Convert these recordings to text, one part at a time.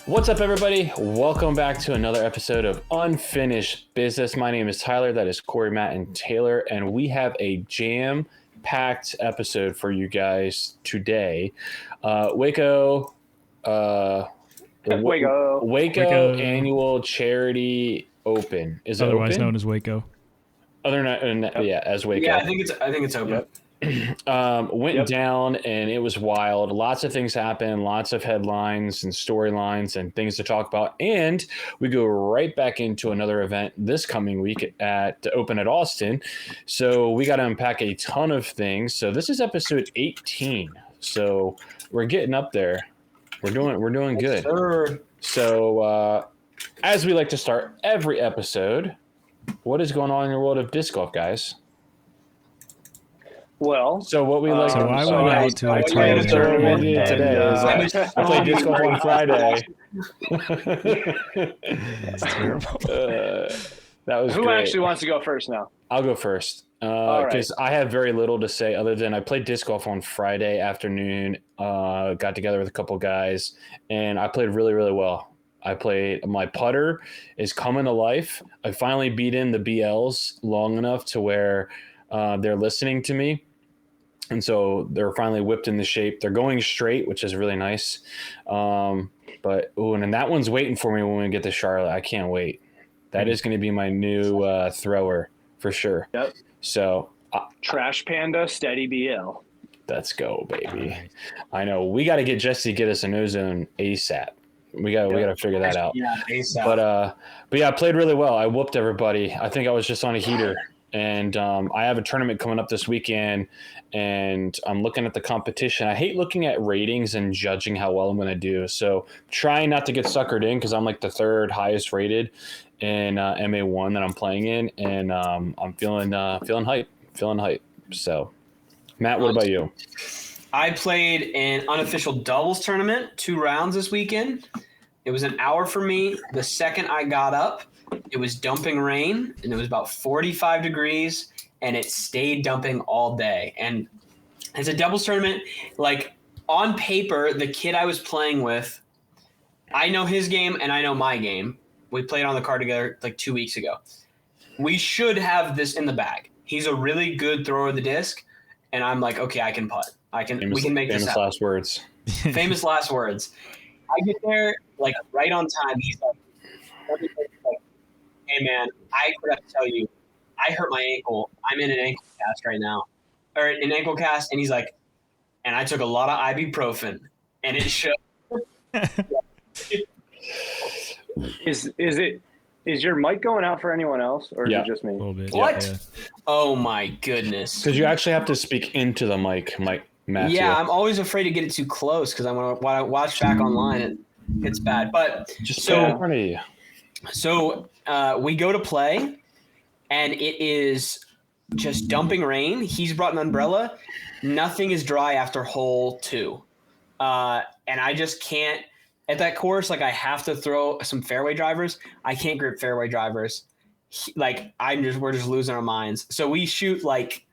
What's up, everybody? Welcome back to another episode of Unfinished Business. My name is Tyler. That is Corey, Matt, and Taylor. And we have a jam-packed episode for you guys today. Waco Annual Charity Open. Is it otherwise open? known as Waco? As Waco. Yeah, I think it's open. Yep. Went down and it was wild. Lots of things happened, lots of headlines and storylines and things to talk about. And we go right back into another event this coming week at Open at Austin. So we got to unpack a ton of things. So this is episode 18. So we're getting up there. We're doing good. Sure. So as we like to start every episode, what is going on in the world of disc golf, guys? Well, so what we like. So I went out to a tournament today. I played disc golf on Friday. That's terrible. That was. Who great. actually wants to go first now? I'll go first because I have very little to say other than I played disc golf on Friday afternoon. Got together with a couple guys and I played really, really well. My putter is coming to life. I finally beat in the BLs long enough to where they're listening to me. And so they're finally whipped into shape. They're going straight, which is really nice. And that one's waiting for me when we get to Charlotte. I can't wait. That is going to be my new thrower for sure. Yep. So Trash Panda, steady BL. Let's go, baby. I know we got to get Jesse to get us an ozone ASAP. We got to figure that out. Yeah, ASAP. But yeah, I played really well. I whooped everybody. I think I was just on a heater. And I have a tournament coming up this weekend, and I'm looking at the competition. I hate looking at ratings and judging how well I'm going to do. So trying not to get suckered in because I'm like the third highest rated in MA1 that I'm playing in, and I'm feeling hype. So, Matt, what about you? I played an unofficial doubles tournament, 2 rounds this weekend. It was an hour for me. The second I got up, it was dumping rain, and it was about 45 degrees, and it stayed dumping all day. And it's a doubles tournament. Like, on paper, the kid I was playing with, I know his game and I know my game. We played on the card together like 2 weeks ago. We should have this in the bag. He's a really good thrower of the disc, and I'm like, okay, I can putt. We can make this happen. Famous last words. Famous last words. I get there like right on time. He's like, hey man, I forgot to tell you, I hurt my ankle. I'm in an ankle cast right now, or an ankle cast. And he's like, and I took a lot of ibuprofen, and it showed. Is your mic going out for anyone else, or is it just me? A little bit. What? Yeah. Oh my goodness. Because you actually have to speak into the mic, Matthew. Yeah, I'm always afraid to get it too close because when I watch back online, it's bad. But just so in front of you. So we go to play, and it is just dumping rain. He's brought an umbrella. Nothing is dry after hole 2. And I just can't – at that course, like I have to throw some fairway drivers. I can't grip fairway drivers. We're just losing our minds. So we shoot like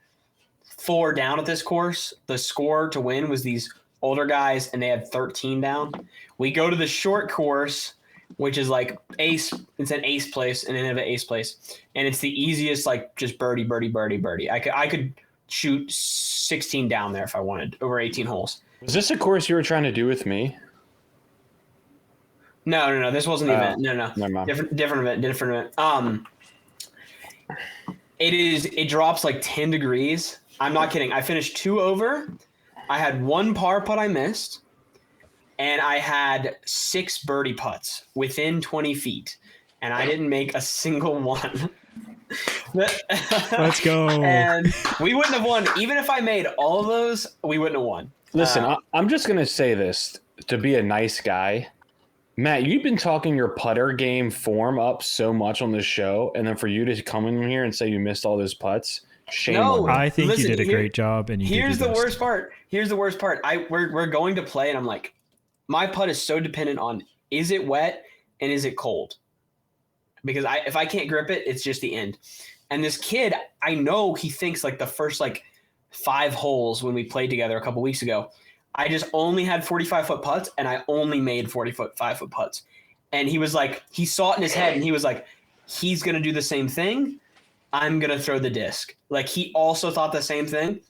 4 down at this course. The score to win was these older guys, and they had 13 down. We go to the short course – which is like ace. It's an ace place and then an ace place. And it's the easiest, like just birdie. I could shoot 16 down there if I wanted over 18 holes. Was this a course you were trying to do with me? No. This wasn't the event. No. Never mind. Different event. It drops like 10 degrees. I'm not kidding. I finished 2 over. I had 1 par putt I missed. And I had 6 birdie putts within 20 feet, and I didn't make a single one. Let's go. And we wouldn't have won. Even if I made all of those, we wouldn't have won. Listen, I'm just going to say this to be a nice guy. Matt, you've been talking your putter game form up so much on this show, and then for you to come in here and say you missed all those putts, shame on you. I think you did a great job, and here's the worst part. We're going to play, and I'm like, my putt is so dependent on is it wet and is it cold? Because if I can't grip it, it's just the end. And this kid, I know he thinks like the first like 5 holes when we played together a couple weeks ago, I just only had 45-foot putts, and I only made 5-foot putts. And he was like, he saw it in his head, and he was like, he's going to do the same thing. I'm going to throw the disc. Like, he also thought the same thing.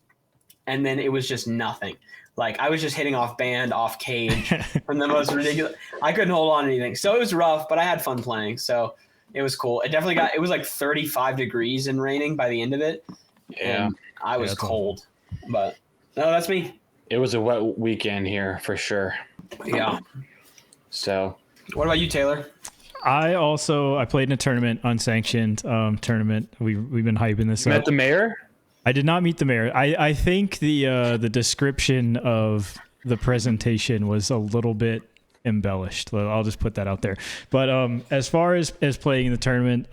And then it was just nothing. Like, I was just hitting off band, off cage from the most ridiculous. I couldn't hold on to anything. So it was rough, but I had fun playing. So it was cool. It was like 35 degrees and raining by the end of it. Yeah. And I was cold. But no, that's me. It was a wet weekend here for sure. Yeah. So what about you, Taylor? I played in a tournament, unsanctioned tournament. We've been hyping this up. Met the mayor? I did not meet the mayor. I think the description of the presentation was a little bit embellished. I'll just put that out there. But as far as playing in the tournament,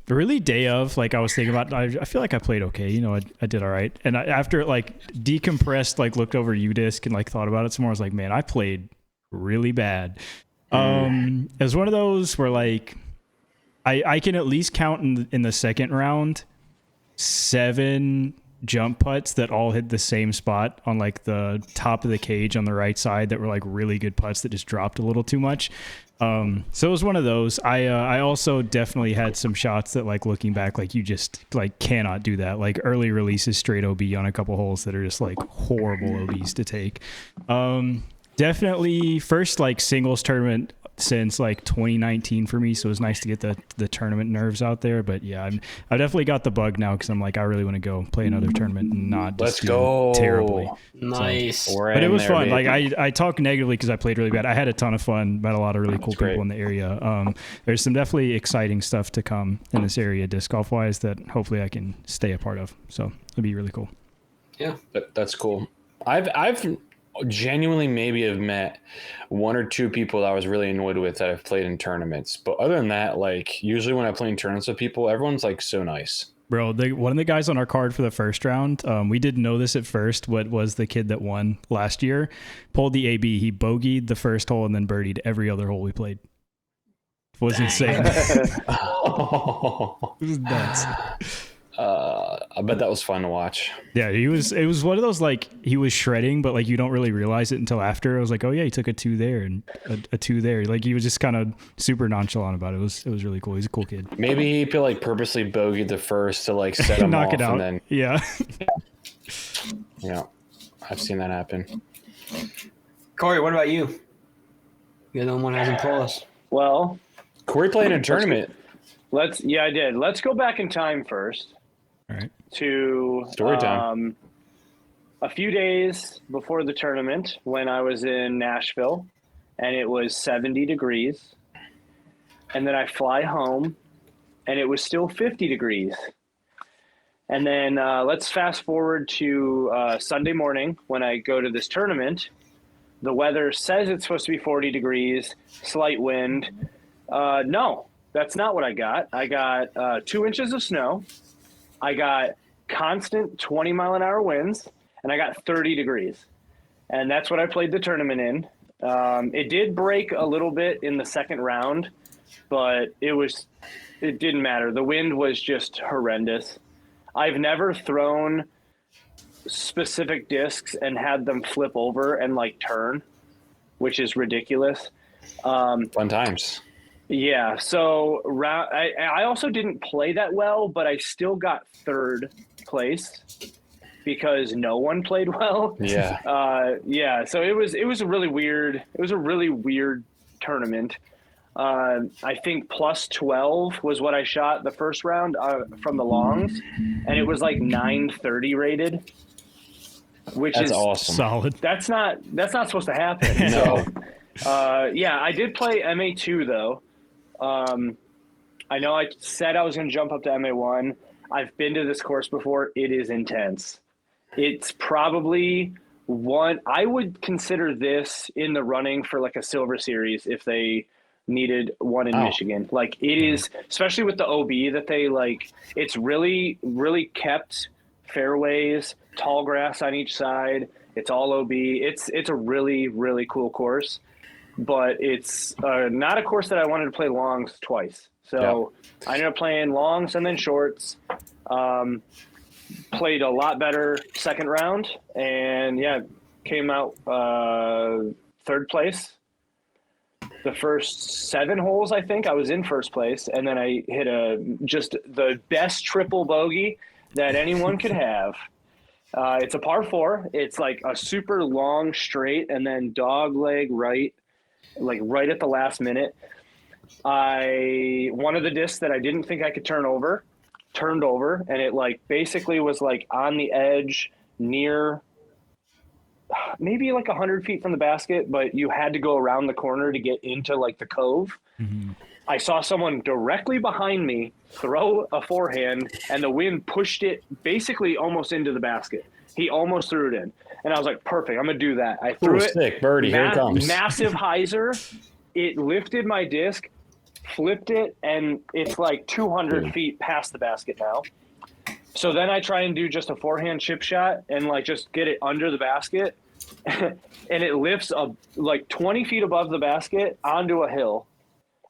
really day of, like I was thinking about, I feel like I played okay. You know, I did all right. And after like decompressed, like looked over UDisc and like thought about it some more, I was like, man, I played really bad. It was one of those where like I can at least count in the second round 7 jump putts that all hit the same spot on like the top of the cage on the right side that were like really good putts that just dropped a little too much. So it was one of those. I also definitely had some shots that like looking back, like you just like cannot do that. Like early releases straight OB on a couple holes that are just like horrible OBs to take. Definitely first like singles tournament since like 2019 for me, so it was nice to get the tournament nerves out there. But yeah, I definitely got the bug now because I'm like I really want to go play another tournament and not just do terribly. Nice. So, but it was fun. Baby. Like I talk negatively because I played really bad. I had a ton of fun, met a lot of really cool people in the area. There's some definitely exciting stuff to come in this area disc golf wise that hopefully I can stay a part of. So it'll be really cool. Yeah, that's cool. I've genuinely maybe have met 1 or 2 people that I was really annoyed with that I've played in tournaments. But other than that, like usually when I play in tournaments with people, everyone's like so nice. Bro, one of the guys on our card for the first round, we didn't know this at first, what was the kid that won last year, pulled the AB. He bogeyed the first hole and then birdied every other hole we played. It was insane. It was nuts. I bet that was fun to watch. Yeah, it was one of those like he was shredding, but like you don't really realize it until after. I was like, oh yeah, he took a 2 there and a 2 there. Like he was just kind of super nonchalant about it. It was really cool. He's a cool kid. Maybe he like purposely bogeyed the first to like set him knock off it out. And then yeah. Yeah, I've seen that happen. Corey, what about you? You're the one who hasn't told us. Well, Corey played in a tournament. I did. Let's go back in time first. All right. To story time. A few days before the tournament when I was in Nashville and it was 70 degrees. And then I fly home and it was still 50 degrees. And then let's fast forward to Sunday morning when I go to this tournament. The weather says it's supposed to be 40 degrees, slight wind. No, that's not what I got. I got 2 inches of snow. I got constant 20-mile-an-hour winds, and I got 30 degrees. And that's what I played the tournament in. It did break a little bit in the second round, but it didn't matter. The wind was just horrendous. I've never thrown specific discs and had them flip over and like turn, which is ridiculous. Fun times. Yeah, so I also didn't play that well, but I still got 3rd place because no one played well. Yeah. Yeah. So it was a really weird tournament. I think plus 12 was what I shot the first round from the longs, and it was like 930 rated, which that's is awesome. Solid. That's not supposed to happen. No. So, yeah, I did play MA2 though. I know I said I was going to jump up to MA1. I've been to this course before. It is intense. It's probably I would consider this in the running for like a Silver Series if they needed one in Michigan. Like it is, especially with the OB that they like, it's really, really kept fairways, tall grass on each side. It's all OB. It's a really, really cool course. But it's not a course that I wanted to play longs twice. So I ended up playing longs and then shorts. Played a lot better second round. And, yeah, came out third place. The first 7 holes, I think, I was in first place, and then I hit just the best triple bogey that anyone could have. It's a par 4. It's like a super long straight, and then dog leg right, like right at the last minute. One of the discs that I didn't think I could turned over, and it like basically was like on the edge near maybe like 100 feet from the basket, but you had to go around the corner to get into like the cove. Mm-hmm. I saw someone directly behind me throw a forehand, and the wind pushed it basically almost into the basket. He almost threw it in, and I was like, perfect, I'm gonna do that. I threw it, sick birdie, here it comes. Massive hyzer. It lifted my disc, flipped it, and it's like 200 feet past the basket now. So then I try and do just a forehand chip shot and like just get it under the basket, and it lifts like 20 feet above the basket onto a hill.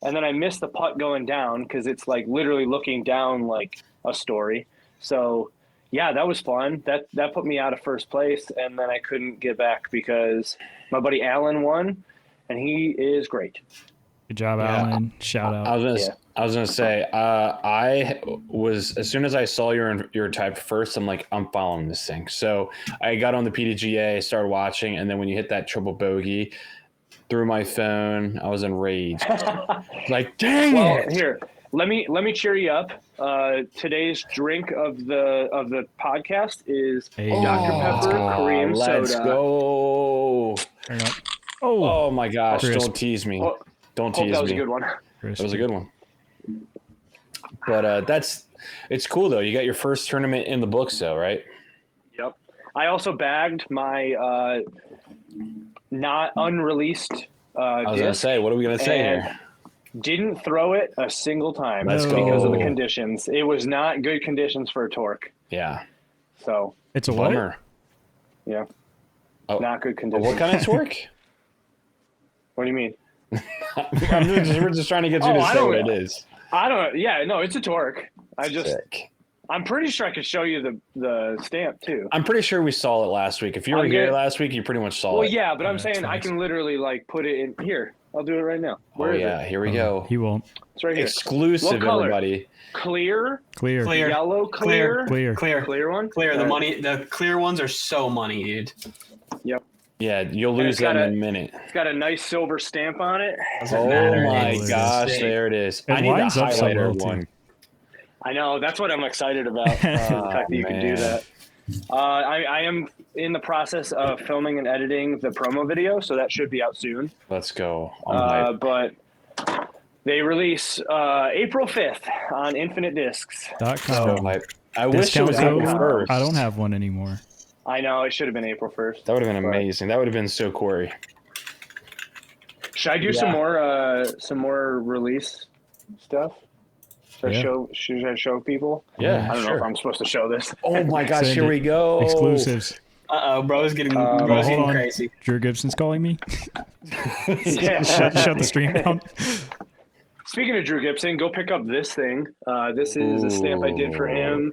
And then I miss the putt going down because it's like literally looking down like a story. So yeah, that was fun. That put me out of first place, and then I couldn't get back because my buddy Alan won, and he is great. Good job, Alan. Shout out. I was gonna say, I was, as soon as I saw your type first, I'm like, I'm following this thing. So I got on the PDGA, started watching, and then when you hit that triple bogey, through my phone, I was enraged. Like, dang it! Here, let me cheer you up. Today's drink of the podcast is Dr. Pepper cream soda. Let's go! Oh my gosh! Crisp. Don't tease me. Don't tease me. That was a good one. That was a good one. But it's cool though. You got your first tournament in the books though, right? Yep. I also bagged my not unreleased I was gonna say, what are we gonna say here? Didn't throw it a single time. Let's go. Because of the conditions. It was not good conditions for a torque. Yeah. So it's a bummer. Yeah. Oh. Not good conditions. What kind of torque? What do you mean? We're just trying to get you to say what it is. It's a torque. Sick. I'm pretty sure I could show you the stamp too. I'm pretty sure we saw it last week. If you were here last week, you pretty much saw it. Well, yeah, but I'm saying I can literally like put it in here. I'll do it right now. Where is it? Here we go. He won't. It's right here. Exclusive, everybody. Clear. Yellow clear. Clear one. Clear. The clear ones are so money, dude. Yep. Yeah, you'll lose them in a minute. It's got a nice silver stamp on it. Oh my gosh, there it is. I need a highlighter one. I know, that's what I'm excited about. The fact that you can do that. I am in the process of filming and editing the promo video, so that should be out soon. Let's go. But they release April 5th on infinitediscs.com. I wish it was April 1st. I don't have one anymore. I know, it should have been April 1st. That would have been amazing. That would have been so Corey. Should I do some more release stuff? Should I show people? Yeah, I don't know if I'm supposed to show this. Oh my gosh, here we go. Exclusives. Bro's getting crazy. Drew Gibson's calling me. Yeah. Shut the stream down. Speaking of Drew Gibson, go pick up this thing. This is a stamp I did for him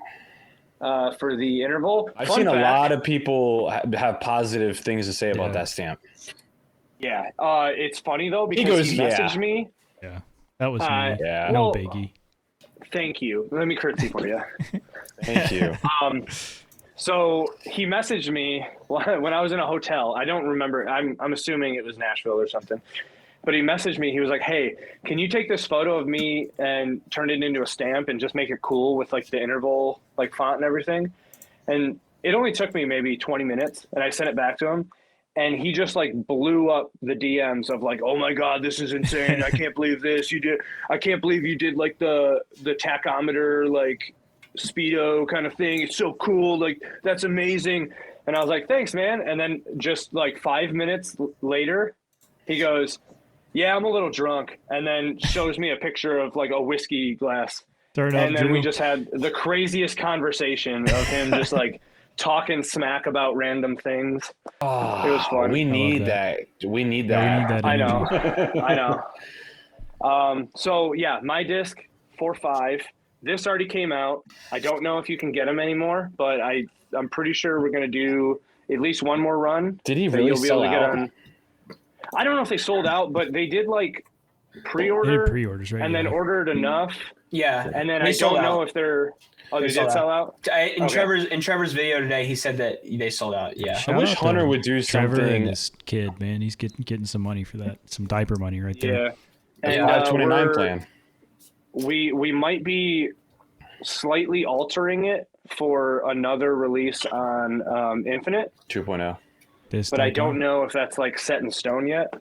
for the interval. I've seen a lot of people have positive things to say about that stamp. Yeah. It's funny, though, because he messaged me. Yeah. That was me. Yeah. No biggie. Thank you. Let me curtsy for you. Thank you. So he messaged me when I was in a hotel. I don't remember. I'm assuming it was Nashville or something. But he messaged me. He was like, "Hey, can you take this photo of me and turn it into a stamp and just make it cool with like the interval like font and everything?" And it only took me maybe 20 minutes, and I sent it back to him. And he just like blew up the DMs of like, "Oh my God, this is insane! I can't believe this. I can't believe you did like the tachometer like speedo kind of thing. It's so cool. Like that's amazing." And I was like, "Thanks, man." And then just like 5 minutes later, he goes, "Yeah, I'm a little drunk," and then shows me a picture of like a whiskey glass. And then we just had the craziest conversation of him just like talking smack about random things. Oh, it was fun. We need that. We need that. Yeah, we need that I know. So yeah, my disc 4.5. This already came out. I don't know if you can get them anymore, but I'm pretty sure we're gonna do at least one more run. Did he really sell out? I don't know if they sold out, but they did like pre-order. They did pre-orders, right? And then ordered enough. Yeah. And then I don't know if they're. Oh, they did sell out? In Trevor's video today, he said that they sold out. Yeah. I wish Hunter would do Trevor something. and this kid, man, he's getting some money for that, some diaper money right there. Yeah. And 529 plan. We might be slightly altering it for another release on Infinite 2.0. But I don't know if that's like set in stone yet.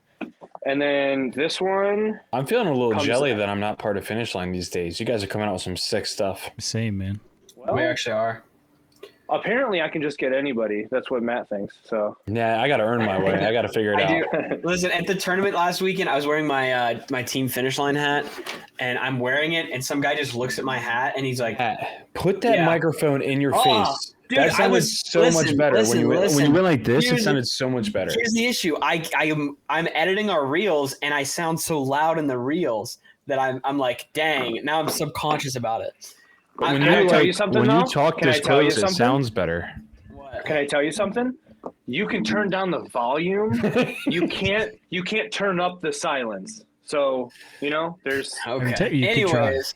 And then this one, I'm feeling a little jelly that I'm not part of Finish Line these days. You guys are coming out with some sick stuff. Same, man. Well, we actually are. Apparently, I can just get anybody. That's what Matt thinks. So yeah, I got to earn my way. I got to figure it out. Listen, at the tournament last weekend, I was wearing my my Team Finish Line hat, and I'm wearing it, and some guy just looks at my hat, and he's like, "Put that microphone in your face." Dude, that sounded so much better when you went like this. It sounded so much better. Here's the issue: I'm editing our reels, and I sound so loud in the reels that I'm like, dang. Now I'm subconscious about it. Can I tell you something? When though? you talk this close, it sounds better. What? Can I tell you something? You can turn down the volume. you can't turn up the silence. So there's okay. Anyways,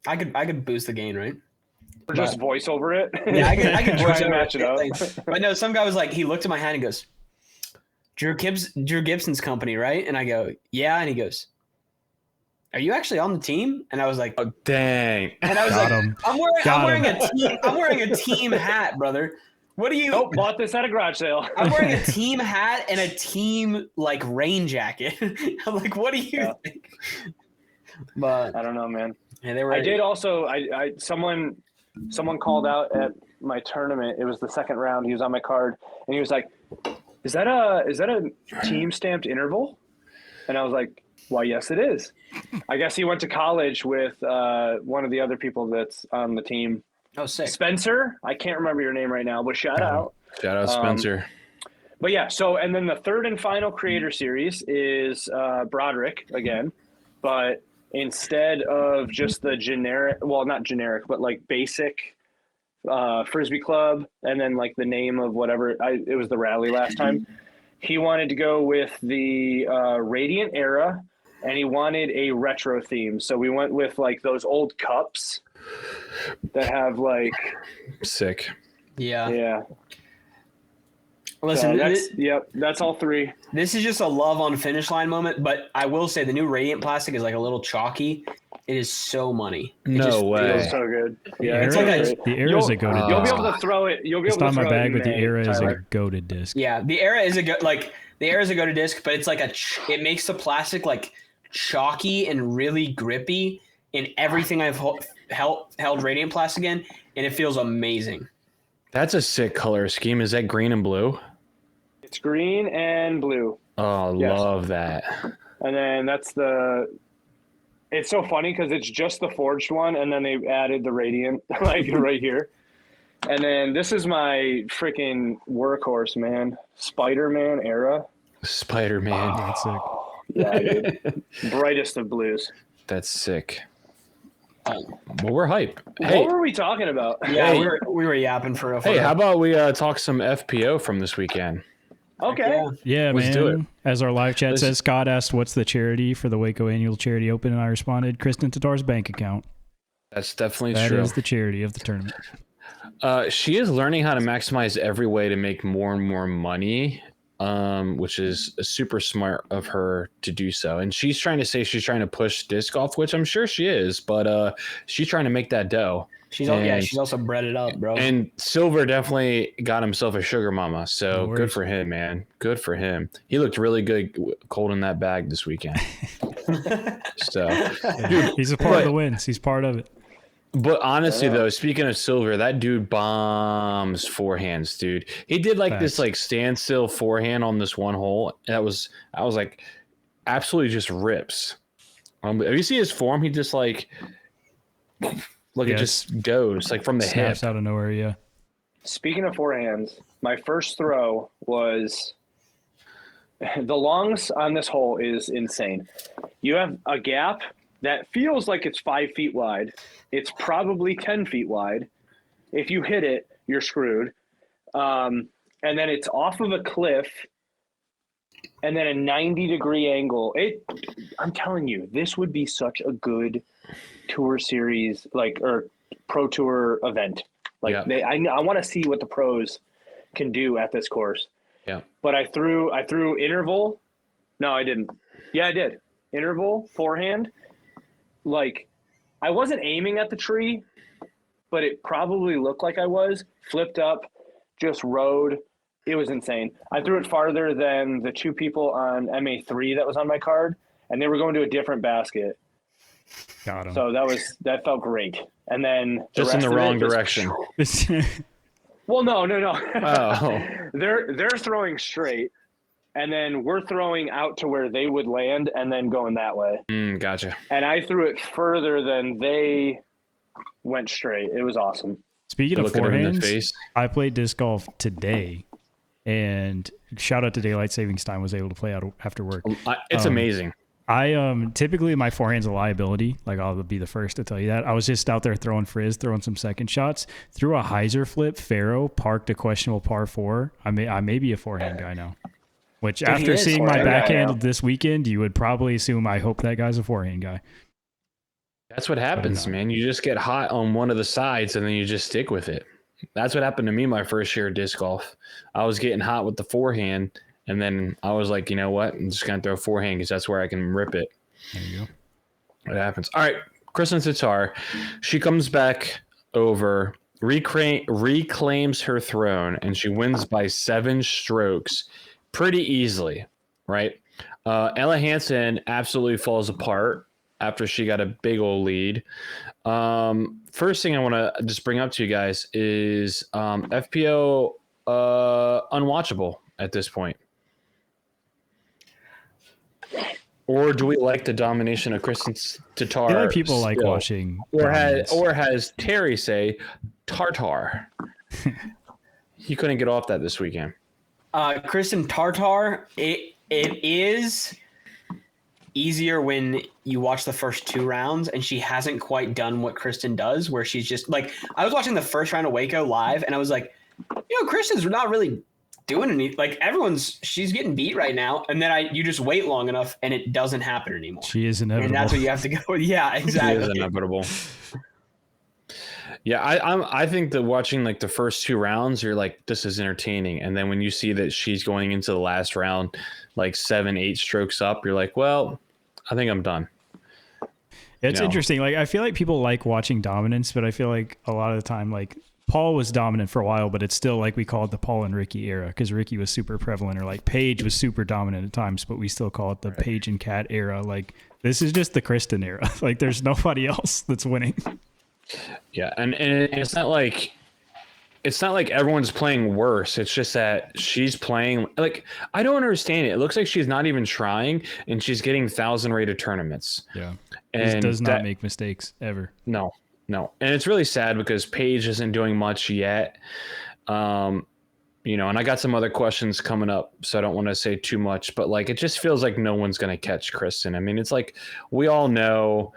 I could boost the gain, right? Or just voice over it. Yeah, I could try to match it up. But no, some guy was like, he looked at my hand and goes, Drew Gibson's company, right? And I go, yeah. And he goes, are you actually on the team? And I was like, oh, dang. And I was I'm wearing a team hat, brother. What do you? Oh, bought this at a garage sale. I'm wearing a team hat and a team like rain jacket. I'm like, what do you think? But I don't know, man. Yeah, they were. I did also. Someone called out at my tournament. It was the second round. He was on my card, and he was like, "Is that a team stamped interval?" And I was like, "Why, yes, it is." I guess he went to college with one of the other people that's on the team. Oh, sick. Spencer. I can't remember your name right now, but shout out. Shout out Spencer. But yeah, so and then the third and final creator series is Broderick again, but instead of just the generic, well, not generic, but like basic Frisbee Club, and then like the name of whatever, it was the rally last time. He wanted to go with the Radiant era, and he wanted a retro theme. So we went with like those old cups that have like sick. Yeah. Yeah. Listen, so that's all three. This is just a love on Finish Line moment, but I will say the new Radiant plastic is like a little chalky. It is so money. No way. Feels so good. Yeah, it's like the Era is a goated disc. You'll be able to throw it. You'll be able to throw my bag, but the Era is Tyler. a goated disc. Yeah, the Era is a goated disc, but it's like it makes the plastic like chalky and really grippy in everything I've held Radiant plastic in, and it feels amazing. That's a sick color scheme. Is that green and blue? It's green and blue. Oh, yes. Love that. And then it's so funny because it's just the forged one, and then they added the Radiant like right here. And then this is my freaking workhorse, man. Spider-Man era. Spider-Man. Oh, that's sick. Yeah, dude. Brightest of blues. That's sick. Well, we're hype. What were we talking about? Yeah, we were yapping for a Hey, how about we talk some FPO from this weekend? Okay. Yeah, Let's do it. As our live chat says, Scott asked, what's the charity for the Waco Annual Charity Open? And I responded, Kristen Tatar's bank account. That's definitely true. That is the charity of the tournament. She is learning how to maximize every way to make more and more money, which is super smart of her to do so. And she's trying to say she's trying to push disc golf, which I'm sure she is, but she's trying to make that dough. She's also bred it up, bro. And Silver definitely got himself a sugar mama, so good for him, man. Good for him. He looked really good holding that bag this weekend. So, dude, he's a part of the wins. He's part of it. But honestly, though, speaking of Silver, that dude bombs forehands, dude. He did like this like standstill forehand on this one hole. I was like, absolutely just rips. Have you seen his form? He just like. It just goes like from the snaps hip out of nowhere. Yeah. Speaking of forehands, my first throw was the longs on this hole is insane. You have a gap that feels like it's 5 feet wide. It's probably 10 feet wide. If you hit it, you're screwed. And and then it's off of a cliff, and then a 90-degree angle. I'm telling you, this would be such a good tour series, or pro tour event. I want to see what the pros can do at this course. Yeah. But I threw interval. No, I didn't. Yeah, I did. Interval, forehand. I wasn't aiming at the tree, but it probably looked like I was. Flipped up, just rode. It was insane. I threw it farther than the two people on MA3 that was on my card, and they were going to a different basket. Got him. So that felt great. And then just in the wrong direction. Well, no. Oh. They're throwing straight, and then we're throwing out to where they would land, and then going that way. Gotcha. And I threw it further than they went straight. It was awesome. Speaking of forehands, I played disc golf today, and shout out to daylight savings time. Was able to play out after work. It's amazing. I typically my forehand's a liability. I'll be the first to tell you that. I was just out there throwing some second shots, threw a hyzer flip, Faro, parked a questionable par 4. I may be a forehand guy now. Which after seeing my backhand this weekend, you would probably assume I hope that guy's a forehand guy. That's what happens, man. You just get hot on one of the sides and then you just stick with it. That's what happened to me my first year of disc golf. I was getting hot with the forehand, and then I was like, you know what? I'm just going to throw forehand because that's where I can rip it. There you go. It happens. All right, Kristen Tatar. She comes back over, reclaims her throne, and she wins by 7 strokes pretty easily, right? Ella Hansen absolutely falls apart after she got a big old lead. First thing I want to just bring up to you guys is FPO unwatchable at this point. Or do we like the domination of Kristen Tatar? I feel like people like watching. Or has Terry say Tartar? He couldn't get off that this weekend. Kristen Tartar, it is easier when you watch the first 2 rounds and she hasn't quite done what Kristen does, where she's just I was watching the first round of Waco live and I was like, Kristen's not really doing anything. She's getting beat right now. And then you just wait long enough and it doesn't happen anymore. She is inevitable. And that's what you have to go with. Yeah, exactly. She is inevitable. Yeah, I think that watching the first 2 rounds, you're like, this is entertaining. And then when you see that she's going into the last round, 7-8 strokes up, you're like, well, I think I'm done. It's interesting. I feel like people like watching dominance, but I feel like a lot of the time, Paul was dominant for a while, but it's still we call it the Paul and Ricky era because Ricky was super prevalent, or Paige was super dominant at times, but we still call it the Paige and Kat era. This is just the Kristen era. There's nobody else that's winning. Yeah, and it's not like everyone's playing worse. It's just that she's playing I don't understand it. It looks like she's not even trying, and she's getting 1,000-rated tournaments. Yeah, and does not make mistakes ever. No, and it's really sad because Paige isn't doing much yet. And I got some other questions coming up, so I don't want to say too much. But it just feels like no one's going to catch Kristen. I mean, it's we all know.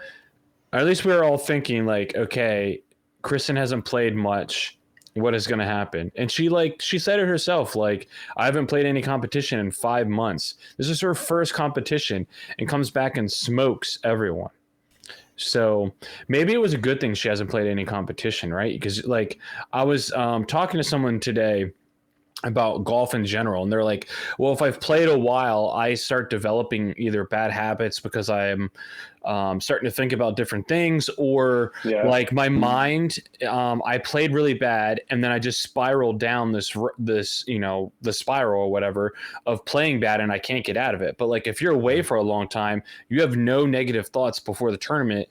Or at least we were all thinking okay, Kristen hasn't played much. What is going to happen? And she said it herself, I haven't played any competition in 5 months. This is her first competition and comes back and smokes everyone. So maybe it was a good thing she hasn't played any competition, right? Because I was talking to someone today about golf in general, and they're like, well, if I've played a while, I start developing either bad habits because I'm starting to think about different things, or my mind, I played really bad and then I just spiraled down this the spiral or whatever of playing bad, and I can't get out of it. But if you're away for a long time, you have no negative thoughts before the tournament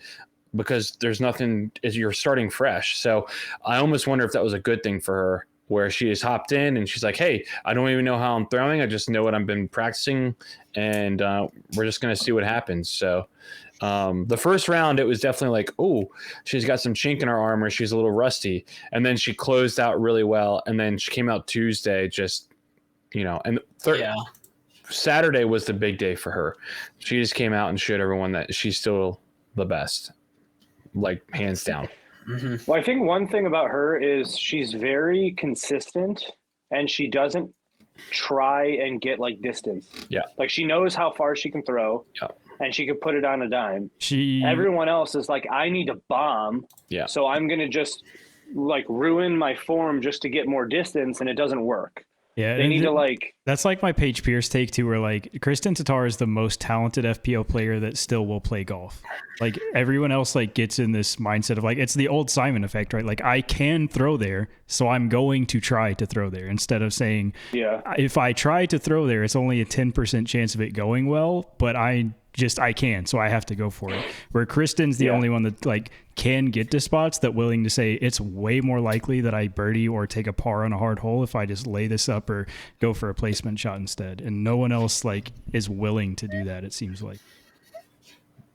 because there's nothing, you're starting fresh. So I almost wonder if that was a good thing for her, where she just hopped in and she's like, hey, I don't even know how I'm throwing. I just know what I've been practicing, and we're just going to see what happens. So the first round, it was definitely oh, she's got some chink in her armor. She's a little rusty. And then she closed out really well. And then she came out Tuesday just, and Saturday was the big day for her. She just came out and showed everyone that she's still the best, hands down. Mm-hmm. Well, I think one thing about her is she's very consistent and she doesn't try and get like distance. Yeah. Like she knows how far she can throw. Yeah. And she could put it on a dime. She Everyone else is like, I need to bomb. Yeah. So I'm gonna just like ruin my form just to get more distance, and it doesn't work. Yeah, They need to like. That's like my Paige Pierce take too, where like Kristen Tatar is the most talented FPO player that still will play golf. Like everyone else like gets in this mindset of like it's the old Simon effect, right? Like I can throw there, so I'm going to try to throw there instead of saying, Yeah, if I try to throw there, it's only a 10% chance of it going well, but I can, so I have to go for it. Where Kristen's the only one that like can get to spots that willing to say it's way more likely that I birdie or take a par on a hard hole if I just lay this up or go for a placement shot instead. And no one else like is willing to do that, it seems like.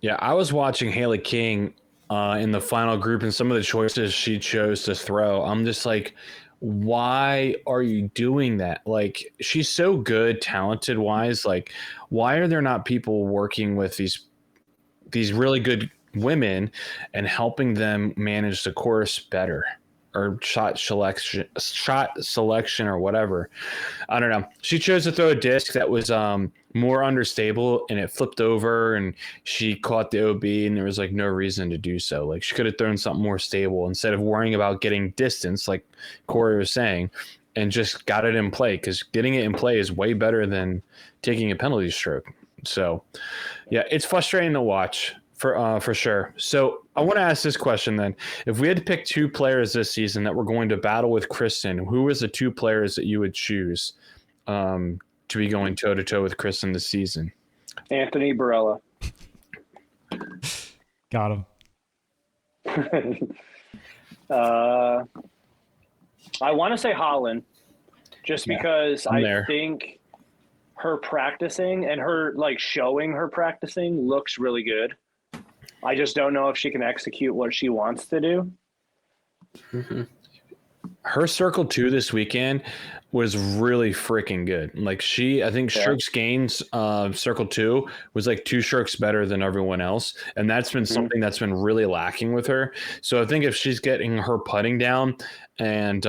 Yeah, I was watching Haley King in the final group, and some of the choices she chose to throw, I'm just like, why are you doing that? Like, she's so good, talented wise. Like, why are there not people working with these really good women and helping them manage the course better, or shot selection or whatever? I don't know. She chose to throw a disc that was more understable, and it flipped over, and she caught the OB, and there was like no reason to do so. Like she could have thrown something more stable instead of worrying about getting distance, like Corey was saying, and just got it in play, because getting it in play is way better than taking a penalty stroke. So yeah, it's frustrating to watch for sure. So I want to ask this question then. If we had to pick two players this season that were going to battle with Kristen, who is the two players that you would choose to be going toe-to-toe with Kristen this season? Anthony Barella. Got him. I want to say Holland, just because I think her practicing and her like showing her practicing looks really good. I just don't know if she can execute what she wants to do. Mm-hmm. Her circle 2 this weekend was really freaking good. Like I think strokes gains circle 2 was like 2 strokes better than everyone else. And that's been something that's been really lacking with her. So I think if she's getting her putting down, and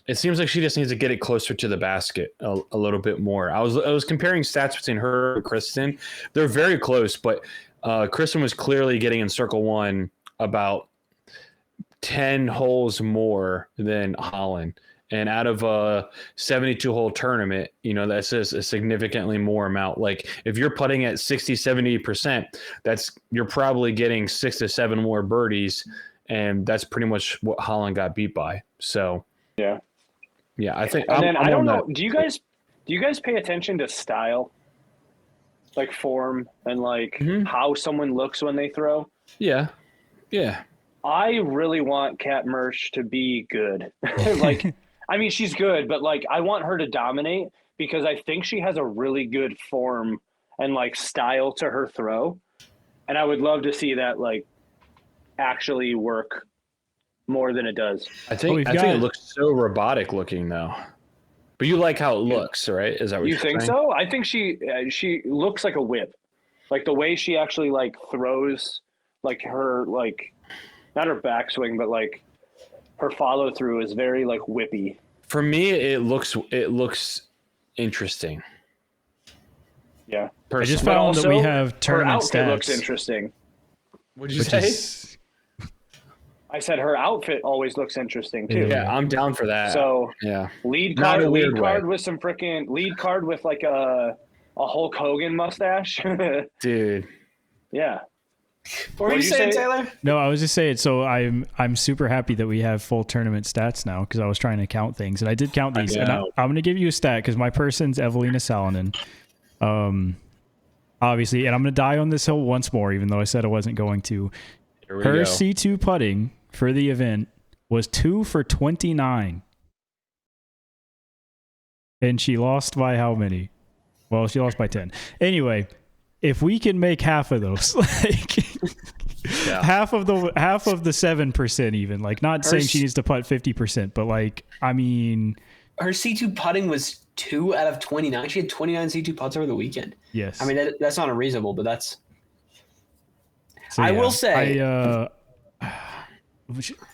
it seems like she just needs to get it closer to the basket a little bit more. I was comparing stats between her and Kristen. They're very close, but Kristen was clearly getting in circle 1 about 10 holes more than Holland. And out of a 72-hole tournament, that's just a significantly more amount. Like if you're putting at 60, 70%, you're probably getting 6 to 7 more birdies. And that's pretty much what Holland got beat by. So yeah, I think. And then I don't know. Do you guys pay attention to style, like form, and like how someone looks when they throw? Yeah. I really want Kat Mersch to be good. Like, I mean, she's good, but like, I want her to dominate, because I think she has a really good form and like style to her throw. And I would love to see that like actually work more than it does. I think it looks so robotic looking though. But you like how it looks, right? Is that what you think saying? so? I think she looks like a whip. Like the way she actually like throws, like her like, not her backswing, but like her follow through is very like whippy. For me, it looks interesting. Yeah. I just found that we have tournament her outfit stats. Looks interesting. What'd you say? I said her outfit always looks interesting too. Yeah, I'm down for that. So yeah, lead card with some freaking lead card with like a Hulk Hogan mustache, dude. Yeah. What were you saying, Taylor? No, I was just saying. So I'm super happy that we have full tournament stats now, because I was trying to count things, and I did count these. And I'm going to give you a stat because my person's Evelina Salonen. Obviously, and I'm going to die on this hill once more, even though I said I wasn't going to. Her C2 putting for the event was 2 for 29. And she lost by how many? Well, she lost by 10. Anyway, if we can make half of those, like half of the 7%, even, like, not saying she needs to putt 50%, but like, I mean, her C2 putting was 2 out of 29. She had 29 C2 putts over the weekend. Yes. I mean, that's not unreasonable, but that's. So, I will say.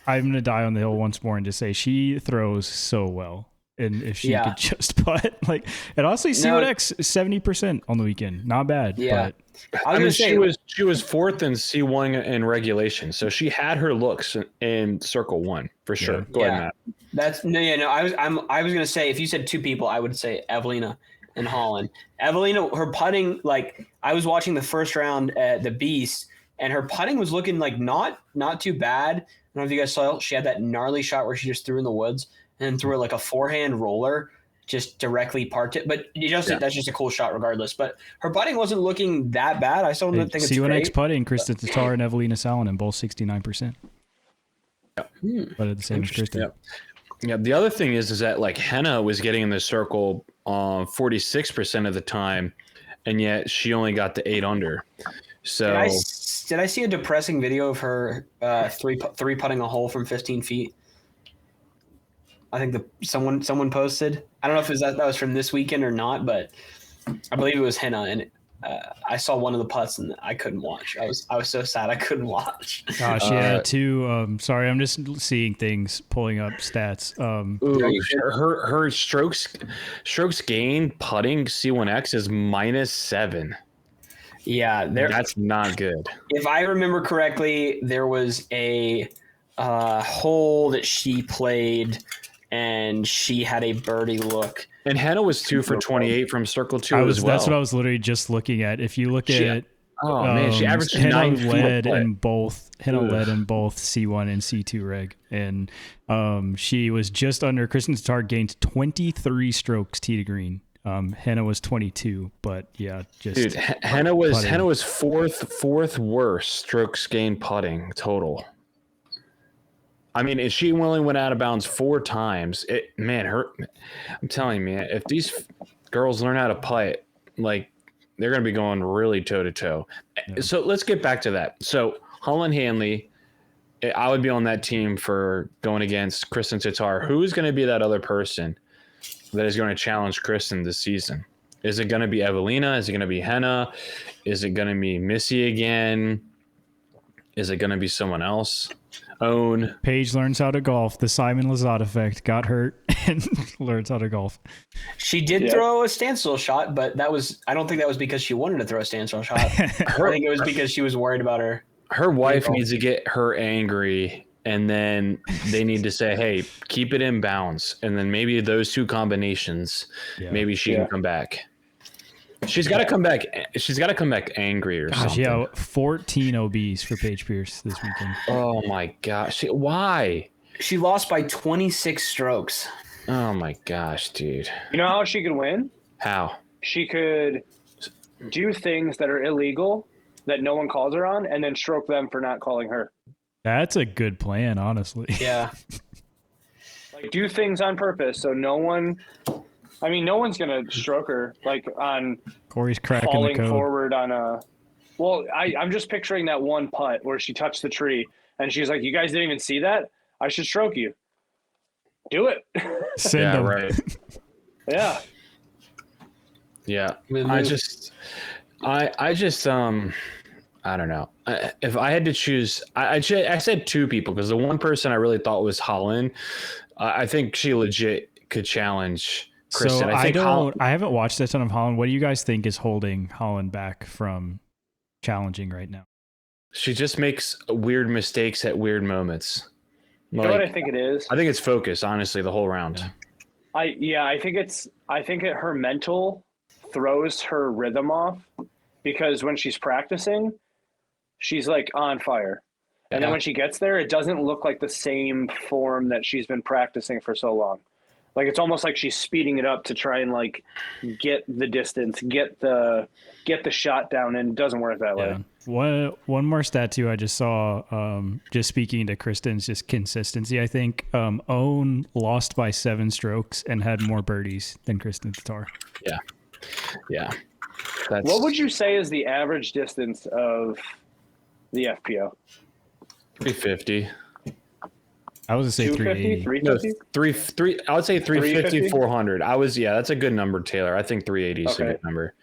I'm going to die on the hill once more and just say she throws so well. And if she could just putt, like, and honestly, C1X 70% on the weekend, not bad. Yeah, but I mean, she was fourth in C1 in regulation, so she had her looks in circle one for sure. Go ahead, Matt. That's I was gonna say, if you said two people, I would say Evelina and Holland. Evelina, her putting, like, I was watching the first round at the Beast, and her putting was looking like not too bad. I don't know if you guys saw, she had that gnarly shot where she just threw in the woods and threw like a forehand roller, just directly parked it. But that's just a cool shot regardless. But her putting wasn't looking that bad. I still don't think it's C1X putting, Kristen Tatar and Evelina Salonen, both 69%. But at the same as Kristen. Yeah. The other thing is that, like, Henna was getting in the circle 46% of the time, and yet she only got to 8 under. So did I see a depressing video of her three putting a hole from 15 feet? I think someone posted. I don't know if that was from this weekend or not, but I believe it was Henna, and I saw one of the putts and I couldn't watch. I was so sad I couldn't watch. Gosh, yeah. Sorry, I'm just seeing things, pulling up stats. Her strokes gained putting C1X is -7. Yeah, that's not good. If I remember correctly, there was a hole that she played, and she had a birdie look. And Henna was 2 for 28 from circle 2 as well. That's what I was literally just looking at. If you look at, she averaged Henna 9 feet. led in both C1 and C2 reg, and she was just under. Kristen Tatar gained 23 strokes tee to green. Henna was 22, but yeah, just Henna was fourth worst strokes gained putting total. I mean, if she only went out of bounds 4 times, I'm telling you, man, if these girls learn how to putt, like, they're going to be going really toe to toe. So let's get back to that. So Holland Hanley, I would be on that team for going against Kristen Tatar. Who is going to be that other person that is going to challenge Kristen this season? Is it going to be Evelina? Is it going to be Henna? Is it going to be Missy again? Is it going to be someone else? Paige learns how to golf. The Simon Lizotte effect. Got hurt and learns how to golf. She did throw a standstill shot, but I don't think that was because she wanted to throw a standstill shot. I think it was because she was worried about her. Her wife needs to get her angry, and then they need to say, hey, keep it in bounds. And then maybe those 2 combinations, maybe she can come back. She's got to come back. She's got to come back angry or something. Yeah, 14 OBs for Paige Pierce this weekend. Oh my gosh! Why? She lost by 26 strokes. Oh my gosh, dude! You know how she could win? How? She could do things that are illegal that no one calls her on, and then stroke them for not calling her. That's a good plan, honestly. Yeah. Like, do things on purpose so no one's going to stroke her, like, on Corey's cracking falling the code. forward on a – well, I'm just picturing that one putt where she touched the tree, and she's like, you guys didn't even see that? I should stroke you. Do it. Send them. Right. Yeah. Yeah. I don't know. If I had to choose, I said 2 people because the one person I really thought was Holland. I think she legit could challenge Kristen. So I haven't watched a ton of Holland. What do you guys think is holding Holland back from challenging right now? She just makes weird mistakes at weird moments. You know what I think it is? I think it's focus, honestly, the whole round. Yeah. I think her mental throws her rhythm off, because when she's practicing, she's like on fire. And then when she gets there, it doesn't look like the same form that she's been practicing for so long. Like, it's almost like she's speeding it up to try and, like, get the distance, get the shot down, and it doesn't work that way. One more stat too I just saw, just speaking to Kristen's just consistency, I think. Owen lost by 7 strokes and had more birdies than Kristen Tatar. Yeah. What would you say is the average distance of the FPO? 350. I was going to say 380. 350? I would say 350, 400. That's a good number, Taylor. I think 380 is a good number.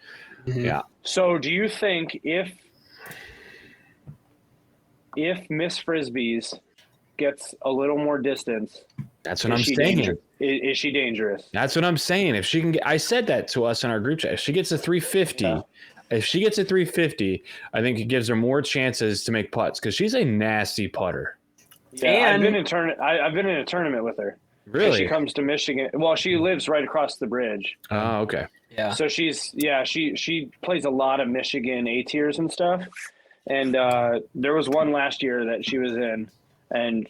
Mm-hmm. Yeah. So do you think if Miss Frisbee's gets a little more distance That's what I'm saying. Is she dangerous? That's what I'm saying. If she can get, I said that to us in our group chat. If she gets a 350, if she gets a 350, I think it gives her more chances to make putts because she's a nasty putter. Yeah, and I've been in a tournament with her. Really? She comes to Michigan. Well, she lives right across the bridge. Oh, okay. Yeah. So she plays a lot of Michigan A tiers and stuff. And there was one last year that she was in, and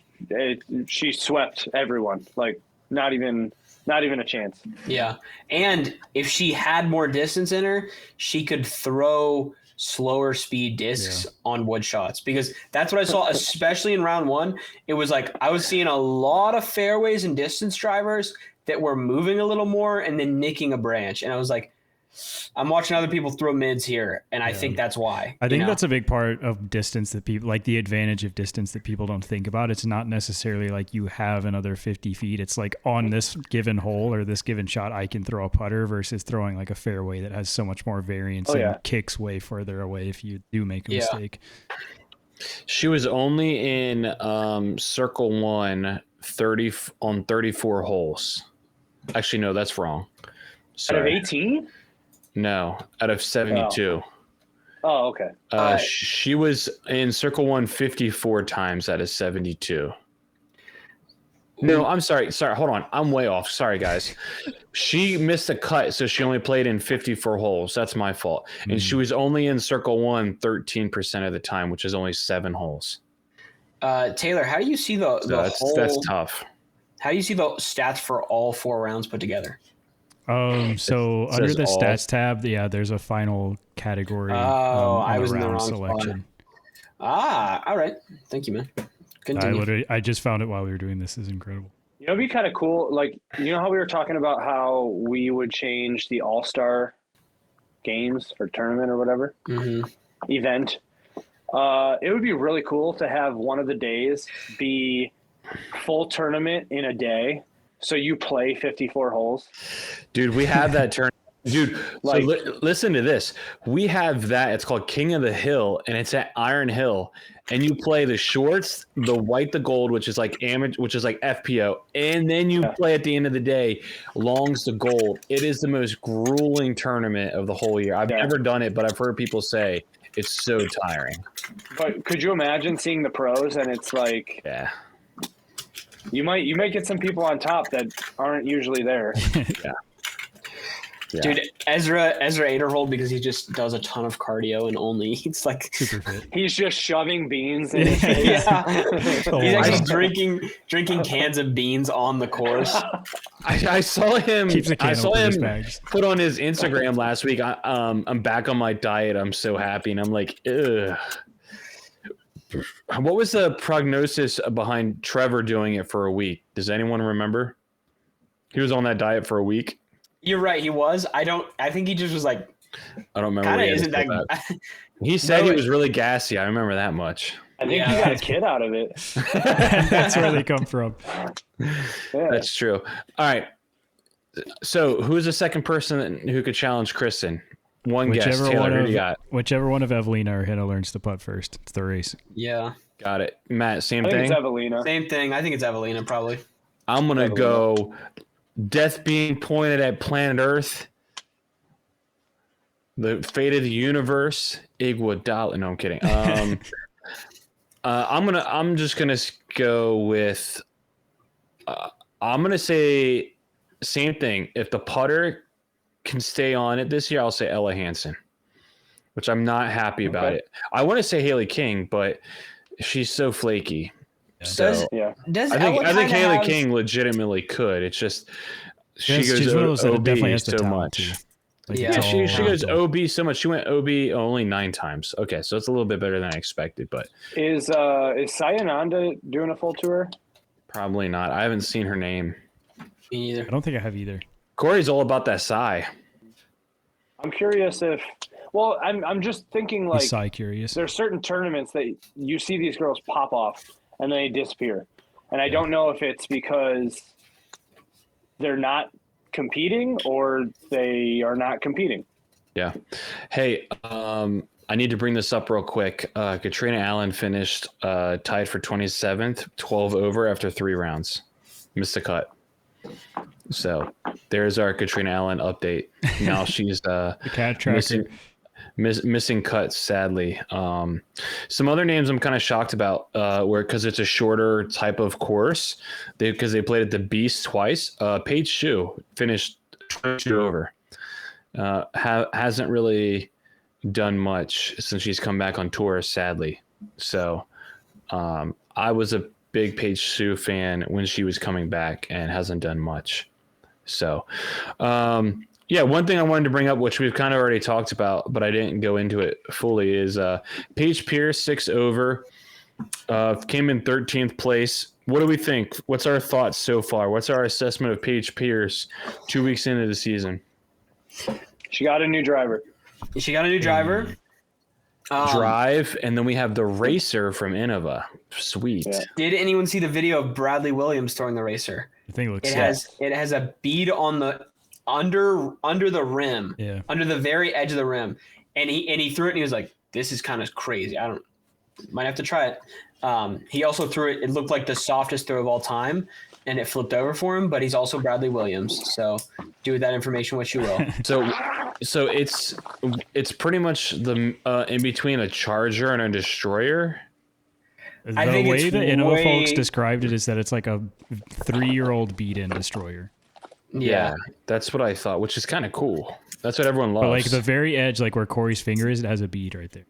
she swept everyone. Like not even a chance. Yeah. And if she had more distance in her, she could throw slower speed discs on wood shots, because that's what I saw, especially in round one. It was like I was seeing a lot of fairways and distance drivers that were moving a little more and then nicking a branch. And I was like, I'm watching other people throw mids here, and I think that's why. I think that's a big part of distance that people like, the advantage of distance that people don't think about. It's not necessarily like you have another 50 feet. It's like on this given hole or this given shot, I can throw a putter versus throwing like a fairway that has so much more variance and kicks way further away if you do make a mistake. She was only in circle 1 on 34 holes. Actually, no, that's wrong. Sorry. Out of 18? No, out of 72. Oh, okay. She was in circle 1 54 times out of 72. No, I'm sorry. Hold on. I'm way off. Sorry, guys. She missed a cut, so she only played in 54 holes. That's my fault. And she was only in circle 1 13% of the time, which is only 7 holes. Taylor, how do you see the whole? That's tough. How do you see the stats for all 4 rounds put together? So under the stats tab, there's a final category. I was in the wrong selection. All right. Thank you, man. Continue. I just found it while we were doing this. This is incredible. You know, it'd be kind of cool. Like, you know how we were talking about how we would change the All-Star games or tournament or whatever event. It would be really cool to have one of the days be full tournament in a day. So you play 54 holes. Dude, we have that tournament. Dude, like, so listen to this. We have that. It's called King of the Hill, and it's at Iron Hill. And you play the shorts, the white, the gold, which is like amateur, which is like FPO, and then you play at the end of the day longs, the gold. It is the most grueling tournament of the whole year. I've never done it, but I've heard people say it's so tiring. But could you imagine seeing the pros? And it's like, you might get some people on top that aren't usually there. Dude, Ezra Aderhold, because he just does a ton of cardio and only eats like super fit. He's just shoving beans in his face. He's actually drinking cans of beans on the course. I saw him. Put on his Instagram last week. I'm back on my diet. I'm so happy, and I'm like, ugh. What was the prognosis behind Trevor doing it for a week? Does anyone remember? He was on that diet for a week. You're right. He was. I think he just was like. I don't remember. He said he was really gassy. I remember that much. I think he got a kid out of it. That's where they come from. That's true. All right. So, who's the second person who could challenge Kristen? Guess. Taylor, who do you got? Whichever one of Evelina or Hannah learns to putt first. It's the race. Yeah. Got it. Matt, same I thing? think it's Evelina. Same thing. I think it's Evelina, probably. I'm going to go death being pointed at planet Earth. The fate of the universe. Iguodala. No, I'm kidding. I'm just going to go with I'm going to say same thing. If the putter can stay on it this year, I'll say Ella Hansen, which I'm not happy about it. I want to say Haley King, but she's so flaky. So I think Haley King legitimately could. It's just she goes OB so much. She goes OB so much. She went OB only 9 times. Okay, so it's a little bit better than I expected. But is Sayananda doing a full tour? Probably not. I haven't seen her name. Me either. I don't think I have either. Corey's all about that Psy. I'm curious if. Well, I'm just thinking like Psy curious. There's certain tournaments that you see these girls pop off and then they disappear, and I don't know if it's because they're not competing or they are not competing. Yeah. Hey, I need to bring this up real quick. Katrina Allen finished tied for 27th, 12 over after 3 rounds. missed the cut. So there's our Katrina Allen update. Now she's The cat tracker. missing cuts, sadly. Some other names I'm kind of shocked about, where because it's a shorter type of course, because they played at the Beast twice. Paige Shue finished 22 over. Hasn't really done much since she's come back on tour, sadly. So I was a big Paige Shue fan when she was coming back and hasn't done much. So yeah, one thing I wanted to bring up, which we've kind of already talked about, but I didn't go into it fully, is Paige Pierce, 6 over, came in 13th place. What do we think? What's our thoughts so far? What's our assessment of Paige Pierce 2 weeks into the season? She got a new driver. Drive, and then we have the racer from Innova. Sweet. Yeah. Did anyone see the video of Bradley Williams throwing the racer? I think it looks It has a bead on the under the rim, under the very edge of the rim, and he threw it and he was like, "This is kind of crazy. Might have to try it." He also threw it. It looked like the softest throw of all time, and it flipped over for him. But he's also Bradley Williams, so do with that information what you will. So it's pretty much the in between a Charger and a Destroyer. The way the Innova folks described it is that it's like a 3-year-old beat-in Destroyer. Yeah, that's what I thought, which is kind of cool. That's what everyone loves. But like the very edge, like where Corey's finger is, it has a bead right there.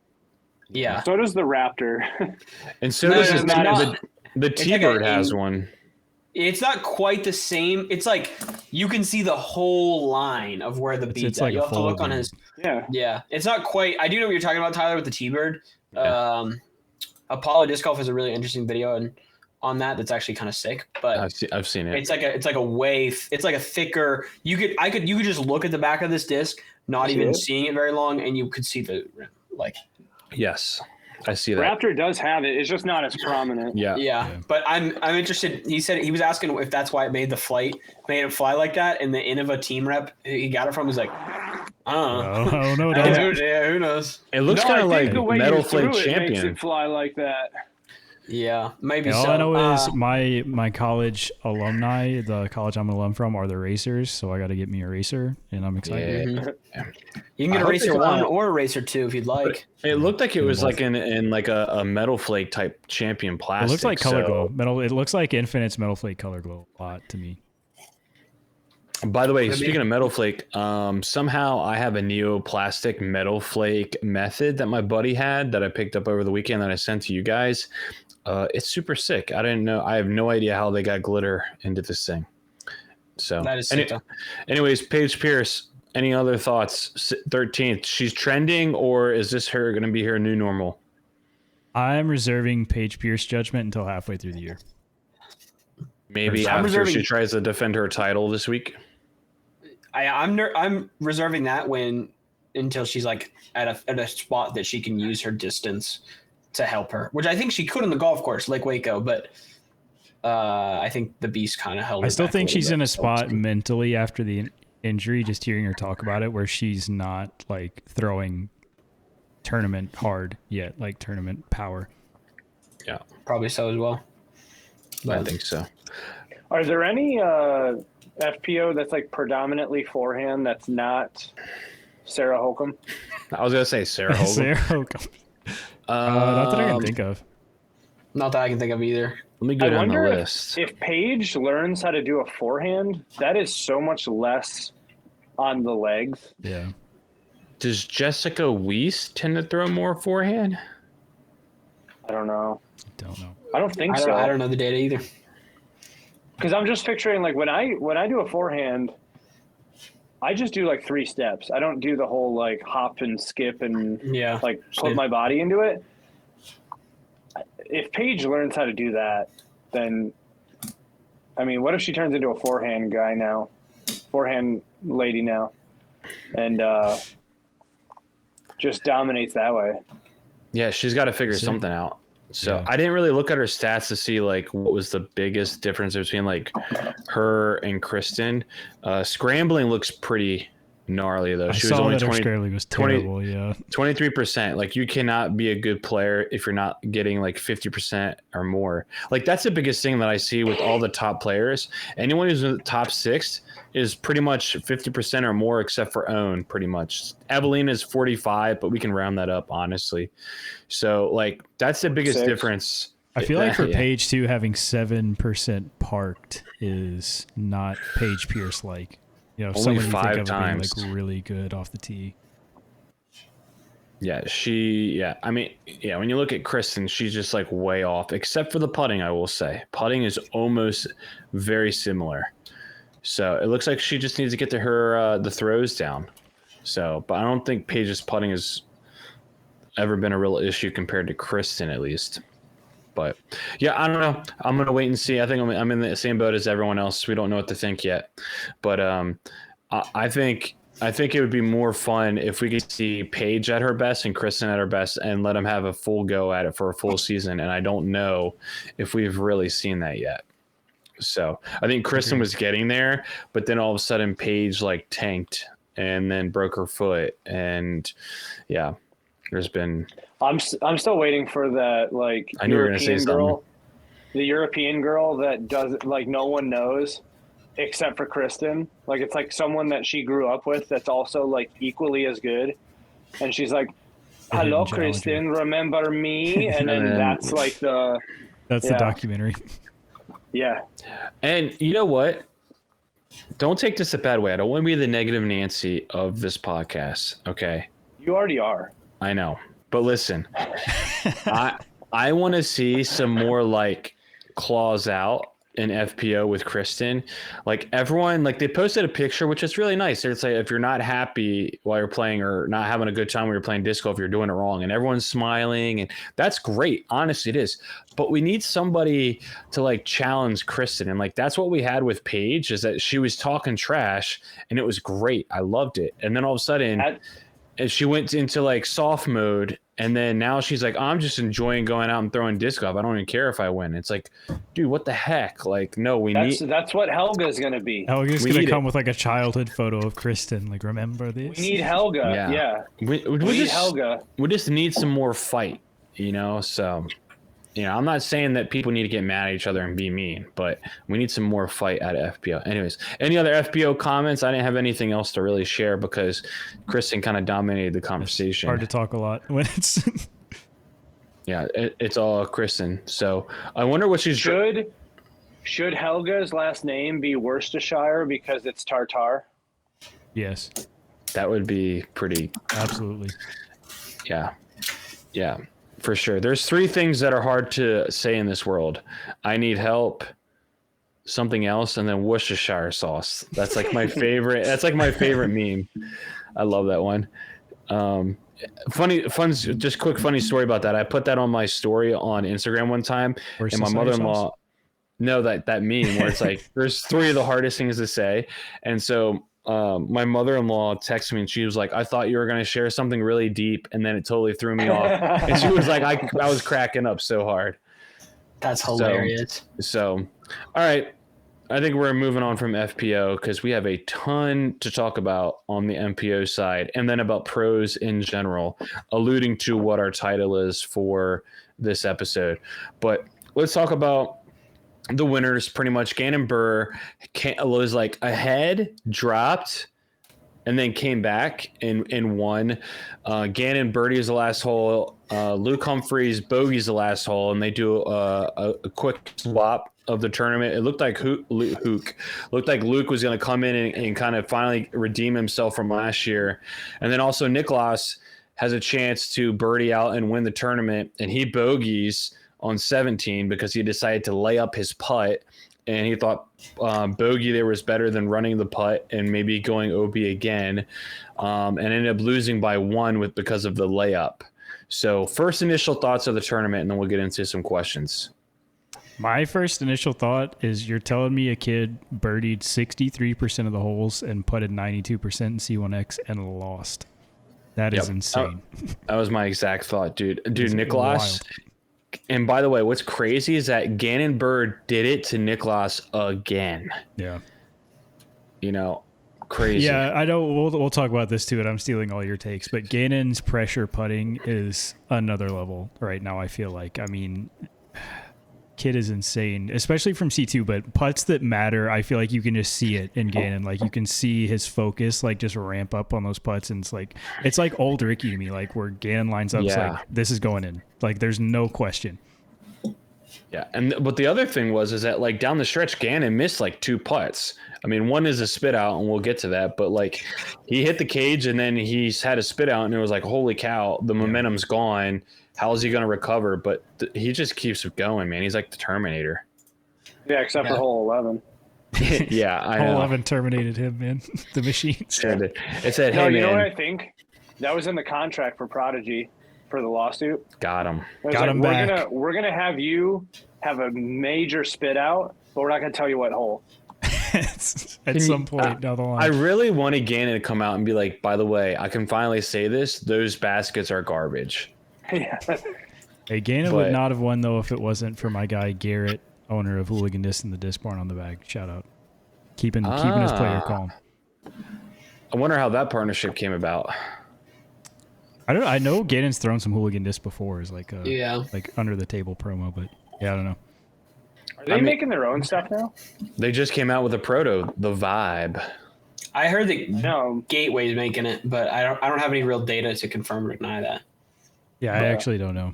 Yeah. So does the Raptor. And so does the T-Bird has one. It's not quite the same. It's like you can see the whole line of where the bead's at. Like You'll have to look on his. Yeah. It's not quite. I do know what you're talking about, Tyler, with the T-Bird. Yeah. Apollo Disc Golf has a really interesting video on that's actually kind of sick. But I've seen it. It's like a thicker. You could just look at the back of this disc, not even seeing it very long, and you could see the rim. Like. Yes. I see that. Raptor does have it. It's just not as prominent. Yeah. But I'm interested. He said he was asking if that's why it made it fly like that. And the Innova team rep he got it from was like, I don't know. Oh no, yeah, who knows? It looks kind of like Metal Flake Champion. Makes it fly like that. Yeah, maybe so. All I know is my college alumni, the college I'm an alum from, are the racers, so I got to get me a racer, and I'm excited. Yeah. You can get a Racer 1 or a Racer 2 if you'd like. It looked like it was like in like a Metal Flake type Champion plastic. It looks like Color Glow. It looks like Infinite's Metal Flake Color Glow a lot to me. By the way, speaking of Metal Flake, somehow I have a neoplastic Metal Flake method that my buddy had that I picked up over the weekend that I sent to you guys. It's super sick. I didn't know. I have no idea how they got glitter into this thing. So that is sick. Anyways, Paige Pierce, any other thoughts? 13th. She's trending, or is this her going to be her new normal? I'm reserving Paige Pierce judgment until halfway through the year. Maybe after she tries to defend her title this week. I'm reserving that until she's like at a spot that she can use her distance to help her, which I think she could on the golf course, Lake Waco, but I think the Beast kind of held her. I still back think she's bit. in a spot mentally after the injury, just hearing her talk about it, where she's not like throwing tournament hard yet, like tournament power. Yeah, probably so as well. But I think so. Are there any FPO that's like predominantly forehand that's not Sarah Holcomb? I was gonna say Sarah Holcomb. Sarah Holcomb. Not that I can think of. Not that I can think of either. Let me go down the list. If Paige learns how to do a forehand, that is so much less on the legs. Yeah. Does Jessica Weiss tend to throw more forehand? I don't know. I don't think so. I don't know the data either. Because I'm just picturing like when I do a forehand, I just do like 3 steps. I don't do the whole like hop and skip and like put my body into it. If Paige learns how to do that, then I mean, what if she turns into a forehand lady now, and just dominates that way? Yeah, she's got to figure something out. So I didn't really look at her stats to see like what was the biggest difference between like her and Kristen. Scrambling looks pretty gnarly though. I She saw was only that her 20, scaling was 20 terrible. Yeah. 23%. Like you cannot be a good player if you're not getting like 50% or more. Like that's the biggest thing that I see with all the top players. Anyone who's in the top 6 is pretty much 50% or more, except for Own. Pretty much, Evelina is 45, but we can round that up honestly. So like that's the biggest 6. difference. I feel like for Yeah. Paige too, having 7% parked is not Paige Pierce like. You know, if Only someone you think 5 of times. being like really good off the tee. Yeah, I mean, yeah, when you look at Kristen, she's just like way off, except for the putting, I will say. Putting is almost very similar. So it looks like she just needs to get to her the throws down. So, but I don't think Paige's putting has ever been a real issue compared to Kristen, at least. But yeah, I don't know. I'm gonna wait and see. I think I'm in the same boat as everyone else. We don't know what to think yet. But I think it would be more fun if we could see Paige at her best and Kristen at her best, and let them have a full go at it for a full season. And I don't know if we've really seen that yet. So I think Kristen was getting there, but then all of a sudden Paige like tanked and then broke her foot, and yeah, there's been. I'm still waiting for that like I knew you were gonna say European something. girl, the European girl that does like no one knows except for Kristen. Like it's like someone that she grew up with that's also like equally as good, and she's like, The "Hello, hidden challenger. Kristen, remember me?" And then that's like the That's the documentary. yeah. And you know what? Don't take this a bad way. I don't want to be the negative Nancy of this podcast. Okay, You already are. I know, but listen, I want to see some more like claws out in FPO with Kristen. Like everyone, like they posted a picture, which is really nice. It's like if you're not happy while you're playing or not having a good time when you're playing disc golf, you're doing it wrong, and everyone's smiling, and that's great. Honestly, it is. But we need somebody to like challenge Kristen, and like that's what we had with Paige. Is that she was talking trash, and it was great. I loved it, and then all of a sudden. And she went into like soft mode, and then now she's like, I'm just enjoying going out and throwing disc golf. I don't even care if I win. It's like, dude, what the heck? Like, no, That's what Helga's gonna be. Helga's gonna come with like a childhood photo of Kristen. Like, remember this? We need Helga. Yeah. We need Helga. We just need some more fight, you know? So, you know, I'm not saying that people need to get mad at each other and be mean, but we need some more fight out of FPO. Anyways, any other FPO comments? I didn't have anything else to really share because Kristen kind of dominated the conversation. It's hard to talk a lot when it's. Yeah, it's all Kristen. So I wonder what she's. Should Helga's last name be Worcestershire because it's Tartar? Yes. That would be pretty. Absolutely. Yeah. Yeah. For sure. There's 3 things that are hard to say in this world. I need help, something else, and then Worcestershire sauce. That's like my favorite. That's like my favorite meme. I love that one. Just quick funny story about that. I put that on my story on Instagram one time, and my mother-in-law. Sauce? No, that meme where it's like there's 3 of the hardest things to say, and so. My mother-in-law texted me and she was like, I thought you were going to share something really deep, and then it totally threw me off. And she was like, I was cracking up so hard. That's hilarious. So, all right. I think we're moving on from FPO because we have a ton to talk about on the MPO side, and then about pros in general, alluding to what our title is for this episode. But let's talk about the winners. Pretty much Gannon Burr was like ahead, dropped, and then came back and won. Gannon birdies the last hole. Luke Humphreys bogeys the last hole, and they do a quick swap of the tournament. It looked like Luke was going to come in and kind of finally redeem himself from last year. And then also Nicklaus has a chance to birdie out and win the tournament, and he bogeys on 17 because he decided to lay up his putt, and he thought bogey there was better than running the putt and maybe going OB again, and ended up losing by 1 because of the layup. So first initial thoughts of the tournament, and then we'll get into some questions. My first initial thought is you're telling me a kid birdied 63% of the holes and putted 92% in C1X and lost. That is insane. That was my exact thought, dude. Nicklaus. And by the way, what's crazy is that Gannon Bird did it to Nicklaus again. Yeah. You know, crazy. Yeah, I know. We'll talk about this too, and I'm stealing all your takes. But Gannon's pressure putting is another level right now. I feel like. I mean, kid is insane, especially from C2. But putts that matter, I feel like you can just see it in Gannon. Like you can see his focus, like just ramp up on those putts, and it's like old Ricky to me. Like where Gannon lines up, it's like this is going in. Like there's no question. Yeah, but the other thing is that like down the stretch, Gannon missed like 2 putts. I mean, one is a spit out, and we'll get to that. But like, he hit the cage, and then he's had a spit out, and it was like, holy cow, the momentum's gone. How is he going to recover? But he just keeps going, man. He's like the Terminator. Yeah, except for hole 11. Yeah, I know. Hole 11 terminated him, man. The machine. It said, no, hey, you know man. what I think? That was in the contract for Prodigy for the lawsuit. Got him. Got him back. We're gonna have you have a major spit out, but we're not gonna tell you what hole. At some point down the line. I really wanted Gannon to come out and be like, by the way, I can finally say this. Those baskets are garbage. Yeah. Hey, Gannon would not have won, though, if it wasn't for my guy, Garrett, owner of Hooligan Disc and the Disc Barn on the bag. Shout out. Keeping his player calm. I wonder how that partnership came about. I know Gannon's thrown some Hooligan Disc before as like under the table promo, but yeah, I don't know. Are they making their own stuff now? They just came out with a proto, the Vibe. I heard that Gateway's making it, but I don't have any real data to confirm or deny that. Yeah, I actually don't know.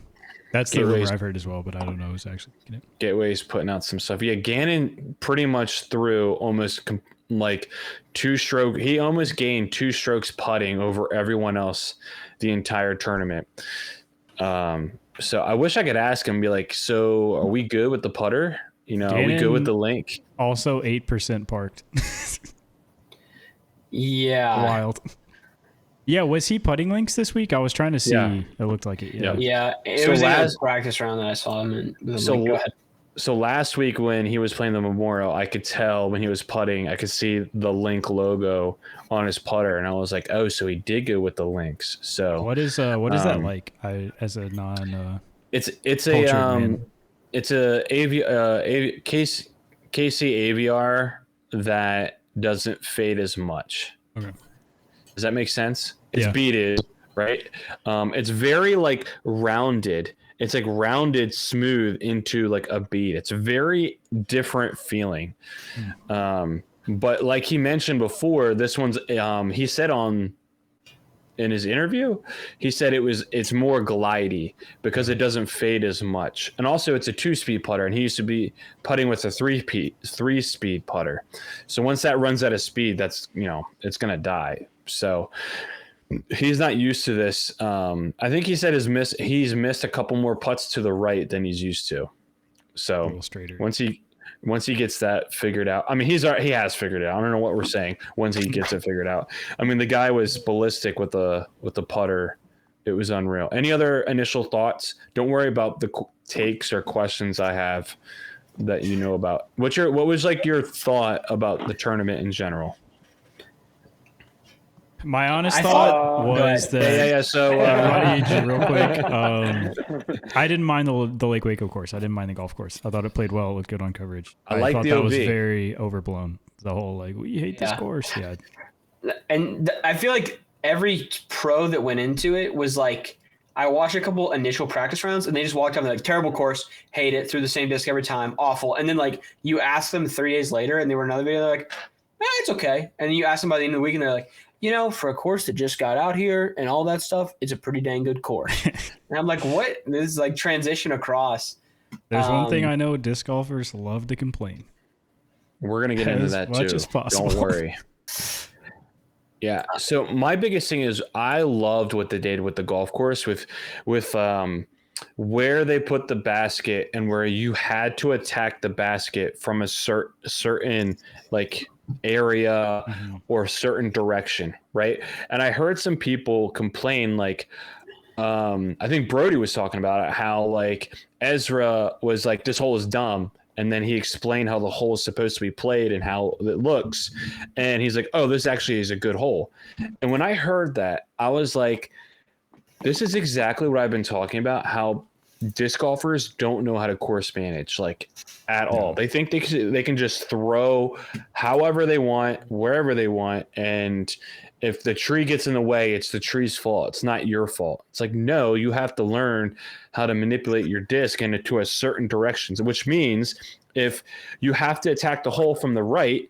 That's the rumor I've heard as well, but I don't know who's actually making it. Gateway's putting out some stuff. Yeah, Gannon pretty much threw almost like 2-stroke. He almost gained 2 strokes putting over everyone else the entire tournament. So I wish I could ask him, be like, so are we good with the putter? You know, Gannon, are we good with the link? Also 8% parked. Yeah. Wild. Yeah, was he putting links this week? I was trying to see. Yeah. It looked like it. Yeah. It was last practice round that I saw him in. Go ahead. So last week when he was playing the Memorial, I could tell when he was putting, I could see the Link logo on his putter, and I was like, oh, so he did go with the links. So what is that like? As a non it's a KC AVR that doesn't fade as much. Okay. Does that make sense? It's beaded, right? It's very like rounded. It's like rounded smooth into like a bead. It's a very different feeling. But like he mentioned before, this one's he said in his interview, he said it's more glidey because it doesn't fade as much. And also it's a 2-speed putter, and he used to be putting with a 3-speed putter. So once that runs out of speed, that's, it's going to die. So he's not used to this. I think he said he's missed a couple more putts to the right than he's used to. So once he gets that figured out, I mean, he has figured it out. I don't know what we're saying once he gets it figured out. I mean, the guy was ballistic with the putter. It was unreal. Any other initial thoughts? Don't worry about the takes or questions I have that you know about. What was like your thought about the tournament in general? My honest thought was that So real quick, I didn't mind the Lake Waco course. I didn't mind the golf course. I thought it played well. It looked good on coverage. I thought that was very overblown. The whole like, we hate this course. Yeah, and I feel like every pro that went into it was like, I watched a couple initial practice rounds, and they just walked up and like, terrible course, hate it, threw the same disc every time, awful. And then like you ask them 3 days later, and they were another video, they're like, it's okay. And you ask them by the end of the week, and they're like, for a course that just got out here and all that stuff, it's a pretty dang good course. And I'm like, what? This is like transition across. There's one thing I know: disc golfers love to complain. We're gonna get into that too. As possible. Don't worry. Yeah. So my biggest thing is I loved what they did with the golf course with where they put the basket and where you had to attack the basket from a certain like area or certain direction, right? And I heard some people complain, like I think Brody was talking about it, how like Ezra was like, this hole is dumb, and then he explained how the hole is supposed to be played and how it looks, and he's like, oh, this actually is a good hole. And when I heard that, I was like, this is exactly what I've been talking about, how disc golfers don't know how to course manage, like, at all. They think they can just throw however they want, wherever they want, and if the tree gets in the way, it's the tree's fault. It's not your fault. It's like, no, you have to learn how to manipulate your disc into a certain direction, which means if you have to attack the hole from the right,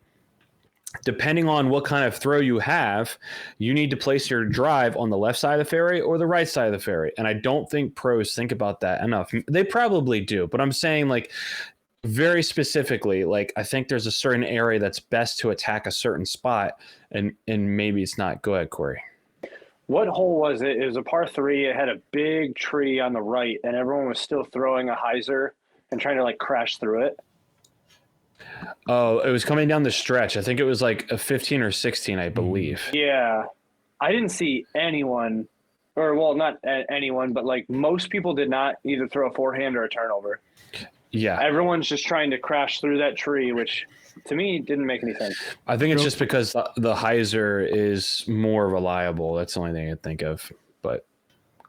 depending on what kind of throw you have, you need to place your drive on the left side of the fairway or the right side of the fairway. And I don't think pros think about that enough. They probably do, but I'm saying, like, very specifically, like, I think there's a certain area that's best to attack a certain spot, and maybe it's not. Go ahead, Corey. What hole was it? It was a par 3. It had a big tree on the right, and everyone was still throwing a hyzer and trying to, like, crash through it. Oh, it was coming down the stretch. I think it was like a 15 or 16, I believe. Yeah. I didn't see anyone, or, well, not anyone, but, like, most people did not either throw a forehand or a turnover. Yeah. Everyone's just trying to crash through that tree, which to me didn't make any sense. I think it's just because the hyzer is more reliable. That's the only thing I think of. But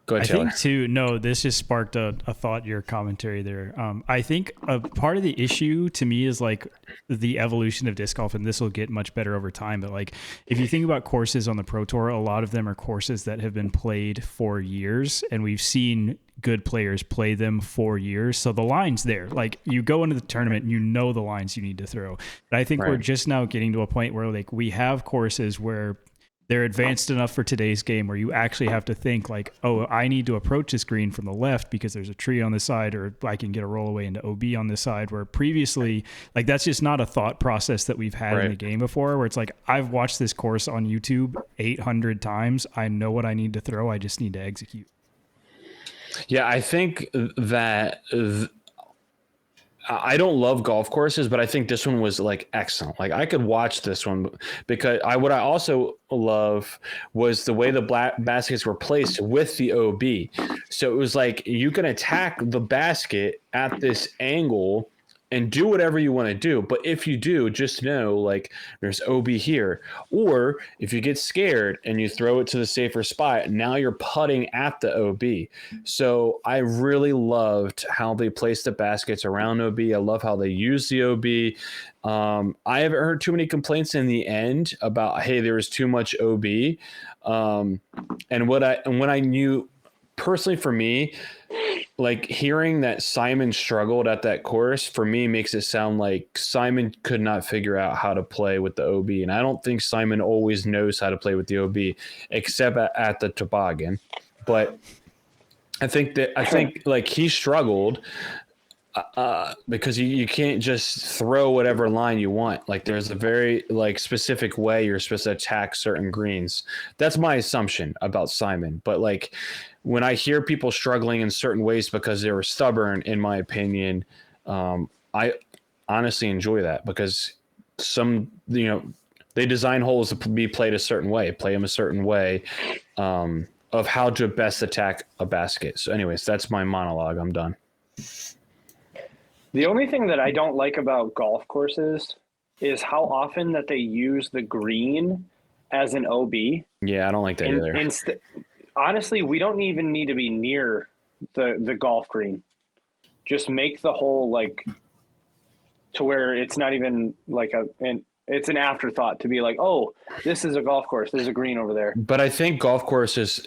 go ahead, Taylor. I think too. No, this just sparked a thought. Your commentary there. I think a part of the issue to me is like the evolution of disc golf, and this will get much better over time. But like, if you think about courses on the Pro Tour, a lot of them are courses that have been played for years, and we've seen good players play them for years. So the line's there. Like, you go into the tournament and you know the lines you need to throw. But I think we're just now getting to a point where, like, we have courses where they're advanced enough for today's game where you actually have to think like, oh, I need to approach this green from the left because there's a tree on this side, or I can get a roll away into OB on this side, where previously, like, that's just not a thought process that we've had in the game before, where it's like, I've watched this course on YouTube 800 times. I know what I need to throw. I just need to execute. Yeah, I think that I don't love golf courses, but I think this one was, like, excellent. Like, I could watch this one because what I also love was the way the baskets were placed with the OB. So it was like you can attack the basket at this angle and do whatever you want to do. But if you do, just know, like, there's OB here. Or if you get scared and you throw it to the safer spot, now you're putting at the OB. So I really loved how they placed the baskets around OB. I love how they use the OB. I haven't heard too many complaints in the end about, hey, there was too much OB. And when I knew personally, for me, like, hearing that Simon struggled at that course, for me, makes it sound like Simon could not figure out how to play with the OB. And I don't think Simon always knows how to play with the OB, except at the toboggan. But I think like, he struggled because you can't just throw whatever line you want. Like, there's a very, like, specific way you're supposed to attack certain greens. That's my assumption about Simon. But, like, when I hear people struggling in certain ways because they were stubborn, in my opinion, I honestly enjoy that, because they design holes to be played a certain way, play them a certain way, of how to best attack a basket. So anyways, that's my monologue. I'm done. The only thing that I don't like about golf courses is how often that they use the green as an OB. Yeah, I don't like that either. Honestly, we don't even need to be near the golf green. Just make the hole, like, to where it's not even like it's an afterthought to be like, oh, this is a golf course. There's a green over there. But I think golf courses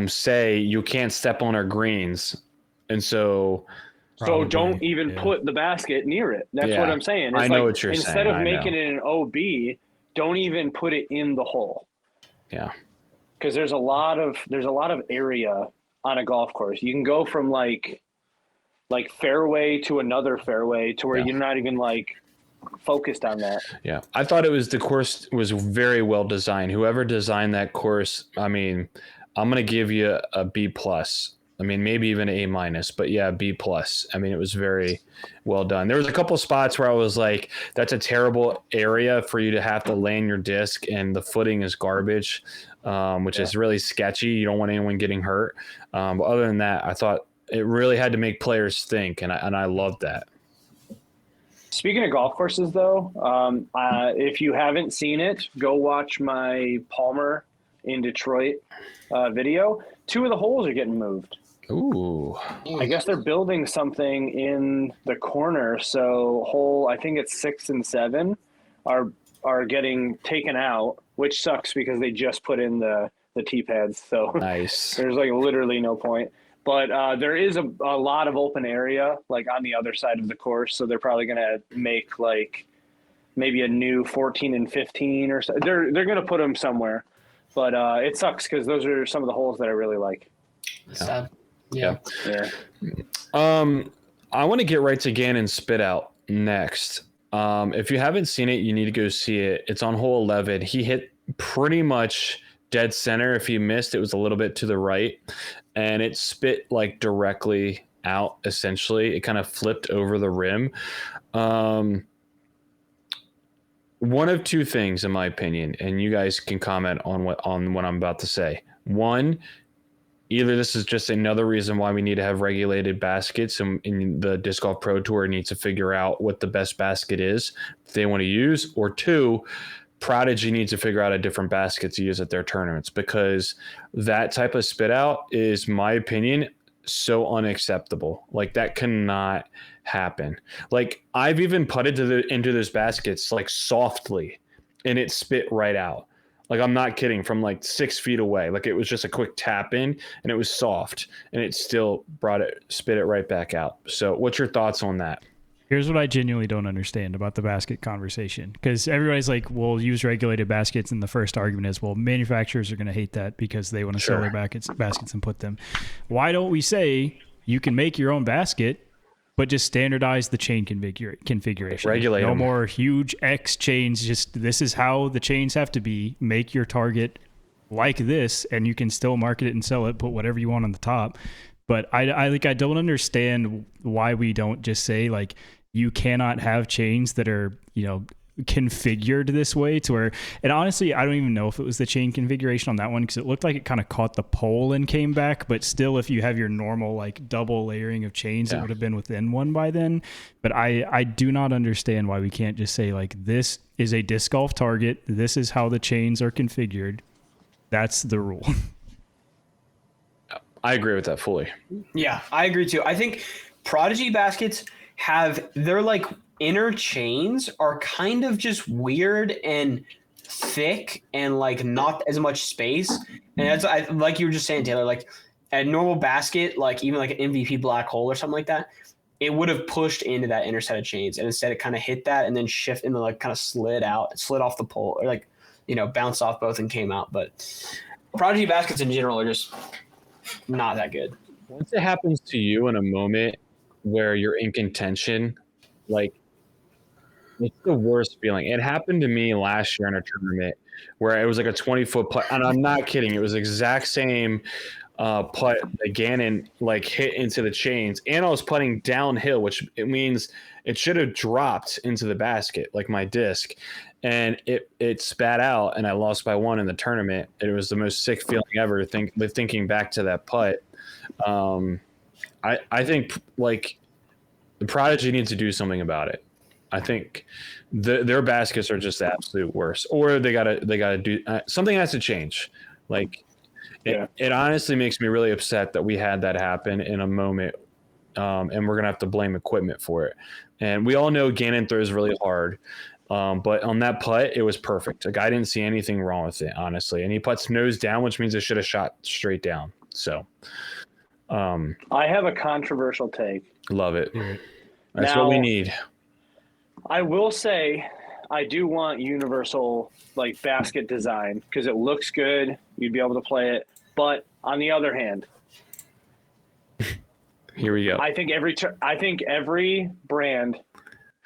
say you can't step on our greens, and so don't even put the basket near it. That's what I'm saying. It's I know what you're saying. Instead of making it an OB, don't even put it in the hole. Yeah. Because there's a lot of area on a golf course. You can go from like fairway to another fairway to where you're not even, like, focused on that. Yeah, I thought the course was very well designed. Whoever designed that course, I mean, I'm gonna give you a B+. I mean, maybe even an A-, but yeah, B+. I mean, it was very well done. There was a couple spots where I was like, that's a terrible area for you to have to land your disc, and the footing is garbage, which is really sketchy. You don't want anyone getting hurt. But other than that, I thought it really had to make players think, and I loved that. Speaking of golf courses, though, if you haven't seen it, go watch my Palmer in Detroit video, 2 of the holes are getting moved. Ooh. I guess they're building something in the corner. So hole, I think it's 6 and 7 are getting taken out, which sucks because they just put in the tee pads. So Nice. there's like literally no point. But there is a lot of open area like on the other side of the course. So they're probably going to make like maybe a new 14 and 15 or so. They're going to put them somewhere. But it sucks because those are some of the holes that I really like. Sad. Yeah. I want to get right to Gannon Spit Out next. If you haven't seen it, you need to go see it. It's on hole 11. He hit pretty much dead center. If he missed, it was a little bit to the right, and it spit like directly out. Essentially, it kind of flipped over the rim. One of two things, in my opinion, and you guys can comment on what I'm about to say. One, either this is just another reason why we need to have regulated baskets, and the Disc Golf Pro Tour needs to figure out what the best basket is they want to use, or two, Prodigy needs to figure out a different basket to use at their tournaments, because that type of spit out is, my opinion, so unacceptable. Like, that cannot happen. Like, I've even putted into those baskets like softly, and it spit right out. Like, I'm not kidding, from like 6 feet away. Like, it was just a quick tap in, and it was soft, and it still spit it right back out. So what's your thoughts on that? Here's what I genuinely don't understand about the basket conversation, because everybody's like, we'll use regulated baskets, and the first argument is, well, manufacturers are going to hate that because they want to sell their baskets and put them. Why don't we say you can make your own basket, but just standardize the chain configuration? Regulate no them. more huge X chains. Just, this is how the chains have to be. Make your target like this, and you can still market it and sell it. Put whatever you want on the top. But I don't understand why we don't just say, like, you cannot have chains that are, configured this way to where, and honestly, I don't even know if it was the chain configuration on that one, because it looked like it kind of caught the pole and came back. But still, if you have your normal like double layering of chains, it would have been within one by then. But I do not understand why we can't just say, like, this is a disc golf target. This is how the chains are configured. That's the rule. I agree with that fully. Yeah, I agree too. I think Prodigy baskets have their like inner chains are kind of just weird and thick and like not as much space. And that's like you were just saying, Taylor, like a normal basket, like even like an MVP black hole or something like that, it would have pushed into that inner set of chains, and instead it kind of hit that and then shift and then like kind of slid off the pole, or like, bounced off both and came out. But Prodigy baskets in general are just not that good. Once it happens to you in a moment where you're in contention, like, it's the worst feeling. It happened to me last year in a tournament where it was like a 20-foot putt, and I'm not kidding. It was the exact same putt that Gannon like hit into the chains, and I was putting downhill, which it means it should have dropped into the basket, like my disc, and it spat out, and I lost by 1 in the tournament. It was the most sick feeling ever. Thinking back to that putt. I think like the Prodigy needs to do something about it. I think their baskets are just the absolute worst, or they gotta do something. Has to change. Like, it honestly makes me really upset that we had that happen in a moment, and we're gonna have to blame equipment for it. And we all know Gannon throws really hard, but on that putt, it was perfect. Like, I didn't see anything wrong with it, honestly. And he putts nose down, which means it should have shot straight down. So, I have a controversial take. Love it. That's what we need. I will say I do want universal like basket design because it looks good. You'd be able to play it. But on the other hand, here we go. I think every brand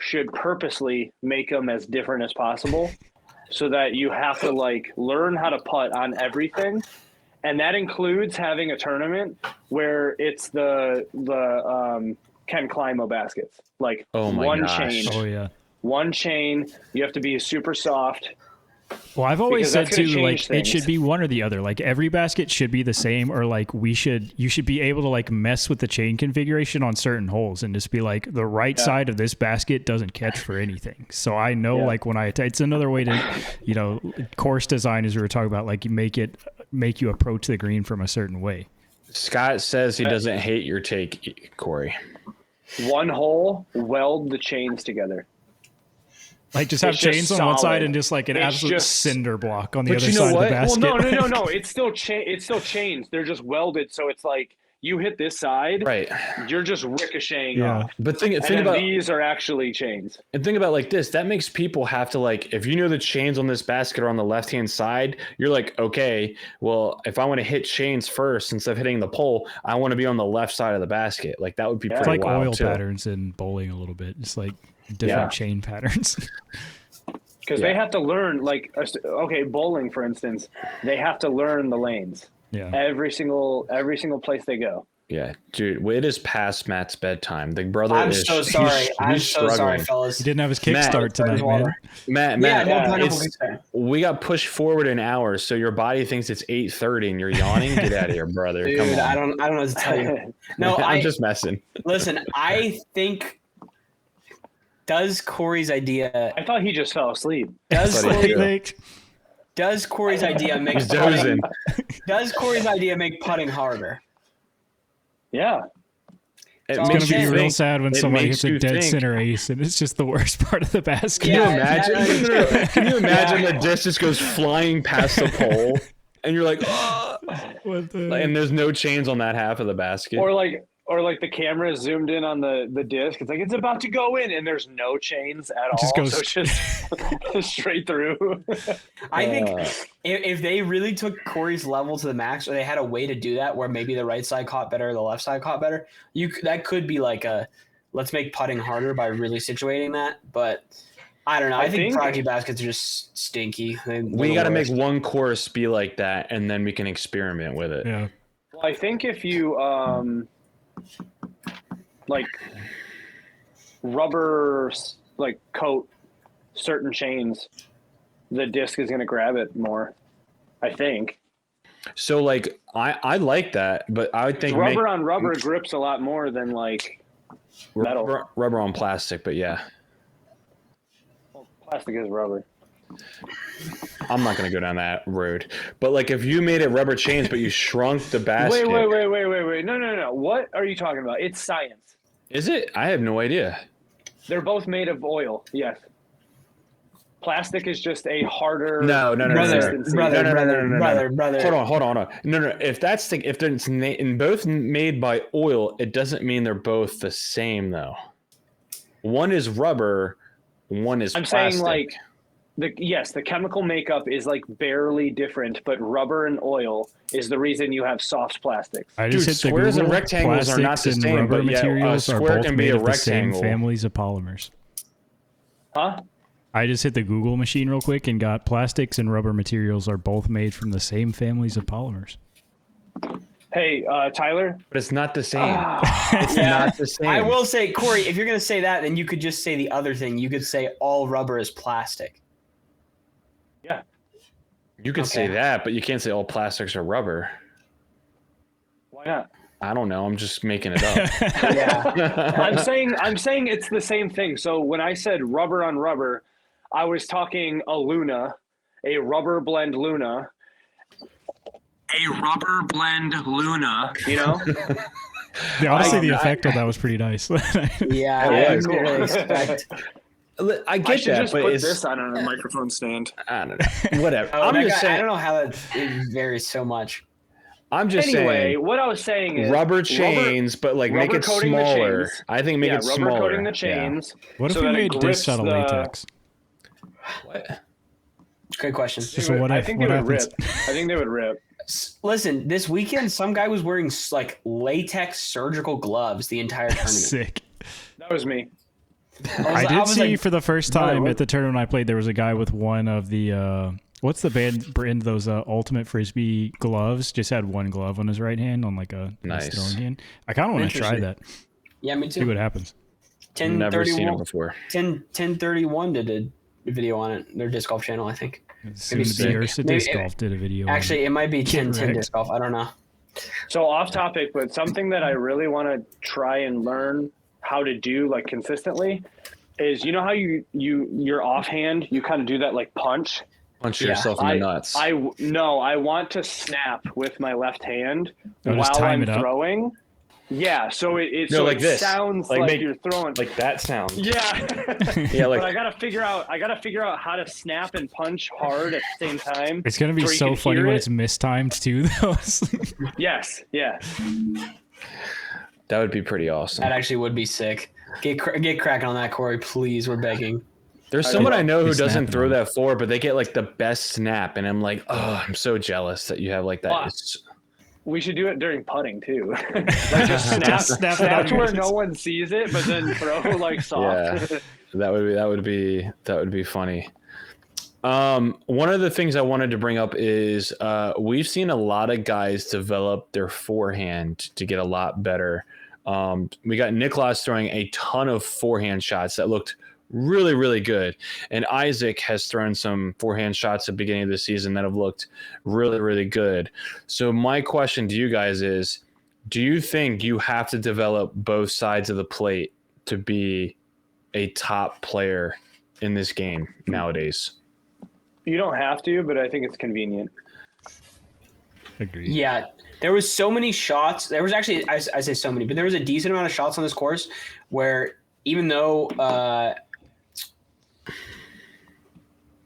should purposely make them as different as possible so that you have to like learn how to putt on everything. And that includes having a tournament where it's the Ken Climo baskets, like one chain. Oh yeah. One chain. You have to be super soft. Well, I've always said too, like things. it should be one or the other. Like every basket should be the same, or like you should be able to like mess with the chain configuration on certain holes and just be like the right side of this basket doesn't catch for anything. So I know like when it's another way to, course design as we were talking about, like you make you approach the green from a certain way. Scott says he doesn't hate your take, Corey. One hole, weld the chains together. Like just have chains on one side and just like an absolute cinder block on the other side of the basket. Well, no. It's still chains. They're just welded, so it's like you hit this side, right? You're just ricocheting off. But think about these are actually chains. And think about like this. That makes people have to like, if you know the chains on this basket are on the left-hand side, you're like, okay, well, if I want to hit chains first instead of hitting the pole, I want to be on the left side of the basket. Like that would be pretty like wild oil too. patterns in bowling a little bit. It's like different chain patterns. Because they have to learn, like, bowling, for instance, they have to learn the lanes. Yeah. Every single place they go. Yeah, dude, it is past Matt's bedtime. The brother I'm is. so sorry. I'm so sorry, struggling. fellas. He didn't have his kickstart tonight, man. Matt, we got pushed forward an hour, so your body thinks it's 8:30 and you're yawning. Get out of here, brother. Dude, come on. I don't know what to tell you. No, I'm just messing. Listen, I think. Does Corey's idea? I thought he just fell asleep. Does Corey's idea make putting? Does Corey's idea make putting harder? Yeah. It's going to be real sad when somebody hits a dead center ace and it's just the worst part of the basket. Can you imagine? Can you imagine the disc just goes flying past the pole and you're like, oh, and there's no chains on that half of the basket. Or like the camera zoomed in on the disc. It's like it's about to go in, and there's no chains at all. So it's just straight through. I think if they really took Corey's level to the max, or they had a way to do that, where maybe the right side caught better, the left side caught better, that could be like let's make putting harder by really situating that. But I don't know. I think prodigy baskets are just stinky. We got to make one course be like that, and then we can experiment with it. Yeah. Well, I think if you like rubber coat certain chains, the disc is going to grab it more, I think. So like I like that, but I would think rubber on rubber grips a lot more than like metal. Rubber on plastic, but yeah. Well, plastic is rubber. I'm not going to go down that road. But like if you made it rubber chains but you shrunk the basket. Wait. No. What are you talking about? It's science. Is it? I have no idea. They're both made of oil. Yes. Plastic is just a harder brother. Hold on. No. If it's both made by oil, it doesn't mean they're both the same though. One is rubber, one is plastic. I'm saying like the chemical makeup is like barely different, but rubber and oil is the reason you have soft plastics. Squares and rectangles are not the same, but a square can be a rectangle. Same families of polymers. Huh? I just hit the Google machine real quick and got plastics and rubber materials are both made from the same families of polymers. Hey, Tyler. But it's not the same. It's not the same. I will say, Corey, if you're going to say that, then you could just say the other thing. You could say all rubber is plastic. Yeah. You could say that, but you can't say all plastics are rubber. Why not? I don't know. I'm just making it up. Yeah. I'm saying it's the same thing. So when I said rubber on rubber, I was talking a Luna, a rubber blend Luna. A rubber blend Luna, you know? Yeah, honestly, the effect on that was pretty nice. Yeah, I didn't really expect. I get should that, just but put this on a microphone stand. I don't know. Whatever. I'm just saying. I don't know how it varies so much. I'm just saying. What I was saying is rubber chains, but like make it smaller. I think make it smaller. Rubber coating the chains. Yeah. What if we made discs out of latex? What? Good question. I think they would rip. I think they would rip. Listen, this weekend, some guy was wearing like latex surgical gloves the entire tournament. Sick. That was me. I did see for the first time at the tournament I played, there was a guy with one of the what's the brand those Ultimate Frisbee gloves? Just had one glove on his right hand on like a nice throwing hand. I kind of want to try that. Yeah, me too. See what happens. Never seen it before. 1031 did a video on it. Their disc golf channel, I think. Soon to be Ursa Disc Golf did a video. Actually, it might be 10 Disc Golf. I don't know. So off topic, but something that I really want to try and learn how to do like consistently is, you know how your offhand, you kind of do that like punch yourself in the nuts. I want to snap with my left hand while I'm throwing. Yeah, so it like this. Sounds like you're throwing like that sound. Yeah, yeah. Like but I gotta figure out how to snap and punch hard at the same time. It's gonna be so funny when it's mistimed too, though. Yes, yeah. That would be pretty awesome. That actually would be sick. Get cracking on that, Corey, please. We're begging. There's someone I know who doesn't throw that forward, but they get like the best snap, and I'm like, oh, I'm so jealous that you have like that. We should do it during putting too. Like just snap to where no one sees it, but then throw like soft. Yeah, that would be funny. One of the things I wanted to bring up is we've seen a lot of guys develop their forehand to get a lot better. We got Nicholas throwing a ton of forehand shots that looked really, really good. And Isaac has thrown some forehand shots at the beginning of the season that have looked really, really good. So my question to you guys is, do you think you have to develop both sides of the plate to be a top player in this game nowadays? You don't have to, but I think it's convenient. Agreed. Yeah. There was so many shots. There was actually, I say so many, but there was a decent amount of shots on this course where even though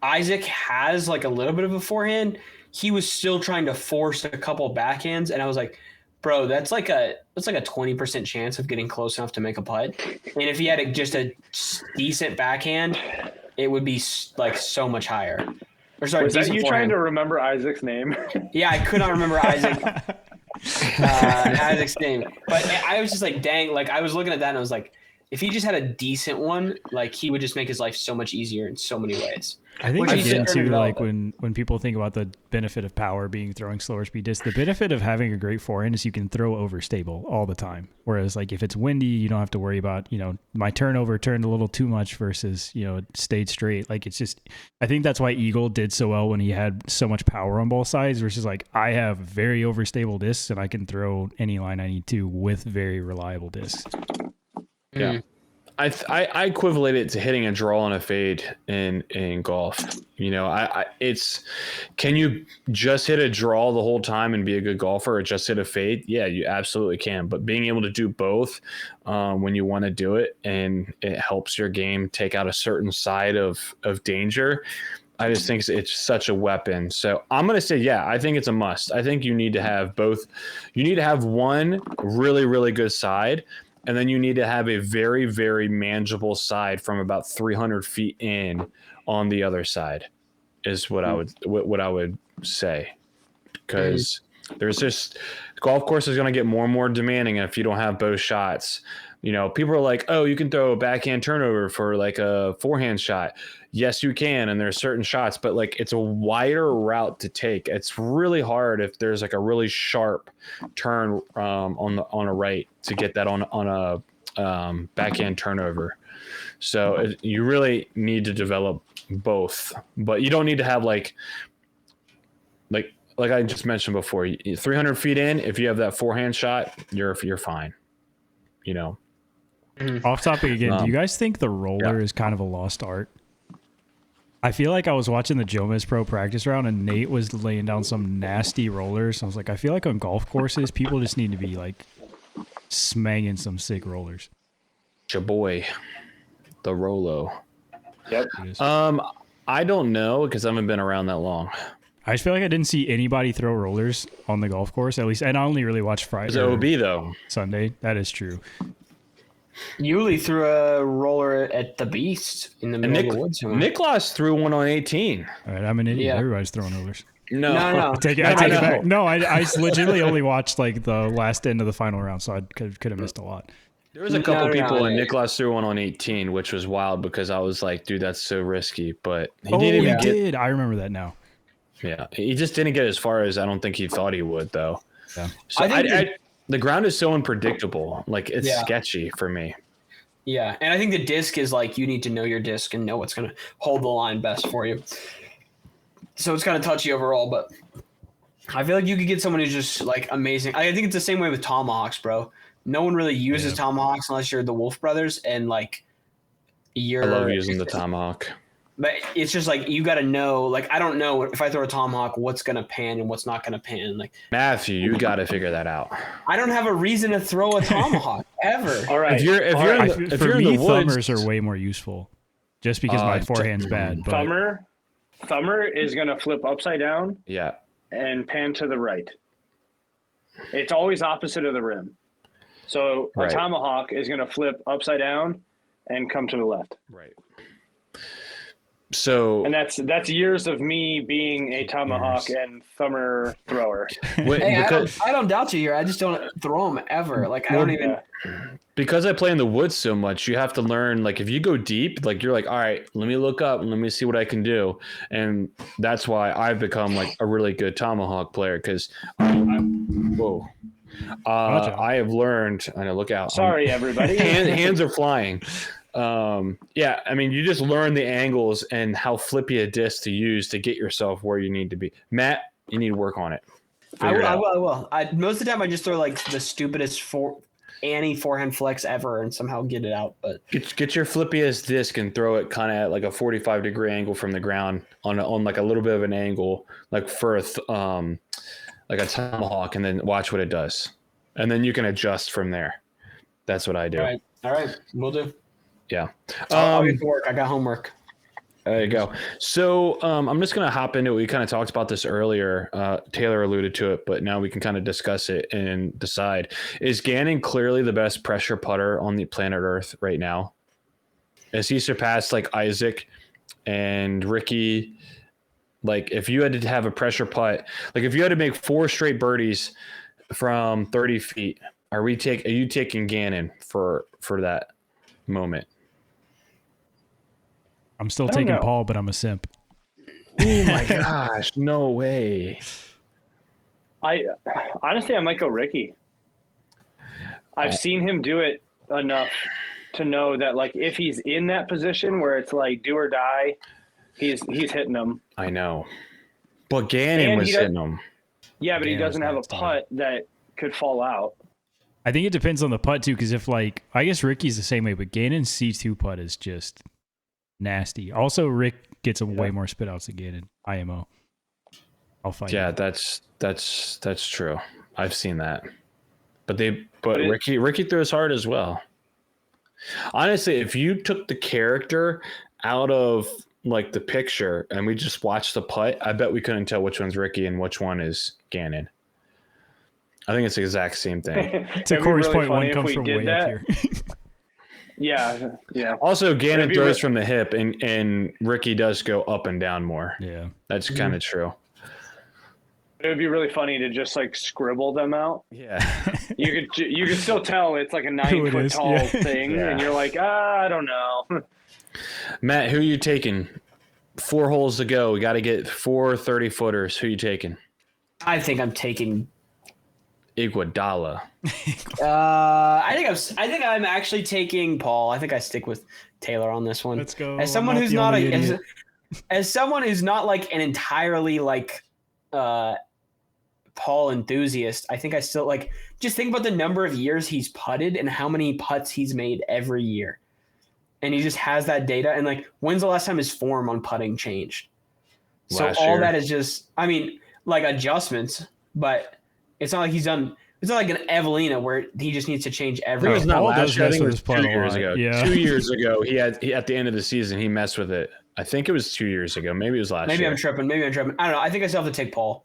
Isaac has like a little bit of a forehand, he was still trying to force a couple backhands, and I was like, bro, that's like a 20% chance of getting close enough to make a putt. And if he had just a decent backhand, it would be like so much higher. Or sorry, was that you forehand. Trying to remember Isaac's name? Yeah, I could not remember Isaac's name, but I was just like, dang, like I was looking at that and I was like, if he just had a decent one, like he would just make his life so much easier in so many ways. I think again too, like when people think about the benefit of power being throwing slower speed discs, the benefit of having a great forehand is you can throw overstable all the time. Whereas like if it's windy, you don't have to worry about, my turnover turned a little too much versus, it stayed straight. Like it's just, I think that's why Eagle did so well when he had so much power on both sides versus like I have very overstable discs and I can throw any line I need to with very reliable discs. Yeah. I equivalent it to hitting a draw and a fade in golf. It's, can you just hit a draw the whole time and be a good golfer or just hit a fade? Yeah, you absolutely can. But being able to do both when you want to do it, and it helps your game take out a certain side of danger, I just think it's such a weapon. So I'm going to say, yeah, I think it's a must. I think you need to have both. You need to have one really, really good side, and then you need to have a very, very manageable side from about 300 feet in on the other side is what I would say. Because there's just, golf course is going to get more and more demanding if you don't have both shots. People are like, oh, you can throw a backhand turnover for like a forehand shot. Yes, you can. And there's certain shots, but like it's a wider route to take. It's really hard if there's like a really sharp turn on a right to get that on a backhand turnover. So you really need to develop both, but you don't need to have like I just mentioned before, 300 feet in, if you have that forehand shot, you're fine. Off topic again, do you guys think the roller is kind of a lost art? I feel like I was watching the Jomez Pro practice round and Nate was laying down some nasty rollers. I was like, I feel like on golf courses, people just need to be like smanging some sick rollers. Your boy, the Rolo. Yep. I don't know because I haven't been around that long. I just feel like I didn't see anybody throw rollers on the golf course, at least. And I only really watched Friday. It's OB though. Sunday. That is true. Yuli threw a roller at the Beast in the middle of the woods. Nicholas threw one on 18. All right, I'm an idiot. Yeah. Everybody's throwing rollers. No. I take it back. No, I legitimately only watched like the last end of the final round, so I could have missed a lot. There was a couple people, and Nicholas threw one on 18, which was wild because I was like, dude, that's so risky. But he didn't even get. I remember that now. Yeah, he just didn't get as far as I don't think he thought he would, though. Yeah. So the ground is so unpredictable. Like, it's sketchy for me. Yeah, and I think the disc is like you need to know your disc and know what's going to hold the line best for you. so it's kind of touchy overall, but I feel like you could get someone who's just like amazing. I think it's the same way with tomahawks, bro. No one really uses tomahawks unless you're the Wolf Brothers, and like I love using the tomahawk. But it's just like you got to know. Like I don't know if I throw a tomahawk, what's gonna pan and what's not gonna pan. Like Matthew, you got to figure that out. I don't have a reason to throw a tomahawk ever. All right. If you're in the woods, thumbers are way more useful, just because my forehand's bad. But Thumber is gonna flip upside down. Yeah. And pan to the right. It's always opposite of the rim. So a tomahawk is going to flip upside down and come to the left. Right. So and that's years of me being a tomahawk and thumber thrower. Hey, I don't doubt you here. I just don't throw them ever. Like I don't even. Because I play in the woods so much, you have to learn. Like if you go deep, like you're like, all right, let me look up and let me see what I can do. And that's why I've become like a really good tomahawk player. Because I have learned. I know. Look out! Sorry, everybody. Hands are flying. Yeah, I mean, you just learn the angles and how flippy a disc to use to get yourself where you need to be. Matt, you need to work on it. I will. Most of the time, I just throw like the stupidest forehand flex ever and somehow get it out. But get your flippiest disc and throw it kind of at like a 45-degree angle from the ground on like a little bit of an angle, like for like a tomahawk, and then watch what it does, and then you can adjust from there. That's what I do. All right, we'll do. Yeah. I'll get to work. I got homework. There you go. So I'm just going to hop into it. We kind of talked about this earlier. Taylor alluded to it, but now we can kind of discuss it and decide. Is Gannon clearly the best pressure putter on the planet Earth right now? Has he surpassed like Isaac and Ricky? Like if you had to have a pressure putt, like if you had to make 4 straight birdies from 30 feet, are you taking Gannon for that moment? I'm still taking Paul, but I'm a simp. Oh my gosh, no way. I might go Ricky. I've seen him do it enough to know that like if he's in that position where it's like do or die, he's hitting them. I know. But Gannon was hitting them. Yeah, but he doesn't have a putt that could fall out. I think it depends on the putt too, because if like I guess Ricky's the same way, but Gannon's C2 putt is just nasty. Also, Rick gets way more spit outs than Gannon. IMO. I'll fight. Yeah, that's true. I've seen that. But Ricky throws hard as well. Honestly, if you took the character out of like the picture and we just watched the putt, I bet we couldn't tell which one's Ricky and which one is Gannon. I think it's the exact same thing. To Corey's point, one comes from way up here. Yeah. Also, Gannon throws from the hip, and Ricky does go up and down more. Yeah, that's kind of true. It would be really funny to just like scribble them out. Yeah, you could still tell it's like a 9 foot tall thing, and you're like, I don't know. Matt, who are you taking? 4 holes to go. We got to get 4 30-footers. Who are you taking? I think I'm taking Iguodala. I think I'm actually taking Paul. I think I stick with Taylor on this one. Let's go. As someone who's not as someone who's not like an entirely like Paul enthusiast, I think I still like just think about the number of years he's putted and how many putts he's made every year. And he just has that data. And like, when's the last time his form on putting changed? So all that is just, I mean, like adjustments, but it's not like he's done. It's not like an Evelina where he just needs to change everything. It was not last year. I think it was 2 years ago. Yeah. 2 years ago, he at the end of the season, he messed with it. I think it was 2 years ago. Maybe it was last year. Maybe I'm tripping. I don't know. I think I still have to take Paul.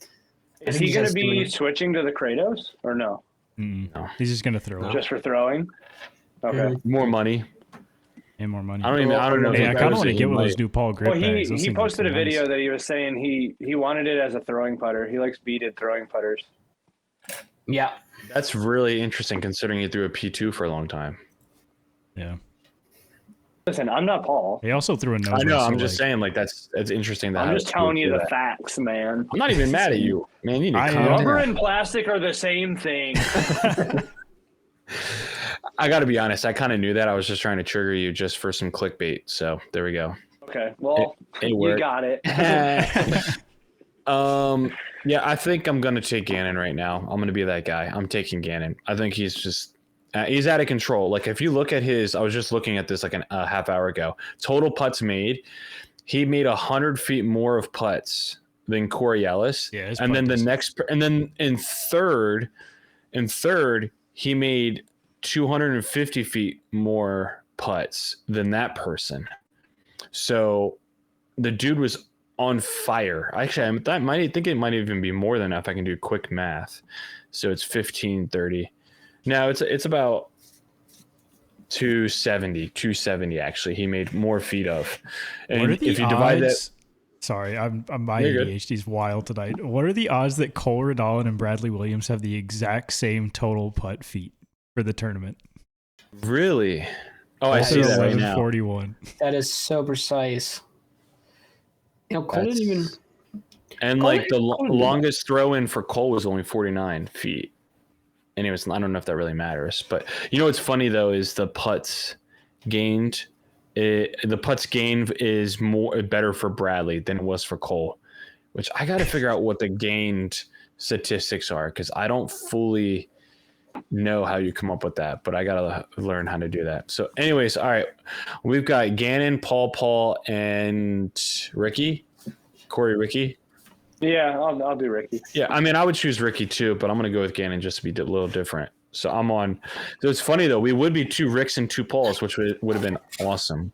Is he going to be switching to the Kratos or no? No. He's just going to throw it. Just for throwing? Okay. More money. And more money. I don't know. Hey, I kind of want to get one of those new Paul grip bags. He posted a video that he was saying he wanted it as a throwing putter. He likes beaded throwing putters. Yeah. That's really interesting considering he threw a P2 for a long time. Yeah. Listen, I'm not Paul. He also threw a nose. I know. I'm just saying, like that's interesting. I'm just telling you the facts, man. I'm not even mad at you, man. You need to calm rubber down. and plastic are the same thing. I got to be honest. I kind of knew that. I was just trying to trigger you just for some clickbait. So there we go. Okay. Well, it you got it. Yeah, I think I'm going to take Gannon right now. I'm going to be that guy. I'm taking Gannon. I think he's just he's out of control. Like if you look at his, I was just looking at this like a half hour ago. Total putts made. He made 100 feet more of putts than Corey Ellis. Yeah, and then in third, he made 250 feet more putts than that person. So the dude was on fire. Actually, I think it might even be more than that if I can do quick math. So it's 1530. No, it's about 270 actually. He made more feet of. And what are the if you divide odds? that, Sorry, my ADHD's wild tonight. What are the odds that Cole Redolin and Bradley Williams have the exact same total putt feet for the tournament? really? Oh, I see that right now. 1141. That is so precise. Cole didn't even. And like the longest throw in for Cole was only 49 feet. Anyways, I don't know if that really matters, but what's funny though is the putts gained. The putts gained is better for Bradley than it was for Cole, which I got to figure out what the gained statistics are because I don't fully know how you come up with that, but I got to learn how to do that. So anyways, all right, we've got Gannon, Paul, and Ricky. Yeah, I'll do Ricky. Yeah, I mean, I would choose Ricky too, but I'm going to go with Gannon just to be a little different. So I'm on. So it's funny though. We would be 2 Ricks and 2 Pauls, which would have been awesome.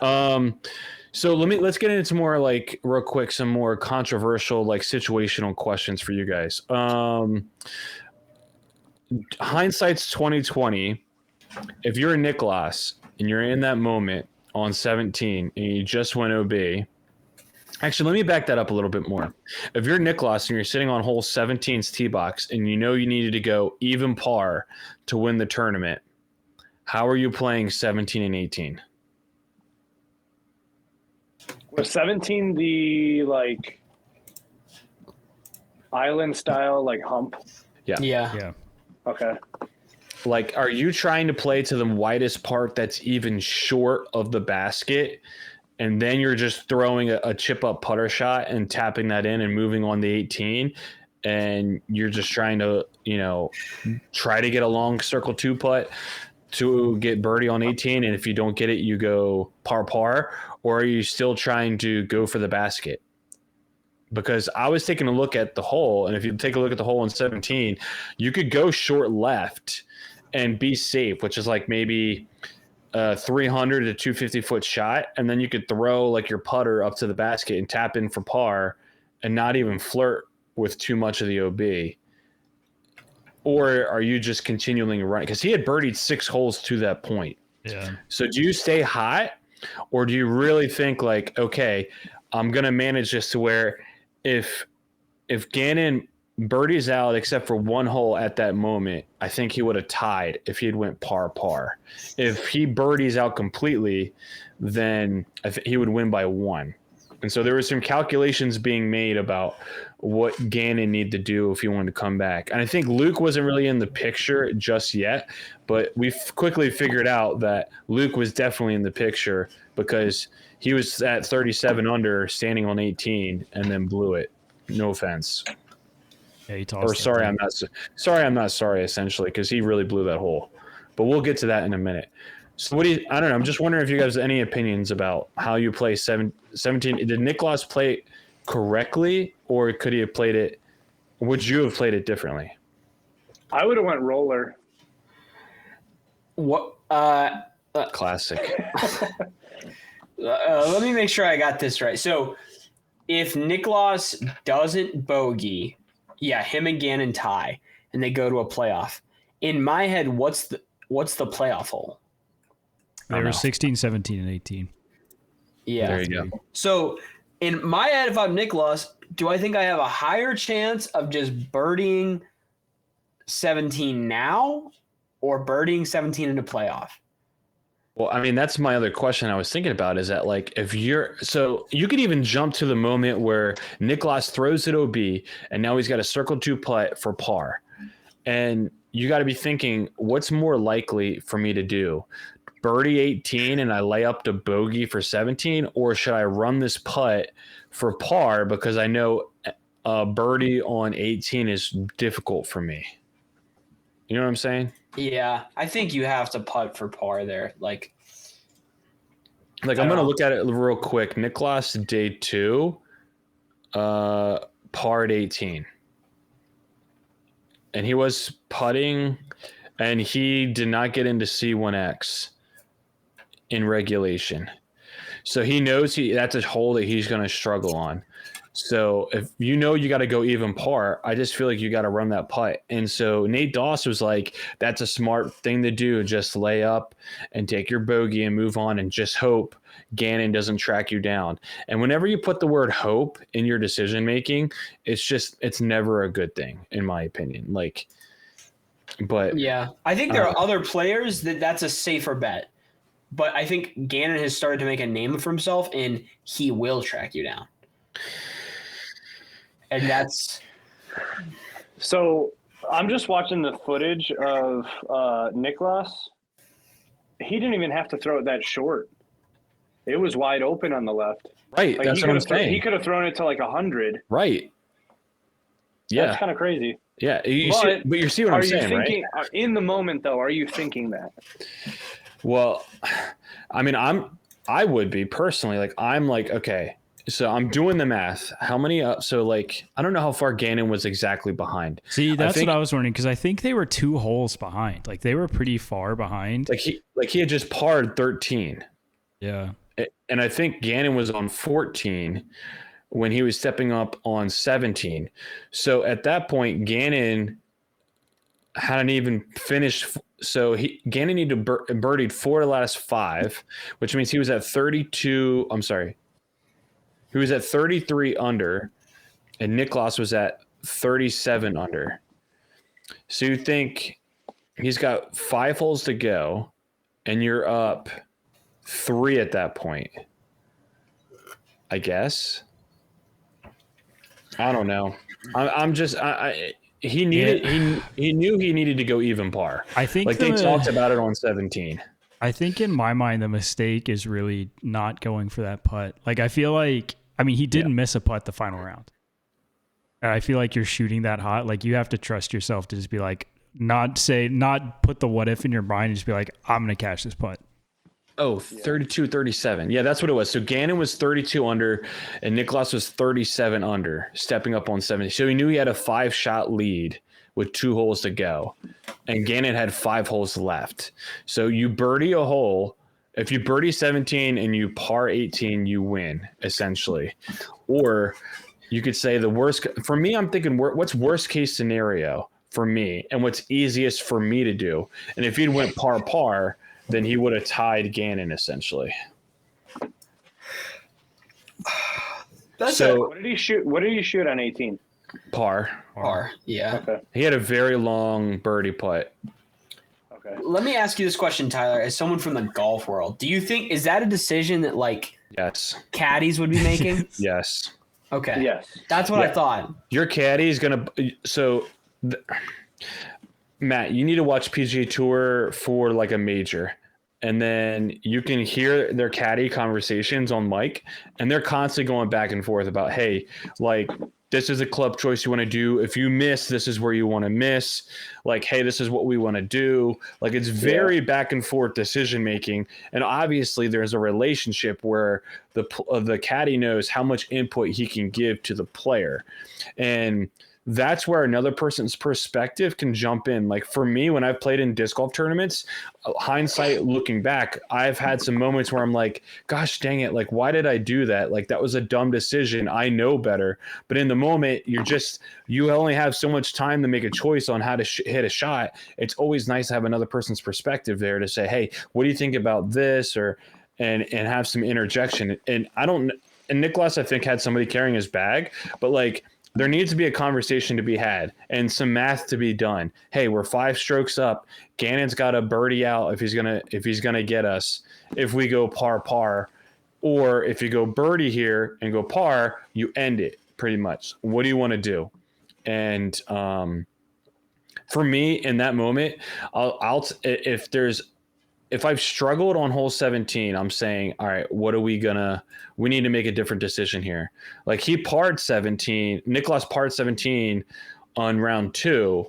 So let's get into more like real quick, some more controversial like situational questions for you guys. Hindsight's 2020. If you're a Nicklaus and you're in that moment on 17 and you just went OB. Actually, let me back that up a little bit more. If you're Nicklaus and you're sitting on hole 17's tee box and you needed to go even par to win the tournament, how are you playing 17 and 18? Was 17 the like island style like hump? Yeah. Okay. Like, are you trying to play to the widest part that's even short of the basket? And then you're just throwing a chip up putter shot and tapping that in and moving on the 18. And you're just trying to, try to get a long circle 2 putt to get birdie on 18. And if you don't get it, you go par. Or are you still trying to go for the basket? Because I was taking a look at the hole. And if you take a look at the hole on 17, you could go short left and be safe, which is like maybe 300 to 250 foot shot, and then you could throw like your putter up to the basket and tap in for par and not even flirt with too much of the OB. Or are you just continually running? Because he had birdied 6 holes to that point. Yeah. So do you stay hot, or do you really think like, okay, I'm gonna manage this to where if Gannon birdies out except for 1 hole at that moment, I think he would have tied if he had went par. If he birdies out completely, then he would win by 1. And so there were some calculations being made about what Gannon needed to do if he wanted to come back. And I think Luke wasn't really in the picture just yet, but we quickly figured out that Luke was definitely in the picture because he was at 37 under standing on 18 and then blew it. No offense. Yeah, or sorry, I'm not sorry, essentially, because he really blew that hole. But we'll get to that in a minute. So I don't know. I'm just wondering if you guys have any opinions about how you play 17. Did Nicklaus play it correctly, or could he have played it? Would you have played it differently? I would have went roller. What? Classic. Let me make sure I got this right. So if Nicklaus doesn't bogey, yeah, him and Gannon tie, and they go to a playoff. In my head, what's the playoff hole? They were 16, 17, and 18. Yeah. There you go. So in my head, if I'm Nicklaus, do I think I have a higher chance of just birdieing 17 now or birdieing 17 in a playoff? Well, I mean, that's my other question I was thinking about is that, like, so you could even jump to the moment where Nicklaus throws it OB and now he's got a circle 2 putt for par. And you got to be thinking, what's more likely for me to do? Birdie 18 and I lay up to bogey for 17, or should I run this putt for par because I know birdie on 18 is difficult for me. You know what I'm saying? Yeah, I think you have to putt for par there. Like I'm going to look at it real quick. Nicklaus day 2, par at 18. And he was putting, and he did not get into C1X in regulation. So he knows that's a hole that he's going to struggle on. So if you know you got to go even par, I just feel like you got to run that putt. And so Nate Doss was like, that's a smart thing to do. Just lay up and take your bogey and move on and just hope Gannon doesn't track you down. And whenever you put the word hope in your decision making, it's never a good thing, in my opinion. Like, but yeah, I think there are other players that's a safer bet. But I think Gannon has started to make a name for himself, and he will track you down. And that's so. I'm just watching the footage of Nicklaus. He didn't even have to throw it that short. It was wide open on the left. Right, like that's what I'm saying. He could have thrown it to like 100. Right. Yeah, that's kind of crazy. Yeah, but you see what I'm saying, thinking, right? In the moment, though, are you thinking that? Well, I mean, I would be personally like I'm like okay. So I'm doing the math. How many up? So like, I don't know how far Gannon was exactly behind. See, that's what I was wondering because I think they were 2 holes behind. Like they were pretty far behind. Like he had just parred 13. Yeah. And I think Gannon was on 14 when he was stepping up on 17. So at that point, Gannon hadn't even finished. So Gannon needed to birdied 4 of the last 5, which means he was at 32. I'm sorry. He was at 33 under, and Nicklaus was at 37 under. So you think he's got 5 holes to go, and you're up 3 at that point, I guess. I don't know. I'm just he needed he knew he needed to go even par. I think like they talked about it on 17. I think in my mind the mistake is really not going for that putt. Like I feel like he didn't miss a putt the final round. And I feel like you're shooting that hot. Like you have to trust yourself to just be like not put the what if in your mind and just be like I'm going to catch this putt. Oh, 32, 37. Yeah, that's what it was. So Gannon was 32 under and Nicklaus was 37 under, stepping up on 70. So he knew he had a 5-shot lead with 2 holes to go. And Gannon had 5 holes left. So you birdie a hole. If you birdie 17 and you par 18, you win, essentially. Or you could say the worst. For me, I'm thinking what's worst case scenario for me and what's easiest for me to do. And if he'd went par, then he would have tied Gannon, essentially. What did he shoot? What did he shoot on 18? Par. Yeah. Okay. He had a very long birdie putt. Okay. Let me ask you this question, Tyler, as someone from the golf world. Do you think is that a decision that like yes caddies would be making? Yes. Okay. Yes. That's what I thought. Your caddy is gonna. So, Matt, you need to watch PGA Tour for like a major. And then you can hear their caddy conversations on mic, and they're constantly going back and forth about, hey, like, this is a club choice you want to do. If you miss, this is where you want to miss. Like, hey, this is what we want to do. Like, it's very back and forth decision making. And obviously, there's a relationship where the caddy knows how much input he can give to the player. And that's where another person's perspective can jump in. Like for me, when I've played in disc golf tournaments, hindsight looking back, I've had some moments where I'm like, gosh, dang it. Like, why did I do that? Like, that was a dumb decision. I know better. But in the moment, you only have so much time to make a choice on how to hit a shot. It's always nice to have another person's perspective there to say, hey, what do you think about this? And have some interjection. And Nicklaus, I think, had somebody carrying his bag, but like, there needs to be a conversation to be had and some math to be done. Hey, we're 5 strokes up. Gannon's got a birdie out if he's gonna get us. If we go par, or if you go birdie here and go par, you end it pretty much. What do you want to do? And for me in that moment, I'll if there's if I've struggled on hole 17, I'm saying, all right, we need to make a different decision here. Like he parred 17, Nicholas parred 17 on round 2.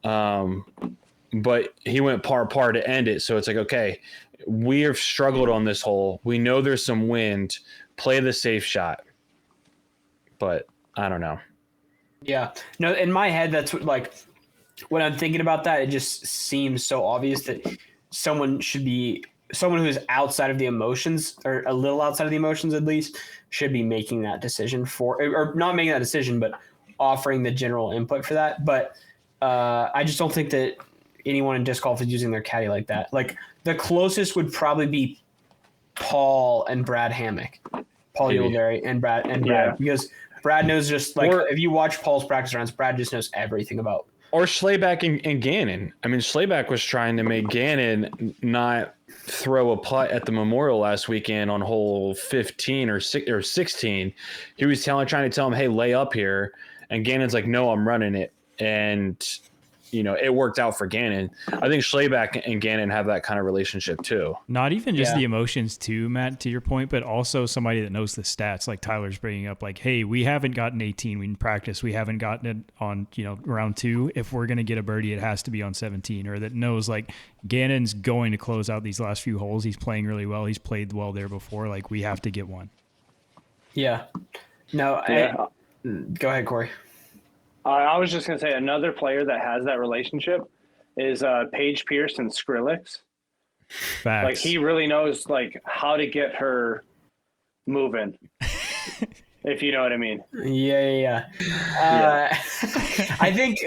But he went par to end it. So it's like, okay, we have struggled on this hole. We know there's some wind. Play the safe shot. But I don't know. Yeah. No, in my head, that's like when I'm thinking about that, it just seems so obvious that someone who's outside of the emotions, or a little outside of the emotions at least, should be making that decision or not making that decision, but offering the general input for that. But I just don't think that anyone in disc golf is using their caddy like that. Like the closest would probably be Paul and Brad Hammock, Paul Ulivari and Brad, because Brad knows just like, if you watch Paul's practice rounds, Brad just knows everything about. Or Schleback and Gannon. I mean, Schleback was trying to make Gannon not throw a putt at the Memorial last weekend on hole 15 or 16. He was trying to tell him, hey, lay up here. And Gannon's like, no, I'm running it. And, it worked out for Gannon. I think Schleback and Gannon have that kind of relationship too. Not even just the emotions too, Matt, to your point, but also somebody that knows the stats, like Tyler's bringing up, like, hey, we haven't gotten 18 in practice. We haven't gotten it on, round 2. If we're going to get a birdie, it has to be on 17, or that knows like Gannon's going to close out these last few holes. He's playing really well. He's played well there before. Like we have to get one. Yeah. No, go ahead, Corey. I was just going to say another player that has that relationship is Paige Pierce and Skrillex. Facts. Like he really knows like how to get her moving, if you know what I mean. Yeah. I think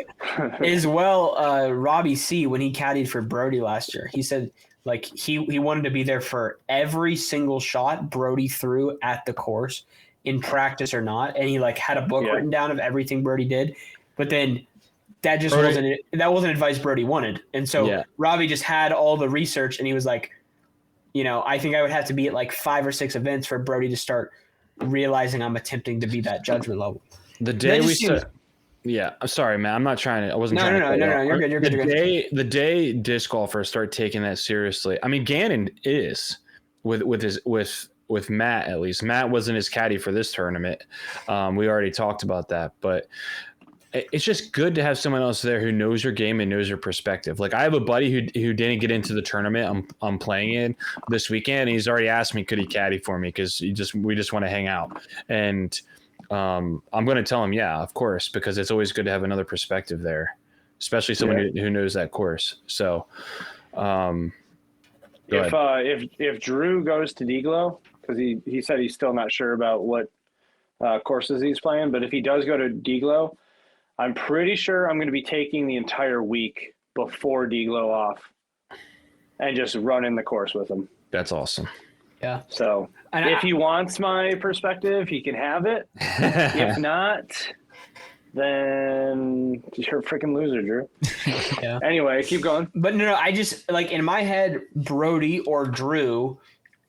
as well, Robbie C, when he caddied for Brody last year, he said like he wanted to be there for every single shot Brody threw at the course, in practice or not, and he like had a book written down of everything Brody did, but then that just wasn't advice Brody wanted, and so Robbie just had all the research, and he was like, I think I would have to be at like 5 or 6 events for Brody to start realizing I'm attempting to be that judgment level. The day we started. Yeah, I'm sorry, man. I'm not trying to. I wasn't trying to. No. You're good. The day disc golfers start taking that seriously. I mean, Gannon is with Matt, at least. Matt wasn't his caddy for this tournament. We already talked about that, but it's just good to have someone else there who knows your game and knows your perspective. Like I have a buddy who didn't get into the tournament I'm playing in this weekend. And he's already asked me, could he caddy for me? Cause we just want to hang out. And I'm going to tell him, yeah, of course, because it's always good to have another perspective there, especially someone who knows that course. So, if Drew goes to Deglow, because he said he's still not sure about what courses he's playing, but if he does go to Deglow, I'm pretty sure I'm going to be taking the entire week before Deglow off and just running the course with him. That's awesome. Yeah. So if he wants my perspective, he can have it. If not, then you're a freaking loser, Drew. Yeah. Anyway, keep going. But no, I just like in my head, Brody or Drew,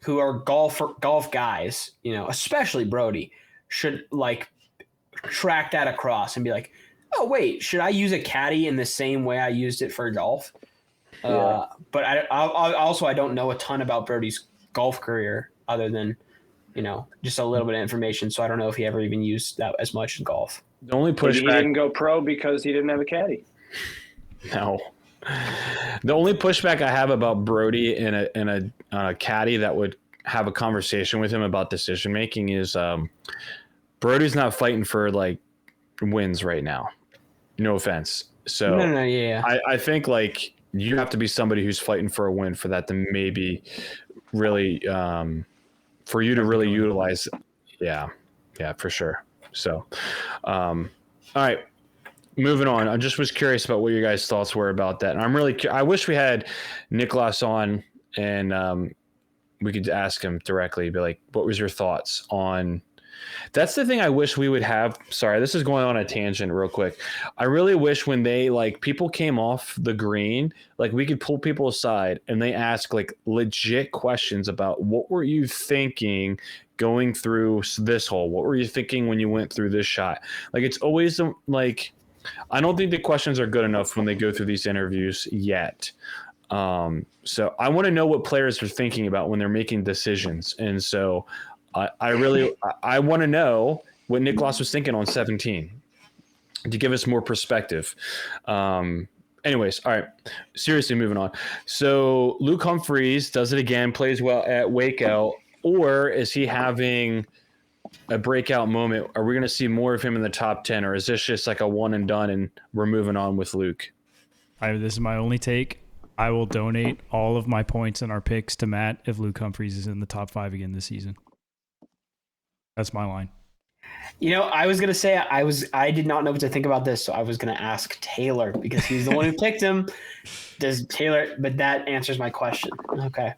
who are golf guys, especially Brody, should like track that across and be like, oh wait, should I use a caddy in the same way I used it for golf? But I don't know a ton about Brody's golf career other than, just a little bit of information. So I don't know if he ever even used that as much in golf. The only pushback, he didn't go pro because he didn't have a caddy. No. The only pushback I have about Brody in a caddy that would have a conversation with him about decision making is Brody's not fighting for like wins right now. No offense. So yeah. I think like you have to be somebody who's fighting for a win for that to maybe really for you to really utilize. Yeah, for sure. So, all right. Moving on, I just was curious about what your guys' thoughts were about that. And I wish we had Nicholas on and we could ask him directly, be like, what was your thoughts on? That's the thing I wish we would have. Sorry, this is going on a tangent real quick. I really wish when they people came off the green, we could pull people aside and they ask legit questions about what were you thinking going through this hole? What were you thinking when you went through this shot? It's always I don't think the questions are good enough when they go through these interviews yet. So I want to know what players are thinking about when they're making decisions. And so I want to know what Nick Loss was thinking on 17 to give us more perspective. Anyways, all right, seriously, moving on. So Luke Humphreys does it again, plays well at Waco, or is he having a breakout moment? Are we going to see more of him in the top 10, or is this just like a one and done and we're moving on with Luke? This is my only take. I will donate all of my points and our picks to Matt if Luke Humphreys is in the top 5 again this season. That's my line. I was gonna say I did not know what to think about this, so I was gonna ask Taylor because he's the one who picked him. Does Taylor? But that answers my question. Okay.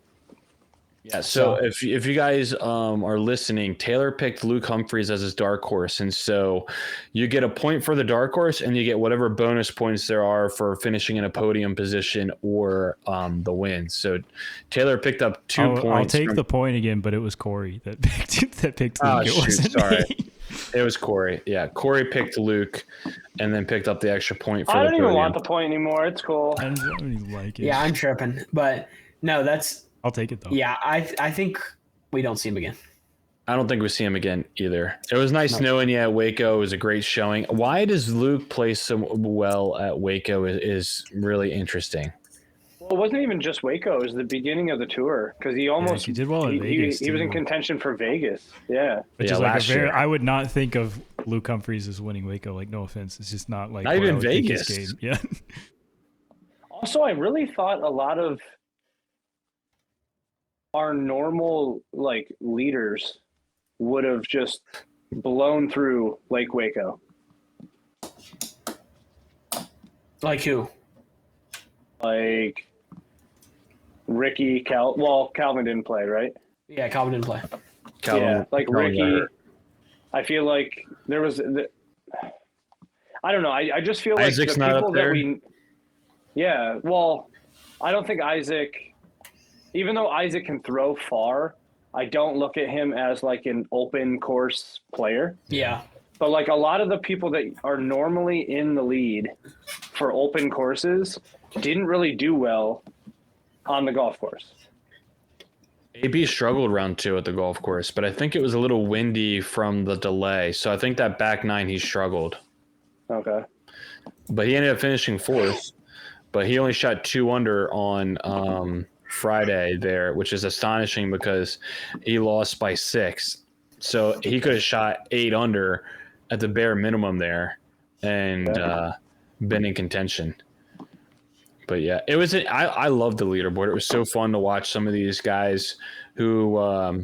Yeah. So if you guys are listening, Taylor picked Luke Humphreys as his dark horse, and so you get a point for the dark horse, and you get whatever bonus points there are for finishing in a podium position or the win. So Taylor picked up 2 points. I'll take the point again, but it was Corey that picked Luke. Oh, it shoot, wasn't sorry. me. It was Corey. Yeah, Corey picked Luke, and then picked up the extra point for I the don't even podium. want the point anymore. It's cool. I don't even like it. Yeah, I'm tripping, but no, that's. I'll take it though. Yeah, I think we don't see him again. I don't think we see him again either. It was nice knowing you at Waco. It was a great showing. Why does Luke play so well at Waco is really interesting. Well, it wasn't even just Waco. It was the beginning of the tour because he almost he did well in Vegas. He was in contention for Vegas. Yeah, which Yeah, is like last year. I would not think of Luke Humphreys as winning Waco. Like, no offense, it's just not like Not even I would think his Vegas. game. Yeah. Also, I really thought a lot of our normal leaders would have just blown through Lake Waco. Like who? Like Ricky, Calvin didn't play, right? Yeah, Calvin didn't play. Calvin, Ricky. I feel like there was I don't know. I just feel like Isaac's the not people up there? that we. Yeah, well, I don't think Isaac. Even though Isaac can throw far, I don't look at him as like an open course player. Yeah. But like a lot of the people that are normally in the lead for open courses didn't really do well on the golf course. AB struggled round 2 at the golf course, but I think it was a little windy from the delay. So I think that back 9 he struggled. Okay. But he ended up finishing 4th. But he only shot 2 under on Friday there, which is astonishing because he lost by 6. So he could have shot 8 under at the bare minimum there and been in contention. But yeah, it was. I loved the leaderboard. It was so fun to watch some of these guys who are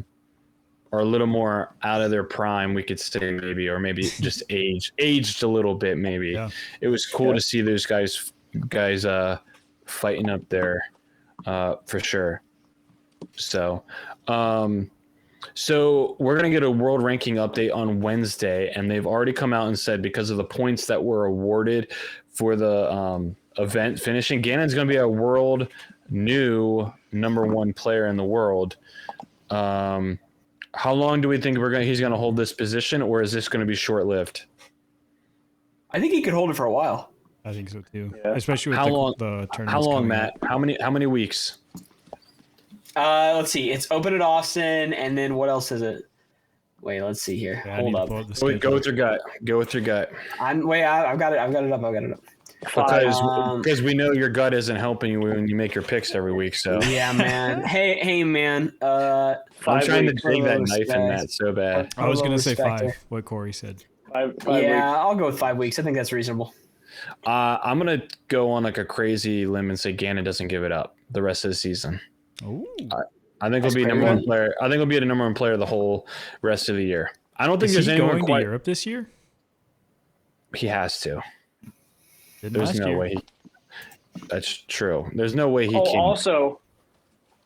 a little more out of their prime, we could say maybe, or maybe just aged a little bit. Maybe it was cool to see those guys fighting up there for sure. So we're going to get a world ranking update on Wednesday, and they've already come out and said because of the points that were awarded for the event finishing, Gannon's going to be a world new number 1 player in the world. How long do we think he's going to hold this position, or is this going to be short-lived? I think he could hold it for a while. I think so too. Yeah. Especially with the tournament. How long, Matt? How many weeks? Let's see. It's open at Austin, and then what else is it? Wait, let's see here. Yeah, Hold up. Go with your gut. Go with your gut. I've got it up. Because we know your gut isn't helping you when you make your picks every week. So yeah, man. hey, man. I'm trying to dig that knife in that so bad. I was gonna say respect 5. What Corey said. 5 Yeah, weeks. I'll go with 5 weeks. I think that's reasonable. I'm gonna go on like a crazy limb and say Gannon doesn't give it up the rest of the season. Oh. I think he'll be number 1 player. I think he'll be the number 1 player the whole rest of the year. I don't think Is there's he anyone going quite. to Europe this year? He has to. Didn't There's last no year. way. That's true. There's no way he Oh, can. also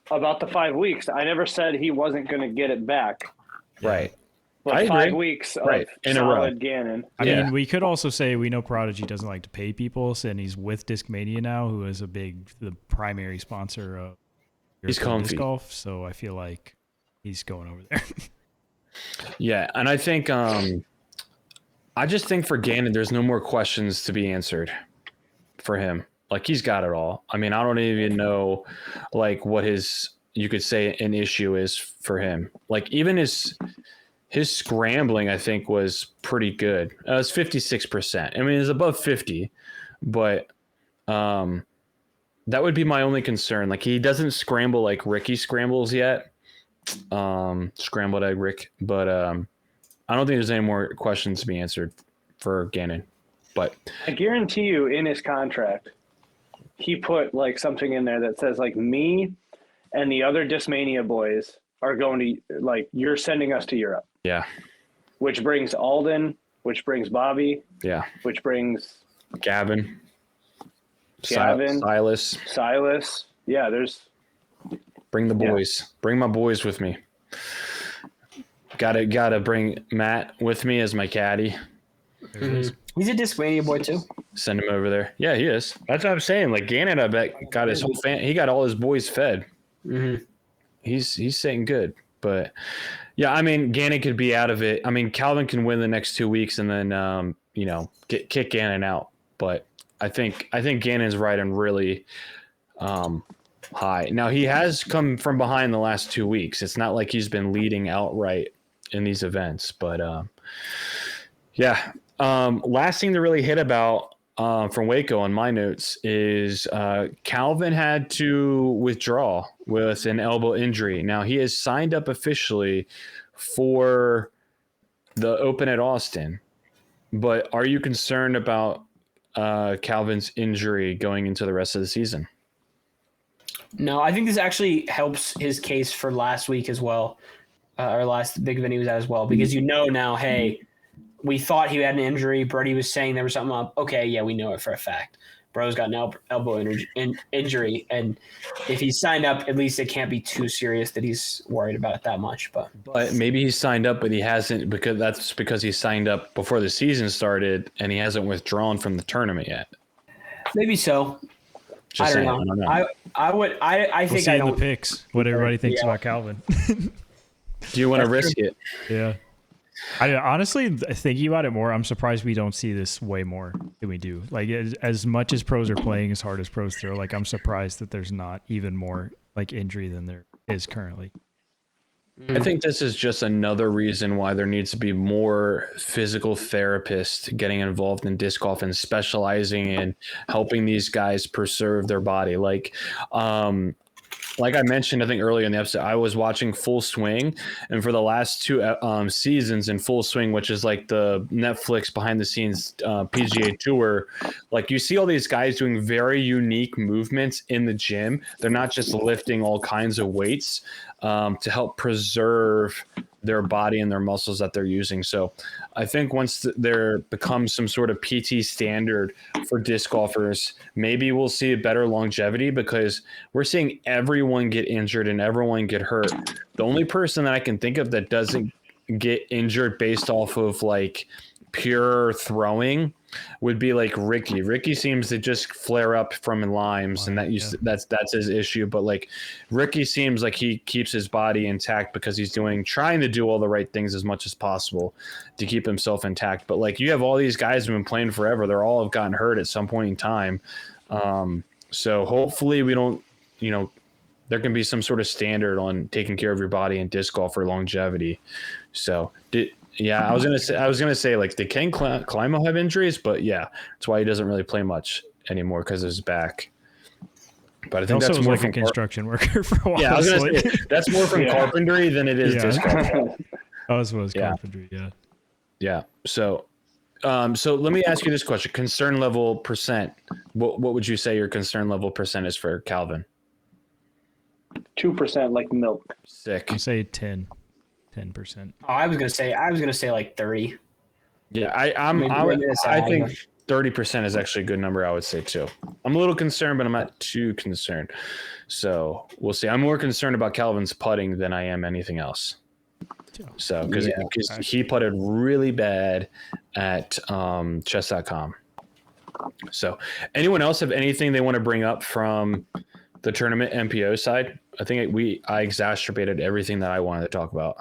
about the 5 weeks, I never said he wasn't going to get it back. Right. But I 5 agree. weeks of Right, in a row. solid Gannon. I Yeah. mean, we could also say we know Prodigy doesn't like to pay people, and he's with Discmania now, who is the primary sponsor of He's European comfy. disc golf. So I feel like he's going over there. Yeah, and I think I just think for Gannon, there's no more questions to be answered for him. Like he's got it all. I mean, I don't even know like what you could say an issue is for him. Like even his scrambling, I think, was pretty good. It was 56%. I mean, it's above 50, but that would be my only concern. Like he doesn't scramble like Ricky scrambles yet. Scrambled egg Rick, but I don't think there's any more questions to be answered for Gannon. But I guarantee you, in his contract, he put like something in there that says like me and the other Discmania boys are going to like you're sending us to Europe. Yeah. Which brings Alden, which brings Bobby. Yeah. Which brings Gavin. Silas. Yeah, there's bring the boys. Yeah. Bring my boys with me. Gotta bring Matt with me as my caddy. Mm-hmm. He's a Discmania boy too. Send him over there. Yeah, he is. That's what I'm saying. Like Gannon, I bet got his whole he got all his boys fed. Mm-hmm. He's saying good, but yeah, I mean Gannon could be out of it. I mean Calvin can win the next 2 weeks and then kick Gannon out. But I think Gannon's riding really high. Now he has come from behind the last 2 weeks. It's not like he's been leading outright in these events, but yeah. Last thing to really hit about from Waco on my notes is Calvin had to withdraw with an elbow injury. Now he has signed up officially for the Open at Austin, but are you concerned about Calvin's injury going into the rest of the season? No, I think this actually helps his case for last week as well, or last big event he was at as well, because now, hey, we thought he had an injury. Brody was saying there was something up. Okay, yeah, we know it for a fact. Bro's got an elbow injury, and if he's signed up, at least it can't be too serious that he's worried about it that much. But maybe he's signed up, but he hasn't because he signed up before the season started, and he hasn't withdrawn from the tournament yet. Maybe so. I don't know. I think I don't. The picks, what everybody thinks about Calvin. Do you want to risk it? Yeah. I honestly, thinking about it more, I'm surprised we don't see this way more than we do. Like as much as pros are playing, as hard as pros throw, like I'm surprised that there's not even more like injury than there is currently. I think this is just another reason why there needs to be more physical therapists getting involved in disc golf and specializing in helping these guys preserve their body. Like I mentioned, I think earlier in the episode, I was watching Full Swing, and for the last 2 seasons in Full Swing, which is like the Netflix behind the scenes PGA Tour, like you see all these guys doing very unique movements in the gym. They're not just lifting all kinds of weights to help preserve their body and their muscles that they're using. So I think once there becomes some sort of PT standard for disc golfers, maybe we'll see a better longevity, because we're seeing everyone get injured and everyone get hurt. The only person that I can think of that doesn't get injured based off of like pure throwing would be like Ricky. Ricky seems to just flare up from limes, and that's his issue. But like Ricky seems like he keeps his body intact because he's trying to do all the right things as much as possible to keep himself intact. But like you have all these guys who've been playing forever; they're all have gotten hurt at some point in time. So hopefully we don't, there can be some sort of standard on taking care of your body in disc golf for longevity. So I was gonna say like did Ken Climo have injuries? But yeah, that's why he doesn't really play much anymore, because of his back. But I think that's more from a construction worker for a while. Yeah, I was gonna say that's more from carpentry than it is disc golf. As was carpentry, yeah. Yeah. So let me ask you this question: concern level percent. What would you say your concern level percent is for Calvin? 2%, like milk. Sick. You say 10%. Oh, I was gonna say like 30. Yeah, I think 30% is actually a good number. I would say too. I'm a little concerned, but I'm not too concerned. So we'll see. I'm more concerned about Calvin's putting than I am anything else. So because he putted really bad at chess.com. So anyone else have anything they want to bring up from the tournament MPO side? I think I exacerbated everything that I wanted to talk about.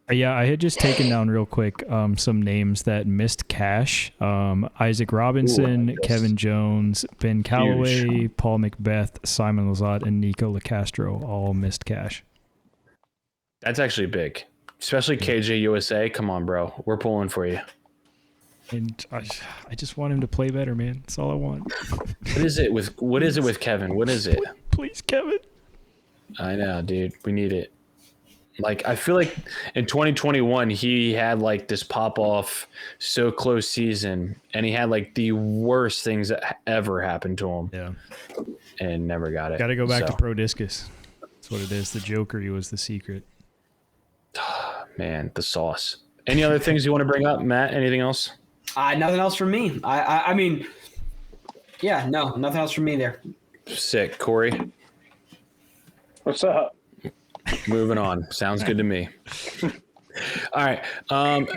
Yeah, I had just taken down real quick some names that missed cash. Isaac Robinson, Kevin Jones, Ben Callaway, Paul Macbeth, Simon Lizotte, and Nico LaCastro all missed cash. That's actually big, especially KJ USA. Come on, bro, we're pulling for you. And I just want him to play better, man. That's all I want. What is it with Kevin? What is it? Please, Kevin. I know, dude. We need it. Like, I feel like in 2021, he had like this pop off, so close season, and he had like the worst things that ever happened to him. Yeah. And never got it. Got to go back to Pro Discus. That's what it is. The Joker, he was the secret. Man, the sauce. Any other things you want to bring up, Matt? Anything else? Nothing else from me. I mean, yeah, no, nothing else from me there. Sick. Corey? What's up? Moving on. Sounds good to me. All right.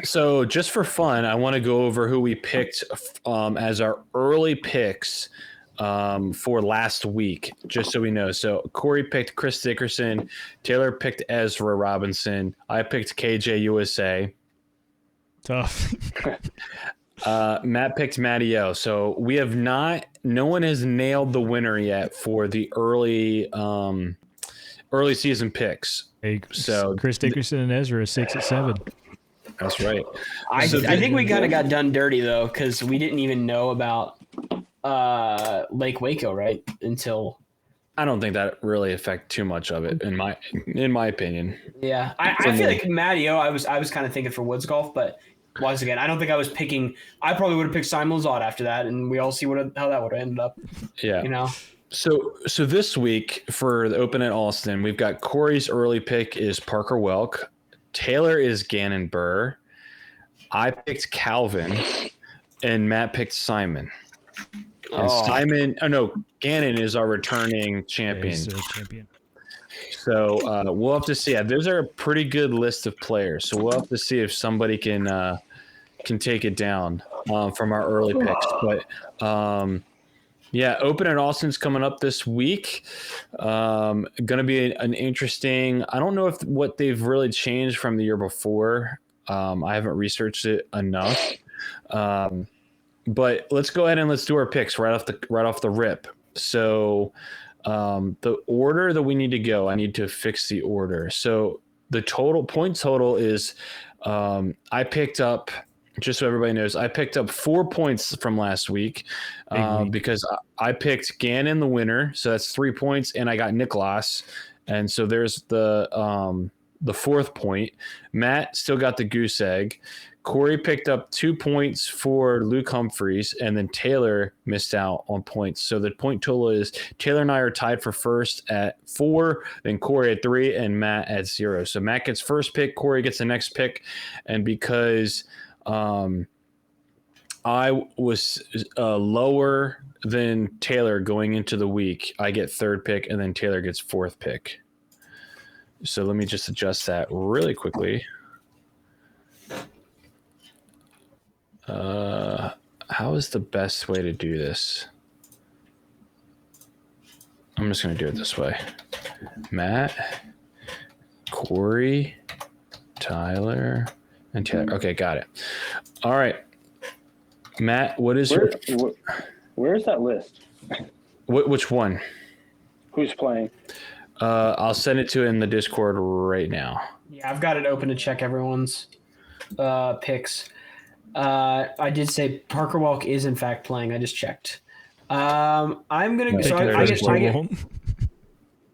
So just for fun, I want to go over who we picked as our early picks for last week, just so we know. So Corey picked Chris Dickerson. Taylor picked Ezra Robinson. I picked KJ USA. Tough. Matt picked Matty O. So we have no one has nailed the winner yet for the early season picks. Hey, so Chris Dickerson and Ezra are 6 at 7. That's right. I think we kind of got done dirty though, because we didn't even know about Lake Waco, right? Until I don't think that really affect too much of it in my opinion. Yeah, I feel like Matty O. I was kind of thinking for Woods Golf, but once again, I don't think I was picking. I probably would have picked Simon Lizotte after that, and we all see how that would have ended up. Yeah, you know. So this week for the Open at Austin, we've got Corey's early pick is Parker Welk. Taylor is Gannon Burr. I picked Calvin, and Matt picked Simon. And Gannon is our returning champion. So we'll have to see. Those are a pretty good list of players. So we'll have to see if somebody can take it down from our early picks. But yeah, Open at Austin's coming up this week. Going to be an interesting. I don't know what they've really changed from the year before. I haven't researched it enough. But let's go ahead and let's do our picks right off the rip. So the order that we need to go, I need to fix the order. So the point total is I picked up, just so everybody knows, I picked up 4 points from last week because I picked Gannon the winner. So that's 3 points, and I got Nicholas. And so there's the 4th point. Matt still got the goose egg. Corey picked up 2 points for Luke Humphreys, and then Taylor missed out on points. So the point total is Taylor and I are tied for first at 4, then Corey at 3, and Matt at 0. So Matt gets first pick, Corey gets the next pick, and because I was lower than Taylor going into the week, I get 3rd pick, and then Taylor gets 4th pick. So let me just adjust that really quickly. How is the best way to do this? I'm just going to do it this way. Matt, Corey, Tyler, and Taylor. Okay, got it. All right. Matt, what is where is that list? Which one? Who's playing? I'll send it to in the Discord right now. Yeah, I've got it open to check everyone's picks. I did say Parker Welk is in fact playing. I just checked. I'm gonna. So I get.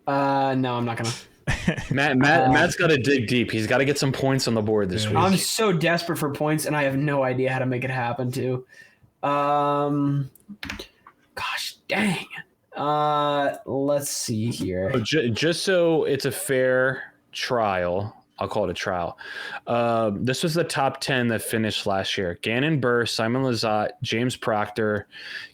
No, I'm not gonna. Matt's got to dig deep. He's got to get some points on the board this week. I'm so desperate for points, and I have no idea how to make it happen. Too. Gosh dang. Let's see here. Just so it's a fair trial. I'll call it a trial. This was the top 10 that finished last year. Gannon Burr, Simon Lizotte, James Proctor,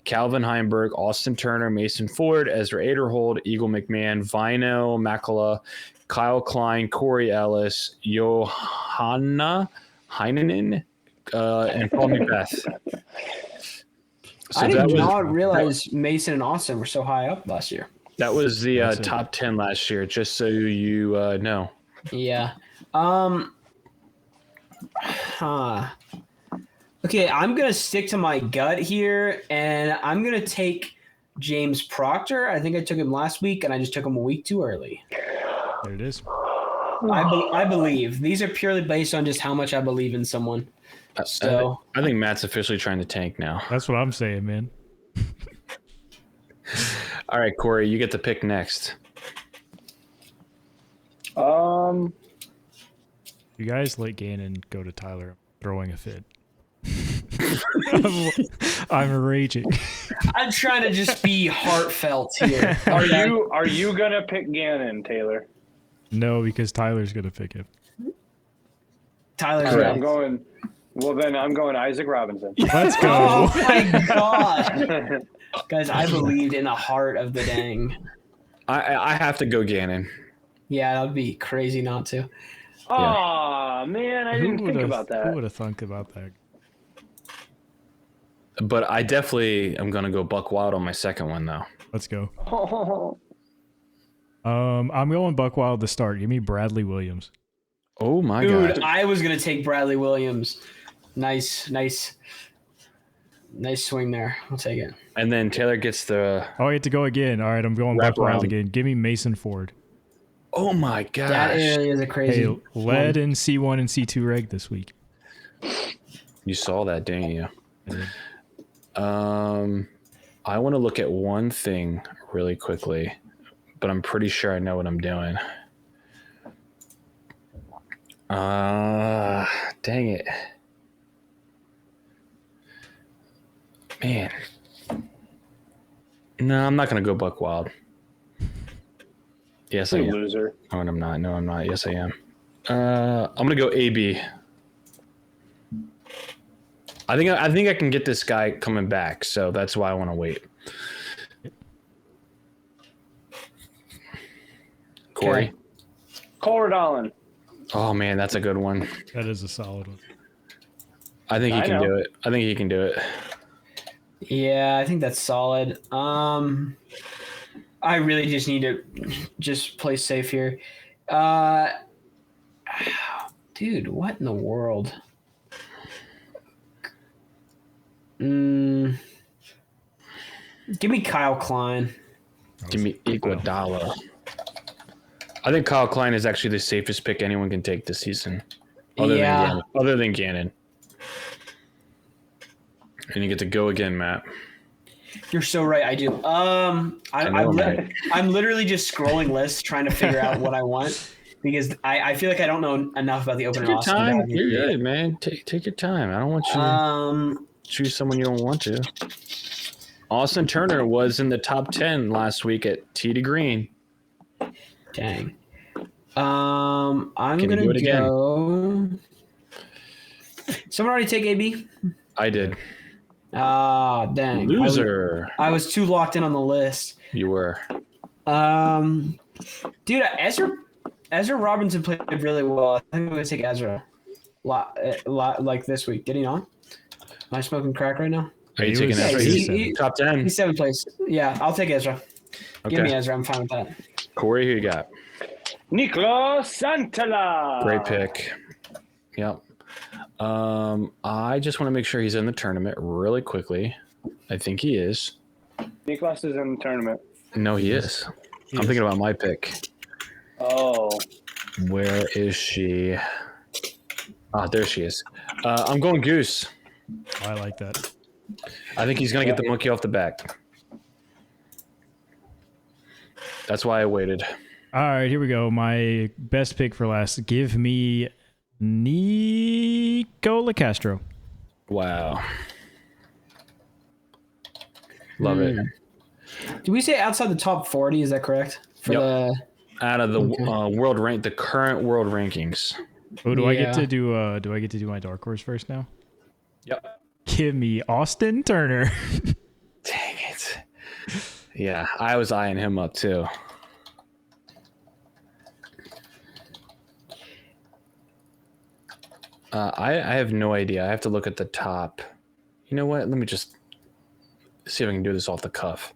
Calvin Heimberg, Austin Turner, Mason Ford, Ezra Aderhold, Eagle McMahon, Vino Makala, Kyle Klein, Corey Ellis, Johanna Heinonen, and Paul Macbeth. So I did not realize Mason and Austin were so high up last year. That was the top 10 last year, just so you know. Yeah. Huh. Okay, I'm gonna stick to my gut here, and I'm gonna take James Proctor. I think I took him last week, and I just took him a week too early. There it is. I believe these are purely based on just how much I believe in someone. So I think Matt's officially trying to tank now. That's what I'm saying, man. All right, Corey, you get to pick next. You guys let Gannon go to Tyler. I'm throwing a fit. I'm raging. I'm trying to just be heartfelt here. Are you gonna pick Gannon, Taylor? No, because Tyler's gonna pick him. Tyler's Right. right. I'm going Isaac Robinson. Let's go. Oh my god, guys! I believed in the heart of the dang. I have to go Gannon. Yeah, that would be crazy not to. Oh man, I didn't think about that. Who would have thunk about that? But I definitely am going to go Buck Wild on my second one, though. Let's go. I'm going Buck Wild to start. Give me Bradley Williams. Oh, my Dude, God. I was going to take Bradley Williams. Nice swing there. I'll take it. And then Taylor gets the... Oh, I get to go again. All right, I'm going Wrap Buck Wild around. again. Give me Mason Ford. Oh, my gosh. That really is a crazy Hey, led in C1 and C2 reg this week. You saw that, didn't you? I did. I want to look at one thing really quickly, but I'm pretty sure I know what I'm doing. Dang it. Man. No, I'm not going to go Buck Wild. Yes, I You am. loser. Oh, and I'm not. No, I'm not. Yes, I am. I'm going to go AB. I think I can get this guy coming back, so that's why I want to wait. Corey? Okay. Cole Dolan. Oh, man, that's a good one. That is a solid one. I think he I can know. do it. I think he can do it. Yeah, I think that's solid. I really just need to just play safe here. Dude, what in the world? Give me Kyle Klein. Give me Iguodala. I think Kyle Klein is actually the safest pick anyone can take this season. Yeah. Other than Gannon. And you get to go again, Matt. You're so right. I do. I'm literally just scrolling lists trying to figure out what I want because I feel like I don't know enough about the open Take your roster. time. You're good, man. Take your time. I don't want you to choose someone you don't want to. Austin Turner was in the top 10 last week at Tee to Green. Dang. I'm Can gonna you do it again? go. Someone already take AB? I did. Ah, dang. Loser. I was too locked in on the list. You were. Dude, Ezra Robinson played really well. I think I'm gonna take Ezra. Like this week. Did he not? Am I smoking crack right now? Are you He taking was- Ezra? he was He's top 10. He's 7th place. Yeah, I'll take Ezra. Give me Okay. Ezra. I'm fine with that. Corey, who you got? Nicolas Santala. Great pick. Yep. I just want to make sure he's in the tournament really quickly. I think he is. Nicolas is in the tournament. No, he is. I'm thinking about my pick. Oh. Where is she? Ah, there she is. I'm going Goose. I like that. I think he's going to get the monkey off the back. That's why I waited. All right, here we go. My best pick for last. Give me Nico LaCastro. Wow. Love it. Did we say outside the top 40? Is that correct? For Yep. the Out of the the current world rankings. Oh, do I Yeah. get to do? Do I get to do my dark horse first now? Yep. Give me Austin Turner. Dang it. Yeah, I was eyeing him up too. I have no idea. I have to look at the top. You know what? Let me just see if I can do this off the cuff.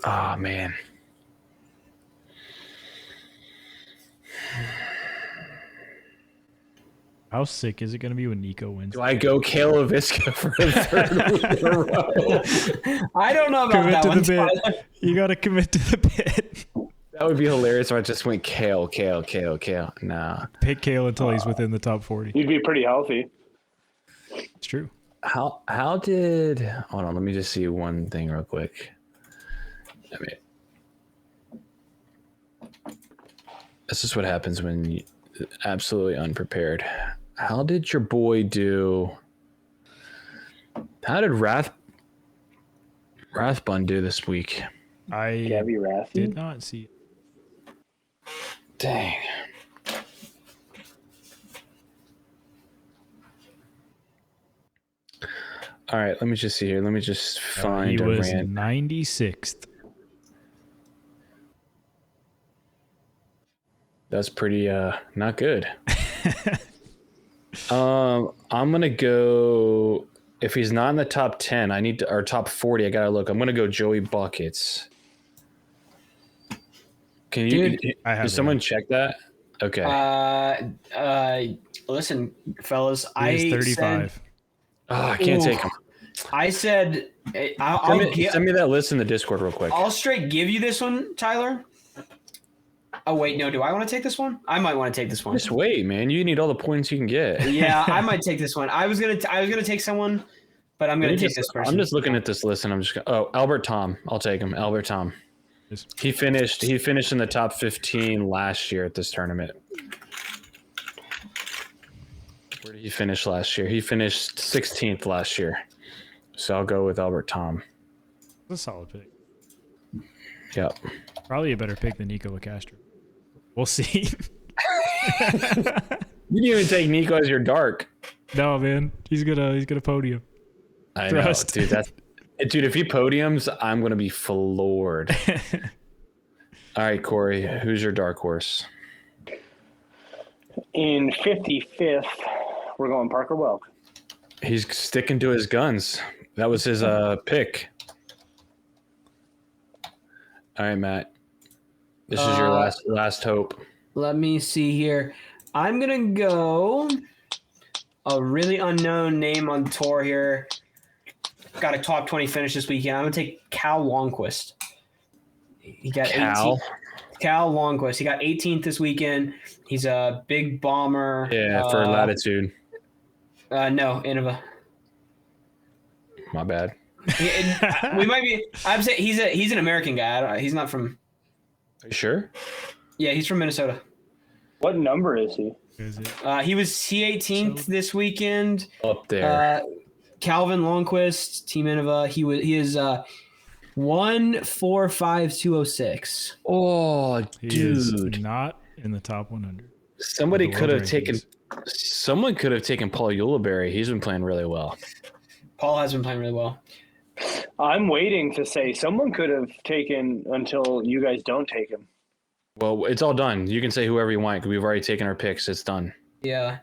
Oh, man. How sick is it going to be when Nico wins? Do I go Kale LaVisca for the third week in a row? I don't know about Commit that to one. the bit. Tyler. You got to commit to the bit. That would be hilarious if I just went Kale. Nah. Pick Kale until he's within the top 40. You'd be pretty healthy. It's true. How did... Hold on, let me just see one thing real quick. This is what happens when you're absolutely unprepared. How did your boy do? How did Rathbun do this week? I Gabby Rathie? did not see it. Dang. All right, let me just see here. Let me just find He a was rant. 96th. That's pretty not good. I'm gonna go. If he's not in the top 10, I need to, or top 40. I gotta look. I'm gonna go Joey Buckets. Can you? Did someone check that? Okay. Listen, fellas, He is 35. I can't take him. I said Send me that list in the Discord real quick. I'll straight give you this one, Tyler. Oh wait, no. Do I want to take this one? I might want to take this one. Just wait, man. You need all the points you can get. Yeah, I might take this one. I was gonna take someone, but I'm gonna take this person. I'm just looking at this list and I'm just going. Oh, Albert Tom. I'll take him. Albert Tom. He finished in the top 15 last year at this tournament. Where did he finish last year? He finished 16th last year. So I'll go with Albert Tom. That's a solid pick. Yep. Probably a better pick than Nico LaCastro. We'll see. You didn't even take Nico as your dark. No, man. He's gonna podium. I Trust. know, dude. If he podiums, I'm gonna be floored. All right, Corey, who's your dark horse? In 55th, we're going Parker Welk. He's sticking to his guns. That was his pick. All right, Matt. This is your last hope. Let me see here. I'm gonna go a really unknown name on tour here. Got a top 20 finish this weekend. I'm gonna take Cal Longquist. He got 18th. Cal Longquist. He got 18th this weekend. He's a big bomber. Yeah, for Latitude. No, Innova. My bad. We might be. I'm saying he's an American guy. He's not from. Are you sure? Yeah, he's from Minnesota. What number is he? He was C18th this weekend. Up there. Calvin Longquist, Team Innova. He is 145,206. Oh, He dude! is not in the top 100. Someone could have taken Paul Ulibarri. He's been playing really well. Paul has been playing really well. I'm waiting to say someone could have taken until you guys don't take him. Well, it's all done. You can say whoever you want. We've already taken our picks. It's done. Yeah.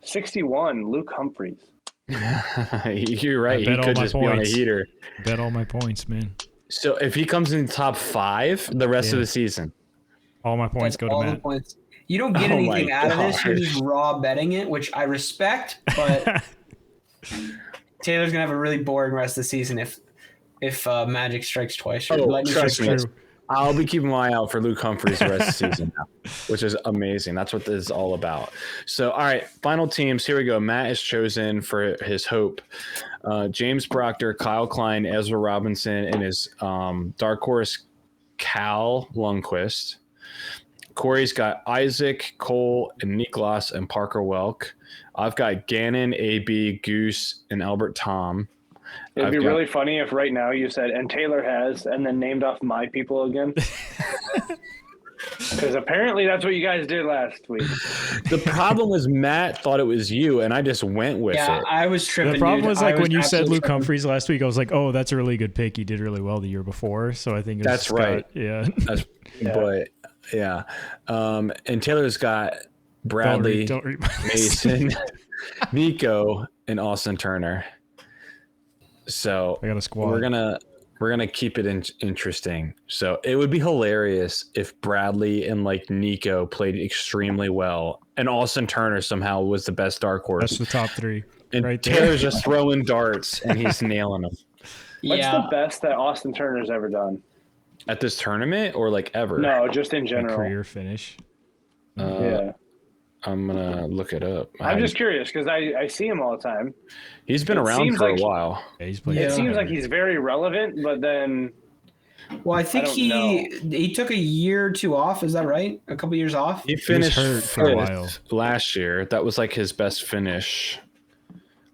61, Luke Humphreys. You're right. He bet all could my just be on a points. heater. Bet all my points, man. So if he comes in top 5 the rest of the season. All my points go to all Matt. the points. You don't get anything out of this. You're just raw betting it, which I respect, but Taylor's gonna have a really boring rest of the season if Magic strikes twice. Trust me. I'll be keeping my eye out for Luke Humphreys the rest of the season now, which is amazing. That's what this is all about. So, all right, final teams. Here we go. Matt is chosen for his hope. James Proctor, Kyle Klein, Ezra Robinson, and his dark horse, Cal Lundquist. Corey's got Isaac, Cole, and Niklas, and Parker Welk. I've got Gannon, AB, Goose, and Albert Tom. It'd be really funny if right now you said, and Taylor has, and then named off my people again. Because apparently that's what you guys did last week. The problem was Matt thought it was you, and I just went with it. Yeah, I was tripping. The problem was when you said Luke tripping. Humphreys last week, I was like, oh, that's a really good pick. He did really well the year before. So I think that's right. Yeah. But yeah. And Taylor's got Bradley, don't read Mason, Nico, and Austin Turner. So I got a squad. We're We're gonna keep it interesting. So it would be hilarious if Bradley and like Nico played extremely well, and Austin Turner somehow was the best dark horse. That's the top three, and right there. Taylor's just throwing darts and he's nailing them. What's the best that Austin Turner's ever done? At this tournament or like ever? No, just in general. Career finish. Yeah. I'm gonna look it up. I'm just curious because I see him all the time. He's been around for a while. Yeah, he's played It seems like he's very relevant, but then. Well, I think he took a year or two off. Is that right? A couple years off. He finished hurt for a while last year. That was like his best finish.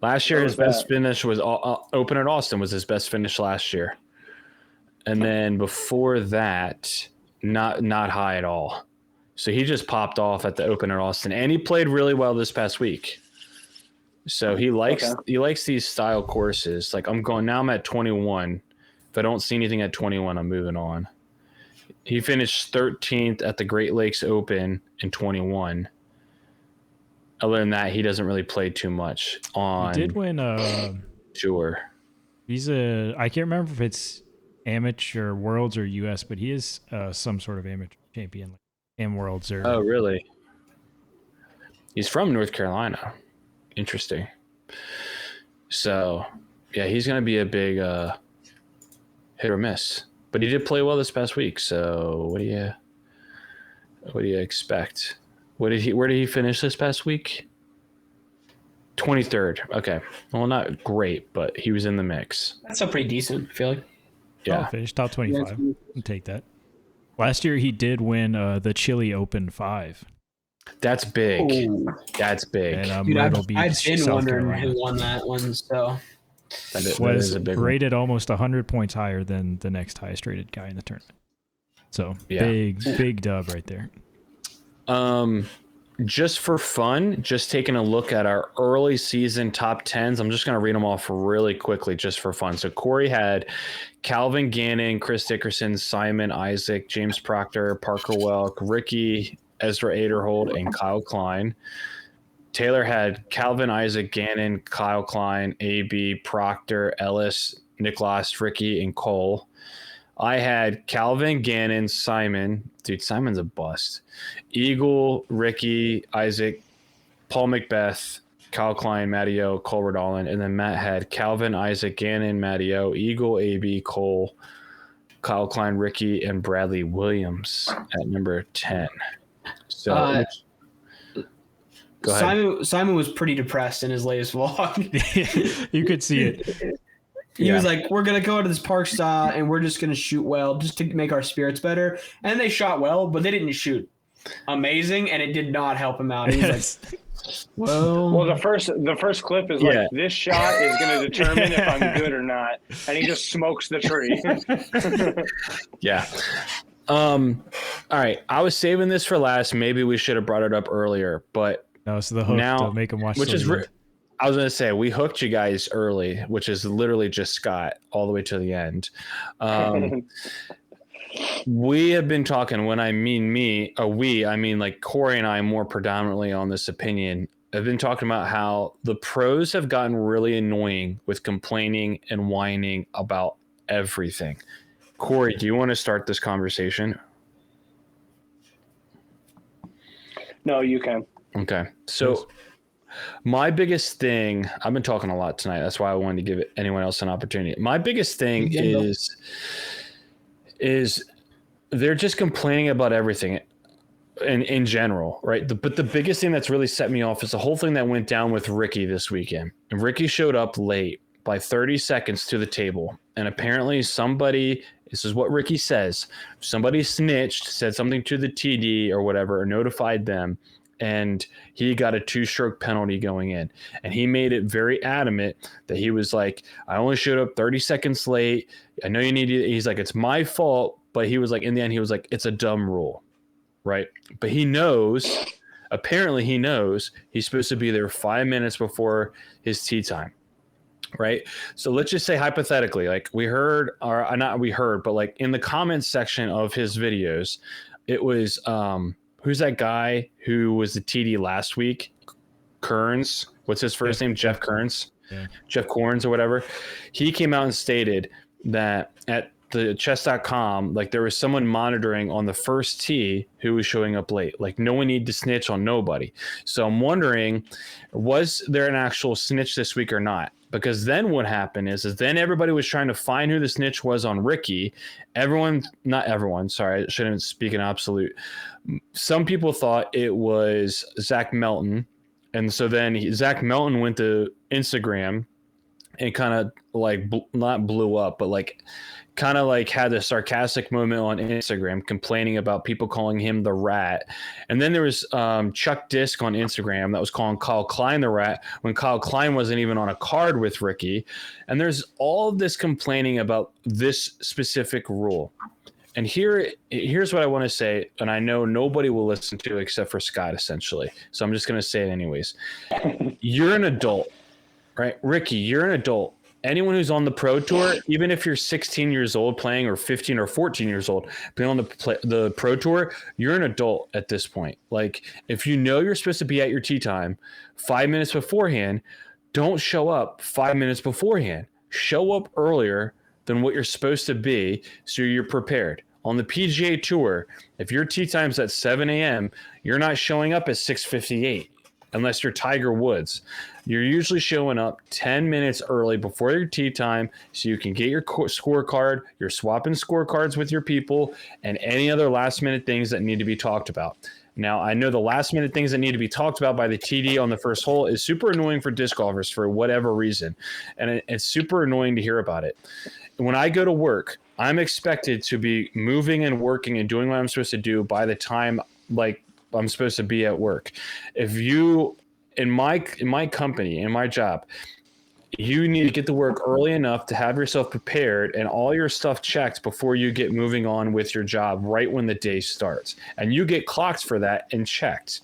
Last year, his best finish was Open at Austin was his best finish last year, and then before that, not high at all. So he just popped off at the Open at Austin, and he played really well this past week. So he likes these style courses. Like I'm at 21. If I don't see anything at 21, I'm moving on. He finished 13th at the Great Lakes Open in 21. Other than that, he doesn't really play too much on. He did win Sure. He's I can't remember if it's amateur worlds or US, but he is some sort of amateur champion, like AM worlds or. Oh, really? He's from North Carolina. Interesting. So, yeah, he's going to be a big hit or miss. But he did play well this past week. So, what do you expect? Where did he finish this past week? 23rd. Okay. Well, not great, but he was in the mix. That's a pretty decent, I feel like. Yeah. Finished top 25. I'll take that. Last year he did win the Chile Open 5. That's big. Ooh. That's big. And Dude, Myrtle Beach, I've been South wondering Carolina. who won that one. So was is a big rated almost 100 points higher than the next highest rated guy in the tournament. So big dub right there. Just for fun, just taking a look at our early season top 10s. I'm just going to read them off really quickly just for fun. So Corey had Calvin Gannon, Chris Dickerson, Simon Isaac, James Proctor, Parker Welk, Ricky, Ezra Aderhold, and Kyle Klein. Taylor had Calvin, Isaac, Gannon, Kyle Klein, AB, Proctor, Ellis, Nicholas, Ricky, and Cole. I had Calvin, Gannon, Simon. Dude, Simon's a bust. Eagle, Ricky, Isaac, Paul Macbeth, Kyle Klein, Matteo, Cole Redolin. And then Matt had Calvin, Isaac, Gannon, Matteo, Eagle, AB, Cole, Kyle Klein, Ricky, and Bradley Williams at number 10. So go ahead. Simon was pretty depressed in his latest vlog. You could see it. He was like, we're going to go to this park style and we're just going to shoot well just to make our spirits better. And they shot well, but they didn't shoot amazing, and it did not help him out. He was like, well, the first clip is like, this shot is going to determine if I'm good or not. And he just smokes the tree. Yeah. All right. I was saving this for last. Maybe we should have brought it up earlier, but no, it's the hook to make him watch. Which is I was going to say, we hooked you guys early, which is literally just Scott all the way to the end. We have been talking, when I mean I mean like Corey and I more predominantly on this opinion. I've been talking about how the pros have gotten really annoying with complaining and whining about everything. Corey, do you want to start this conversation? No, you can. Okay. So my biggest thing, I've been talking a lot tonight. That's why I wanted to give anyone else an opportunity. My biggest thing is they're just complaining about everything in general, right? But the biggest thing that's really set me off is the whole thing that went down with Ricky this weekend. And Ricky showed up late by 30 seconds to the table. And apparently somebody, this is what Ricky says, somebody snitched, said something to the TD or whatever, or notified them. And he got a 2-stroke penalty going in. And he made it very adamant that he was like, I only showed up 30 seconds late. I know you need it. He's like, it's my fault. But he was like, in the end, he was like, it's a dumb rule. Right. But he knows, apparently he knows he's supposed to be there 5 minutes before his tee time. Right. So let's just say hypothetically, like we heard, or not we heard, but like in the comments section of his videos, it was, who's that guy who was the TD last week? Kearns. What's his first name? Jeff Kearns. Yeah. Jeff Corns or whatever. He came out and stated that at the chess.com, like there was someone monitoring on the first tee who was showing up late. Like no one needed to snitch on nobody. So I'm wondering, was there an actual snitch this week or not? Because then what happened is then everybody was trying to find who the snitch was on Ricky. Not everyone, sorry, I shouldn't speak in absolute. Some people thought it was Zach Melton. And so then Zach Melton went to Instagram and kind of like not blew up, but like kind of like had a sarcastic moment on Instagram complaining about people calling him the rat. And then there was Chuck Disk on Instagram that was calling Kyle Klein the rat when Kyle Klein wasn't even on a card with Ricky. And there's all of this complaining about this specific rule. And here's what I want to say, and I know nobody will listen to except for Scott, essentially. So I'm just going to say it anyways. You're an adult, right? Ricky, you're an adult. Anyone who's on the pro tour, even if you're 16 years old playing or 15 or 14 years old playing on the pro tour, you're an adult at this point. Like if you know you're supposed to be at your tee time 5 minutes beforehand, don't show up 5 minutes beforehand. Show up earlier than what you're supposed to be so you're prepared. On the PGA Tour, if your tee time's at 7 a.m., you're not showing up at 6:58 unless you're Tiger Woods. You're usually showing up 10 minutes early before your tee time so you can get your scorecard, you're swapping scorecards with your people, and any other last-minute things that need to be talked about. Now, I know the last-minute things that need to be talked about by the TD on the first hole is super annoying for disc golfers for whatever reason, and it's super annoying to hear about it. When I go to work, I'm expected to be moving and working and doing what I'm supposed to do by the time like I'm supposed to be at work. If you in my company, in my job, you need to get to work early enough to have yourself prepared and all your stuff checked before you get moving on with your job right when the day starts. And you get clocked for that and checked.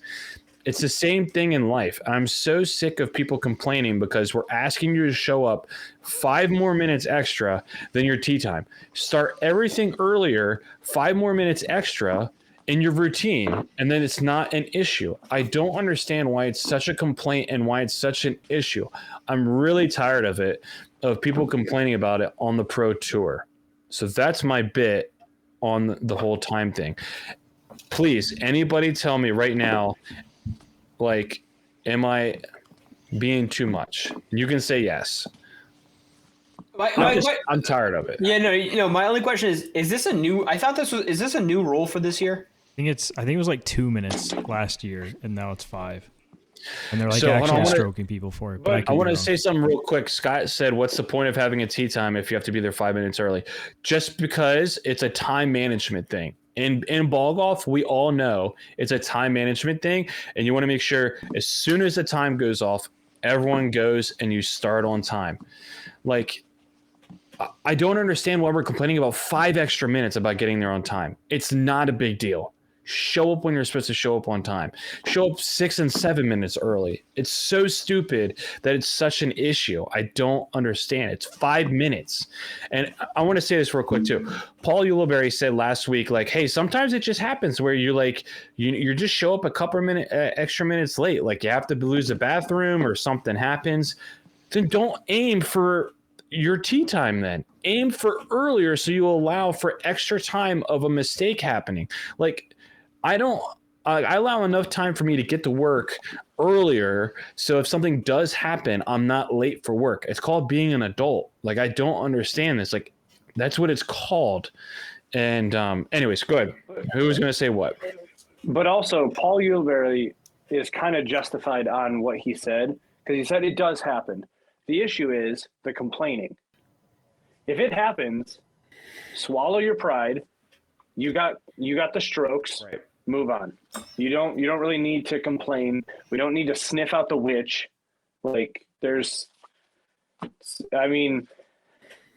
It's the same thing in life. I'm so sick of people complaining because we're asking you to show up 5 more minutes extra than your tee time. Start everything earlier, 5 more minutes extra in your routine, and then it's not an issue. I don't understand why it's such a complaint and why it's such an issue. I'm really tired of it, of people complaining about it on the pro tour. So that's my bit on the whole time thing. Please, anybody tell me right now, like, am I being too much? You can say yes. I'm tired of it. Yeah, no. My only question is this a new? Is this a new rule for this year? I think it was like 2 minutes last year, and now it's 5. And they're like actually stroking people for it. But I want to say something real quick. Scott said, "What's the point of having a tee time if you have to be there 5 minutes early?" Just because it's a time management thing. In ball golf, we all know it's a time management thing, and you want to make sure as soon as the time goes off, everyone goes and you start on time. Like, I don't understand why we're complaining about 5 extra minutes about getting there on time. It's not a big deal. Show up when you're supposed to show up on time. Show up 6 and 7 minutes early. It's so stupid that it's such an issue. I don't understand. It's 5 minutes. And I want to say this real quick too. Paul Uliberry said last week, like, hey, sometimes it just happens where you just show up a couple extra minutes late. Like you have to lose a bathroom or something happens. Then don't aim for your tee time then. Aim for earlier so you allow for extra time of a mistake happening. Like, I allow enough time for me to get to work earlier, so if something does happen, I'm not late for work. It's called being an adult. Like, I don't understand this. Like, that's what it's called. And anyways, go ahead. Who was going to say what? But also, Paul Uliberry is kind of justified on what he said, because he said it does happen. The issue is the complaining. If it happens, swallow your pride. You got the strokes. Right. Move on. You don't really need to complain. We don't need to sniff out the witch. Like,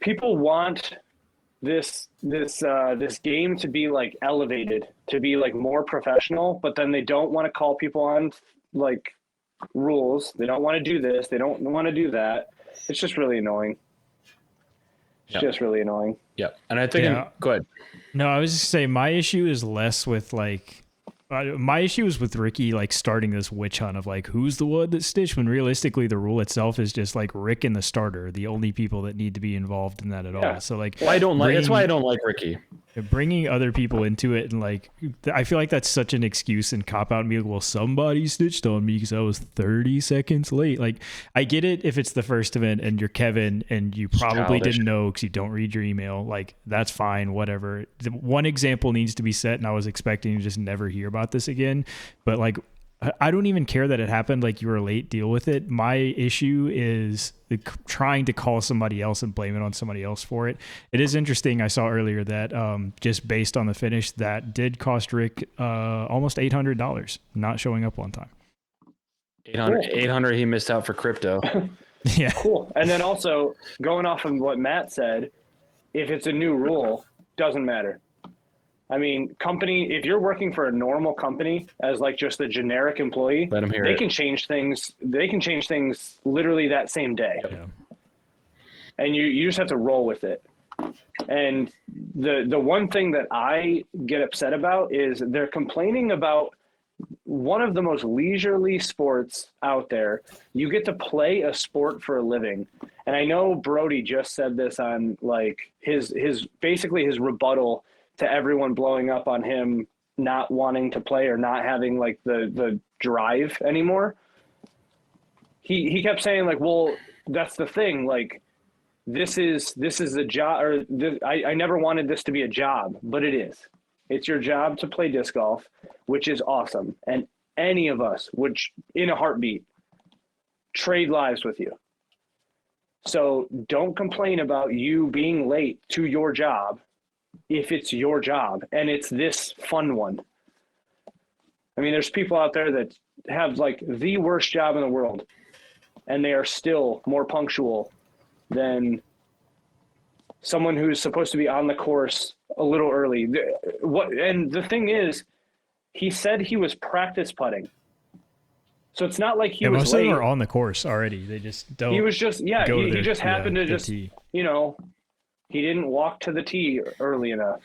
people want this game to be like elevated, to be like more professional, but then they don't want to call people on like rules. They don't want to do this. They don't want to do that. It's just really annoying. It's just really annoying. Yep. And I think, go ahead. No, I was just saying my issue is less with like My issue is with Ricky like starting this witch hunt of like who's the one that stitched, when realistically the rule itself is just like Rick and the starter, the only people that need to be involved in that at all. So like, well, that's why I don't like Ricky. Bringing other people into it, and like I feel like that's such an excuse and cop out and be like, well, somebody snitched on me because I was 30 seconds late. Like, I get it if it's the first event and you're Kevin and you probably didn't know because you don't read your email. Like, that's fine, whatever. The one example needs to be set, and I was expecting to just never hear about this again. But like, I don't even care that it happened. Like, you were late, deal with it. My issue is trying to call somebody else and blame it on somebody else for it. It is interesting. I saw earlier that just based on the finish, that did cost Rick almost $800 not showing up on time. 800 he missed out for crypto. Yeah. Cool. And then also going off of what Matt said, if it's a new rule, doesn't matter. I mean, if you're working for a normal company as like just a generic employee, let them hear they can change things. They can change things literally that same day. Yeah. And you just have to roll with it. And the one thing that I get upset about is they're complaining about one of the most leisurely sports out there. You get to play a sport for a living. And I know Brody just said this on like his basically his rebuttal to everyone blowing up on him not wanting to play or not having like the drive anymore. He kept saying like, well, that's the thing. Like, this is a job, or I never wanted this to be a job, but it is. It's your job to play disc golf, which is awesome. And any of us would, in a heartbeat, trade lives with you. So don't complain about you being late to your job if it's your job and it's this fun one. I mean, there's people out there that have like the worst job in the world and they are still more punctual than someone who's supposed to be on the course a little early. And the thing is, he said he was practice putting. So it's not like he was most late. of them are on the course already. They just don't. He was just, he just happened to just, tee. He didn't walk to the tee early enough.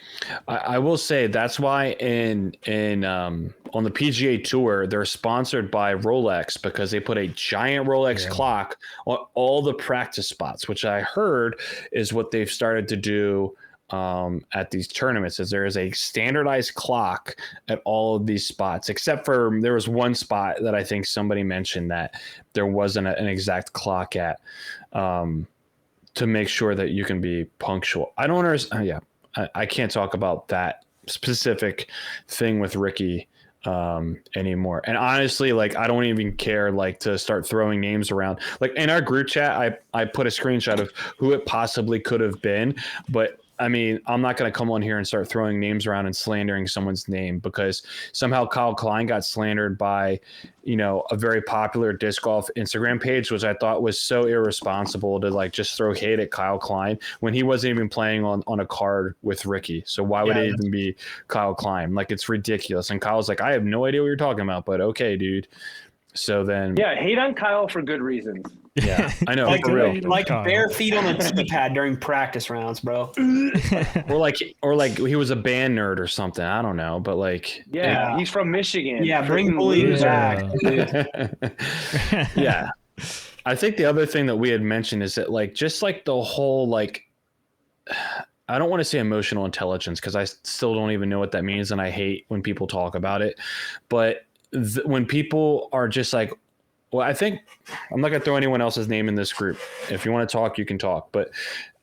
I will say that's why in on the PGA Tour they're sponsored by Rolex, because they put a giant Rolex clock on all the practice spots, which I heard is what they've started to do at these tournaments. Is there is a standardized clock at all of these spots, except for there was one spot that I think somebody mentioned that there wasn't an exact clock at. To make sure that you can be punctual. I don't understand. I can't talk about that specific thing with Ricky anymore. And honestly, like, I don't even care like to start throwing names around. Like in our group chat, I put a screenshot of who it possibly could have been, but I mean, I'm not going to come on here and start throwing names around and slandering someone's name, because somehow Kyle Klein got slandered by, a very popular disc golf Instagram page, which I thought was so irresponsible to like just throw hate at Kyle Klein when he wasn't even playing on a card with Ricky. So why would it even be Kyle Klein? Like, it's ridiculous. And Kyle's like, I have no idea what you're talking about, but okay, dude. So then, hate on Kyle for good reasons. Yeah, I know. like, for real. Like bare feet on the tee pad during practice rounds, bro. or like he was a band nerd or something. I don't know, but like, he's from Michigan. Yeah, bring bullying back. Yeah, I think the other thing that we had mentioned is that like just like the whole like, I don't want to say emotional intelligence because I still don't even know what that means, and I hate when people talk about it, but when people are just like, well, I think I'm not going to throw anyone else's name in this group. If you want to talk, you can talk. But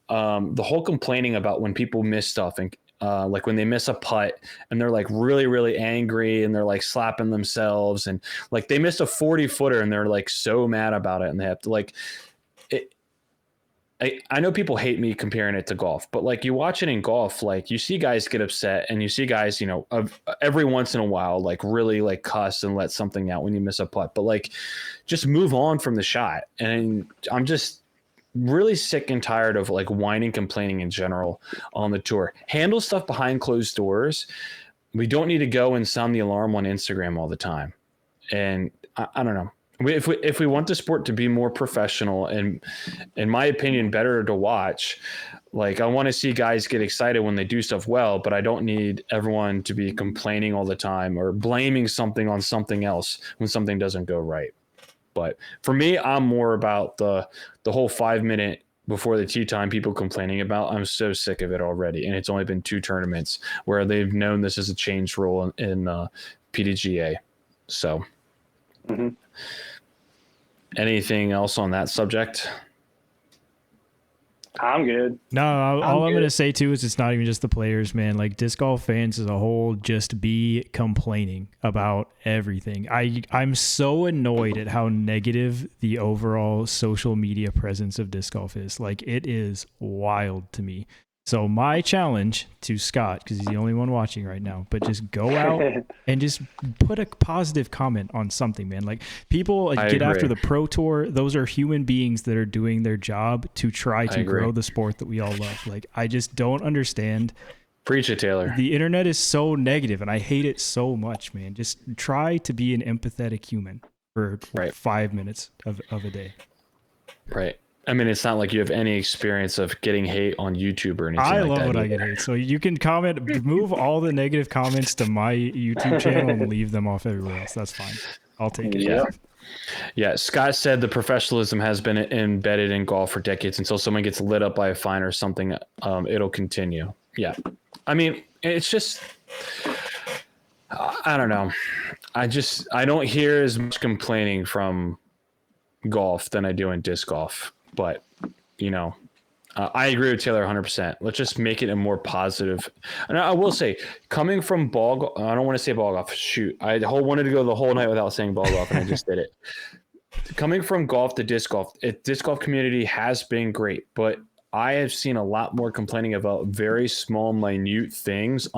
the whole complaining about when people miss stuff and like when they miss a putt and they're like really, really angry and they're like slapping themselves, and like they missed a 40-footer and they're like so mad about it and they have to like it. I know people hate me comparing it to golf, but like you watch it in golf, like you see guys get upset and you see guys, every once in a while, like really like cuss and let something out when you miss a putt, but like just move on from the shot. And I'm just really sick and tired of like whining, complaining in general on the tour. Handle stuff behind closed doors. We don't need to go and sound the alarm on Instagram all the time. And I don't know. If we want the sport to be more professional and, in my opinion, better to watch, Like, I want to see guys get excited when they do stuff well, but I don't need everyone to be complaining all the time or blaming something on something else when something doesn't go right. But for me, I'm more about the whole 5 minute before the tee time people complaining about. I'm so sick of it already. And it's only been 2 tournaments where they've known this is a changed rule in PDGA. So anything else on that subject? I'm good. No, all I'm good. going to say too is it's not even just the players, man. Like disc golf fans as a whole just be complaining about everything. I'm so annoyed at how negative the overall social media presence of disc golf is. Like it is wild to me. So my challenge to Scott, because he's the only one watching right now, but just go out and just put a positive comment on something, man. Like people get after the pro tour. Those are human beings that are doing their job to try to grow the sport that we all love. Like I just don't understand. Preach it, Taylor. The internet is so negative and I hate it so much, man. Just try to be an empathetic human for 5 minutes of a day. Right. I mean, it's not like you have any experience of getting hate on YouTube or anything like that. I love when I get hate. So you can comment, move all the negative comments to my YouTube channel and leave them off everywhere else. That's fine. I'll take it. Yeah. Scott said the professionalism has been embedded in golf for decades. Until someone gets lit up by a fine or something, it'll continue. Yeah. I mean, it's just, I don't know. I don't hear as much complaining from golf than I do in disc golf. But, I agree with Taylor 100%. Let's just make it a more positive. And I will say, coming from I don't want to say ball golf. Shoot. I wanted to go the whole night without saying ball golf, and I just did it. Coming from golf to disc golf, disc golf community has been great, but I have seen a lot more complaining about very small, minute things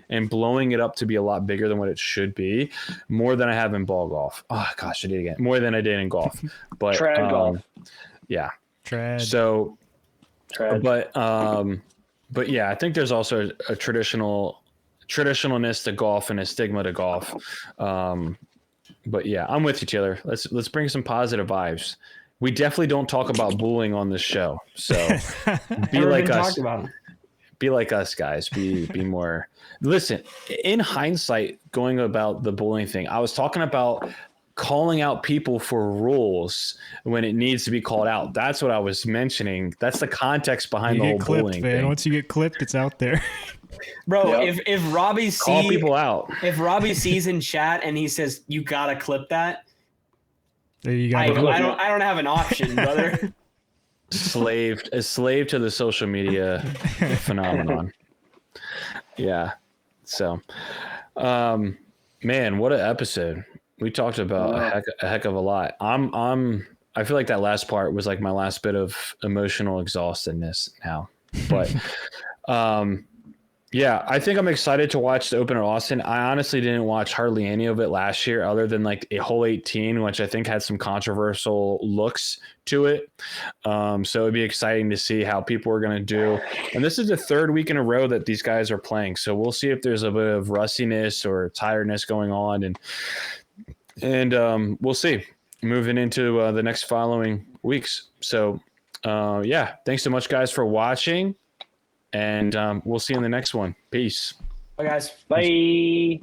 and blowing it up to be a lot bigger than what it should be, more than I have in ball golf. Oh, gosh, I did it again. More than I did in golf. But Trad golf. Yeah. Trad. So, Trad. but yeah, I think there's also a traditionalness to golf and a stigma to golf. But yeah, I'm with you, Taylor. Let's bring some positive vibes. We definitely don't talk about bullying on this show. So be like us. Be like us, guys. Be more. Listen, in hindsight, going about the bullying thing, I was talking about calling out people for rules when it needs to be called out. That's what I was mentioning. That's the context behind the whole bullying thing. Once you get clipped, it's out there. Bro, if Robbie call people out. If Robbie sees in chat and he says you gotta clip that, there you go. I don't have an option, brother. A slave to the social media phenomenon. Yeah. So, man, what an episode. We talked about a heck of a lot. I feel like that last part was like my last bit of emotional exhaustedness now. But yeah, I think I'm excited to watch the Open at Austin. I honestly didn't watch hardly any of it last year other than like a hole 18, which I think had some controversial looks to it. So it'd be exciting to see how people are going to do. And this is the 3rd week in a row that these guys are playing. So we'll see if there's a bit of rustiness or tiredness going on. And we'll see moving into the next following weeks. So, yeah, thanks so much, guys, for watching. And we'll see you in the next one. Peace. Bye, guys. Bye.